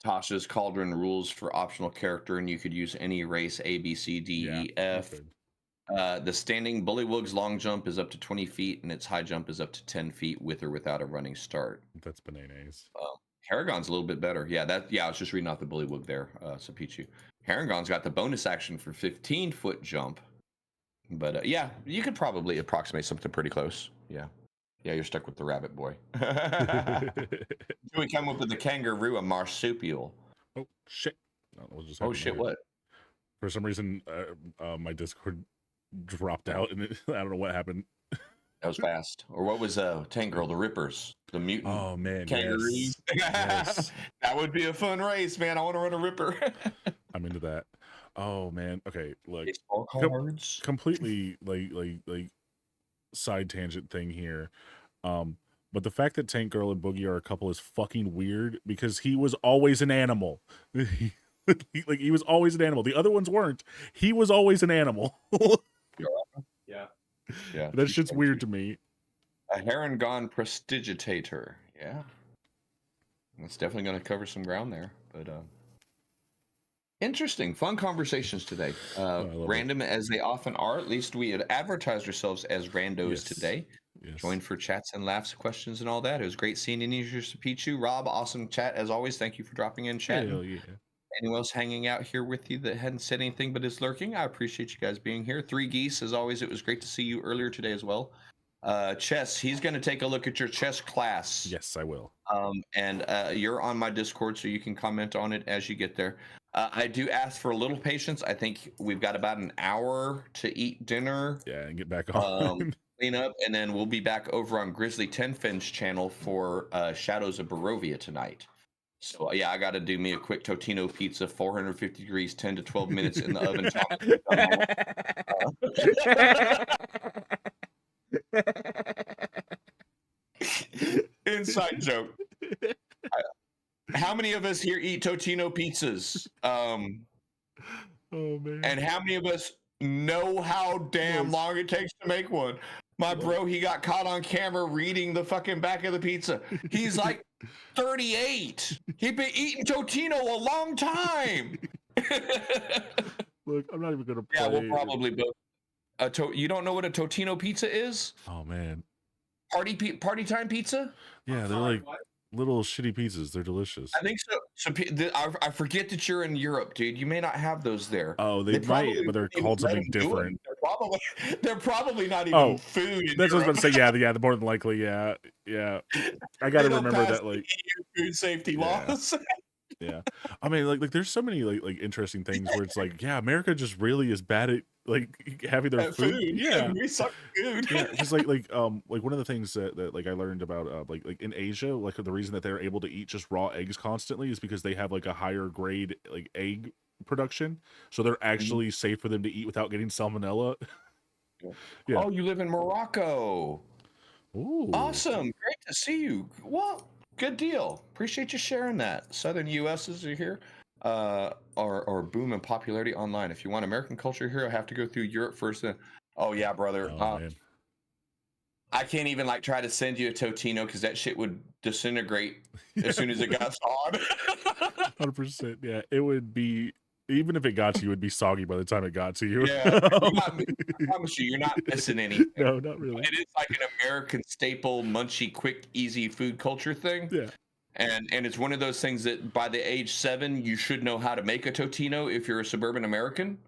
Tasha's Cauldron rules for optional character, and you could use any race A, B, C, D, Yeah, E, F. okay. The standing bullywug's long jump is up to 20 feet, and its high jump is up to 10 feet with or without a running start. That's bananas. Paragon's a little bit better. Yeah, I was just reading off the bullywug there, Sapichu. Paragon's got the bonus action for 15-foot jump. But yeah, you could probably approximate something pretty close. Yeah. Yeah, you're stuck with the rabbit boy. We come up with the kangaroo, a marsupial. Oh shit! What just Oh happened shit! there? What? For some reason, my Discord dropped out, and I don't know what happened. That was fast. Or what was Tank Girl, the Rippers, the mutant Oh man, kangaroos? yes. That would be a fun race, man. I want to run a Ripper. I'm into that. Oh man, okay, look, Baseball cards. completely like side tangent thing here. But the fact that Tank Girl and Boogie are a couple is fucking weird because he was always an animal. Like he was always an animal. The other ones weren't. He was always an animal. Yeah. Yeah. That shit's weird to me. A Heron Gone Prestidigitator. Yeah. That's definitely going to cover some ground there. But Interesting, fun conversations today. Oh, I love it. Random as they often are. At least we had advertised ourselves as randos Yes. today. Yes. Joined for chats and laughs, questions, and all that. It was great seeing you, Pichu. Rob, awesome chat as always. Thank you for dropping in, chatting. Hell yeah. Anyone else hanging out here with you that hadn't said anything but is lurking? I appreciate you guys being here. Three Geese, as always, it was great to see you earlier today as well. Chess, he's going to take a look at your chess class. Yes, I will. And you're on my Discord, so you can comment on it as you get there. I do ask for a little patience. I think we've got about an hour to eat dinner, Yeah, and get back on. clean up, and then we'll be back over on Grizzly Tenfin's channel for Shadows of Barovia tonight. So yeah, I got to do me a quick Totino pizza, 450 degrees, 10 to 12 minutes in the oven. Inside joke. How many of us here eat Totino pizzas? Oh man. And how many of us know how damn long it takes to make one? My bro, he got caught on camera reading the fucking back of the pizza. He's like 38. He'd been eating Totino a long time. Look, I'm not even gonna play. Yeah, we'll probably both. You don't know what a Totino pizza is? Oh man. Party time pizza? Yeah, they're like little shitty pizzas. They're delicious. I think so. I forget that you're in Europe, dude. You may not have those there. Oh, they might, but they're called something different. They're probably not even food. That's what I was about to say. Yeah, more than likely. Yeah. I got to remember that, like food safety laws. Yeah, I mean, like there's so many like interesting things where it's like, yeah, America just really is bad at like having their food. Yeah, we suck food. Yeah, because like one of the things that like I learned about like in Asia, like the reason that they're able to eat just raw eggs constantly is because they have like a higher grade like egg production, so they're actually safe for them to eat without getting salmonella. Yeah. Oh, you live in Morocco. Ooh. Awesome. Great to see you. Well, good deal. Appreciate you sharing that. Southern U.S.'s are here. Or boom in popularity online. If you want American culture here, I have to go through Europe first. Oh yeah, brother. Man. I can't even like try to send you a Totino because that shit would disintegrate as soon as it got thawed. 100%. Yeah, it would be. Even if it got to you, it would be soggy by the time it got to you. Yeah, I promise you, you're not missing anything. No, not really. It is like an American staple, munchy, quick, easy food culture thing. Yeah. And it's one of those things that by the age 7, you should know how to make a Totino if you're a suburban American.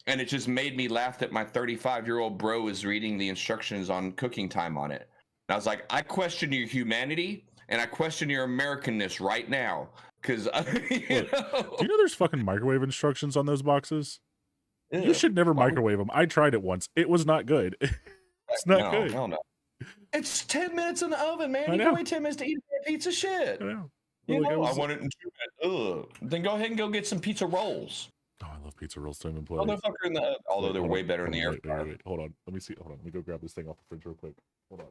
And it just made me laugh that my 35-year-old bro is reading the instructions on cooking time on it. And I was like, I question your humanity and I question your Americanness right now. Because, do you know there's fucking microwave instructions on those boxes? Yeah. You should never microwave them. I tried it once. It was not good. It's not good. Hell no. It's 10 minutes in the oven, man. You can wait 10 minutes to eat a pizza shit. I know. I want it in 2 minutes. Ugh. Then go ahead and go get some pizza rolls. Oh, I love pizza rolls. Don't even play. Motherfucker in the although they're way better in the air fryer. Wait. Hold on. Let me see. Hold on. Let me go grab this thing off the fridge real quick. Hold on.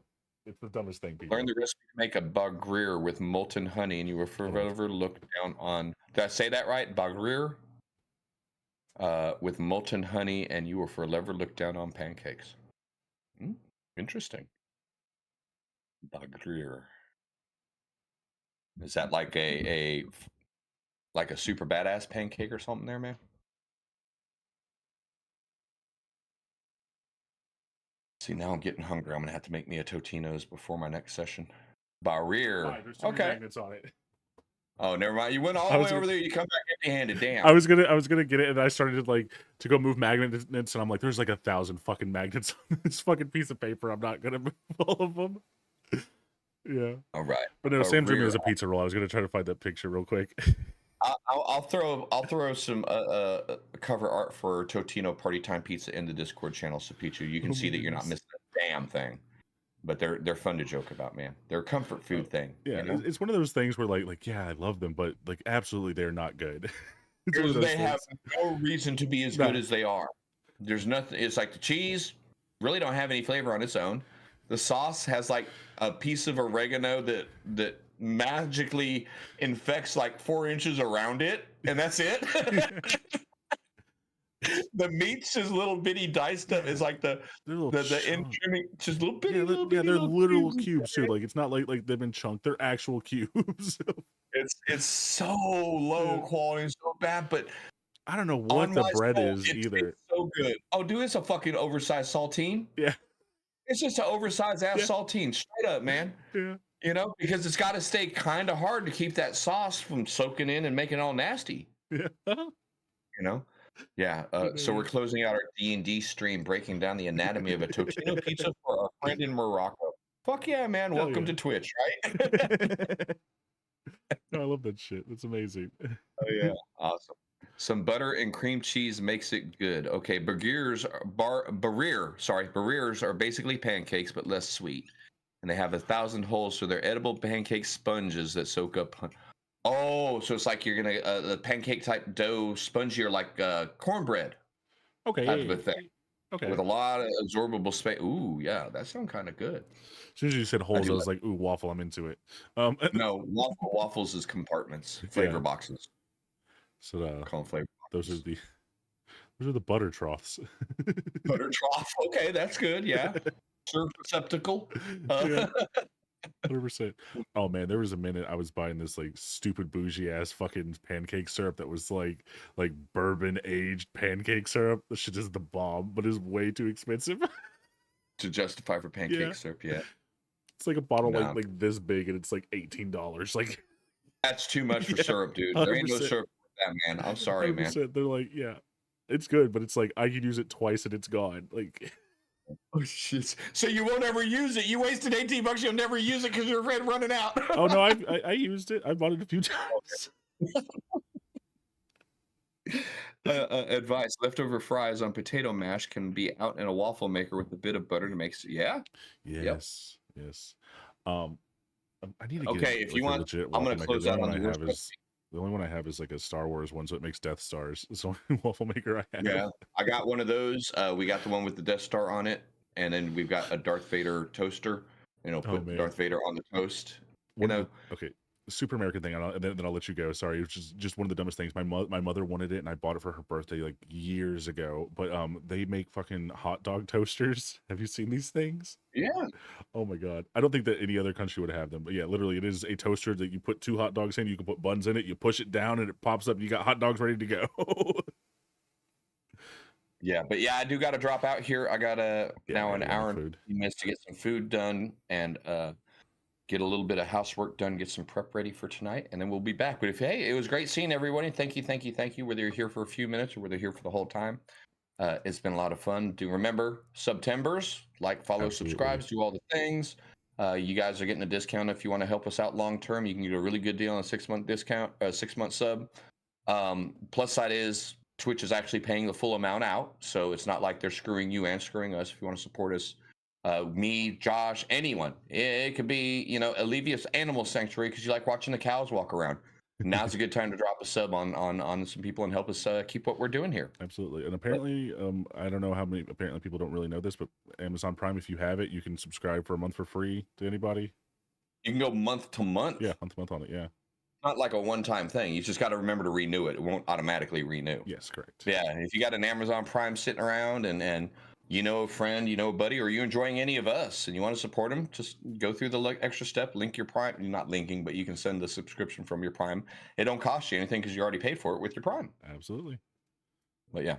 It's the dumbest thing. People. Learn the recipe to make a bagrir with molten honey, and you will forever look down on. Did I say that right? Bagrir. With molten honey, and you will forever look down on pancakes. Interesting. Bagrir. Is that like a super badass pancake or something there, man? See, now I'm getting hungry. I'm gonna have to make me a Totino's before my next session. Barrier. There's too many magnets on it. Oh, never mind. You went all the way over there. You come back empty-handed. Damn. I was gonna get it, and I started to go move magnets, and I'm like, there's like 1,000 fucking magnets on this fucking piece of paper. I'm not gonna move all of them. Yeah. All right. But no, Sam drew me as a pizza roll. I was gonna try to find that picture real quick. I'll throw some cover art for Totino Party Time Pizza in the Discord channel, so Pichu, you can see that you're not missing a damn thing. But they're fun to joke about, man. They're a comfort food thing. Yeah, you know? It's one of those things where like yeah, I love them, but like absolutely they're not good. Because they have no reason to be as good as they are. There's nothing. It's like the cheese really don't have any flavor on its own. The sauce has like a piece of oregano that magically infects like 4 inches around it, and that's it. The meat's just little bitty diced up. It's like the end trimming, just little bitty. Yeah, they're literal cubes too. Like it's not like they've been chunked. They're actual cubes. It's so low quality and so bad, but I don't know On what the my bread soul, is it's either. so good. Oh, dude, it's a fucking oversized saltine. Yeah, It's just an oversized ass yeah, saltine, straight up, man. yeah, You know, because it's got to stay kind of hard to keep that sauce from soaking in and making it all nasty. yeah. You know, yeah. But no, So we're yeah. closing out our D&D stream, breaking down the anatomy of a Totino pizza for our friend in Morocco. Fuck yeah, man! Hell Welcome yeah. to Twitch, right? No, I love that shit. That's amazing. Oh yeah, awesome. Some butter and cream cheese makes it good. Okay, barriers are basically pancakes but less sweet, and they have 1,000 holes, so they're edible pancake sponges that soak up. Oh, so it's like you're gonna the pancake type dough, spongier like cornbread Okay, type of yeah, a thing yeah, yeah. Okay. with a lot of absorbable space. Ooh, yeah, that sounds kind of good. As soon as you said I holes, do I like. was like, "Ooh, waffle! I'm into it." No, waffles is compartments, flavor Yeah. boxes. So Call them flavor those are boxes. the butter troughs. Butter trough. Okay, that's good. Yeah. Serve receptacle. Yeah, 100%. Oh man, there was a minute I was buying this like stupid bougie ass fucking pancake syrup that was like bourbon aged pancake syrup. The shit is the bomb, but is way too expensive. To justify for Yeah, pancake syrup. Yeah. it's like a bottle No, like this big, and it's like $18. Like, that's too much for yeah, syrup, dude. There ain't no 100%, syrup for that, man. I'm sorry, man. 100%. They're like, yeah, it's good, but it's like I could use it twice and it's gone. Like, Oh shit! So you won't ever use it. You wasted $18. You'll never use it because you're afraid of running out. oh no, I used it. I bought it a few times. Advice: leftover fries on potato mash can be out in a waffle maker with a bit of butter to make. Yeah. Yep. Yes, yes. Um, I need to get Okay. If you like a want, legit I'm waffle gonna maker. close The only out one on I the worst have is recipe. the only one I have is like a Star Wars one, so it makes Death Stars. It's the only waffle maker I have. Yeah, I got one of those. We got the one with the Death Star on it, and then we've got a Darth Vader toaster. You know, Oh put man, Darth Vader on the toast. You one of know, the okay, super American thing, and then I'll let you go. Sorry, it's just one of the dumbest things. My mother wanted it, and I bought it for her birthday like years ago. But they make fucking hot dog toasters. Have you seen these things? yeah, Oh my god, I don't think that any other country would have them. But yeah, literally, it is a toaster that you put two hot dogs in. You can put buns in it. You push it down, and it pops up. And you got hot dogs ready to go. yeah. But yeah, I do got to drop out here. I got Yeah, I now gotta an get my hour and food. 15 minutes to get some food done and get a little bit of housework done, get some prep ready for tonight, and then we'll be back. But if hey, it was great seeing everybody. Thank you, thank you, thank you. Whether you're here for a few minutes or whether you're here for the whole time. It's been a lot of fun. Do remember September's like, follow, Absolutely. subscribes, do all the things. You guys are getting a discount if you want to help us out long term. You can get a really good deal on a 6-month discount, 6-month sub. Plus side is Twitch is actually paying the full amount out, so it's not like they're screwing you and screwing us. If you want to support us, me, Josh, anyone, it could be Allevious Animal Sanctuary because you like watching the cows walk around. Now's a good time to drop a sub on some people and help us keep what we're doing here. Absolutely. And apparently, I don't know how many, apparently people don't really know this, but Amazon Prime, if you have it, you can subscribe for a month for free to anybody. You can go month to Yeah, month. month to month on it. Yeah. Not like a one-time thing. You just got to remember to renew it. It won't automatically renew. Yes, correct. Yeah, if you got an Amazon Prime sitting around and you know a friend, you know a buddy, or you enjoying any of us and you want to support them, just go through the extra step, link your Prime. You're not linking, but you can send the subscription from your Prime. It don't cost you anything because you already paid for it with your Prime. Absolutely. But yeah.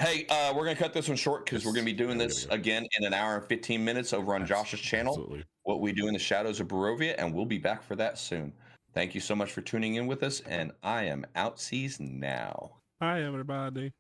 Hey, we're gonna cut this one short because we're gonna Yes. be doing Yeah, we gotta this go. again in an hour and 15 minutes over on Josh's channel. Absolutely. What we do in the shadows of Barovia, and we'll be back for that soon. Thank you so much for tuning in with us, and I am outsies now. Hi, everybody.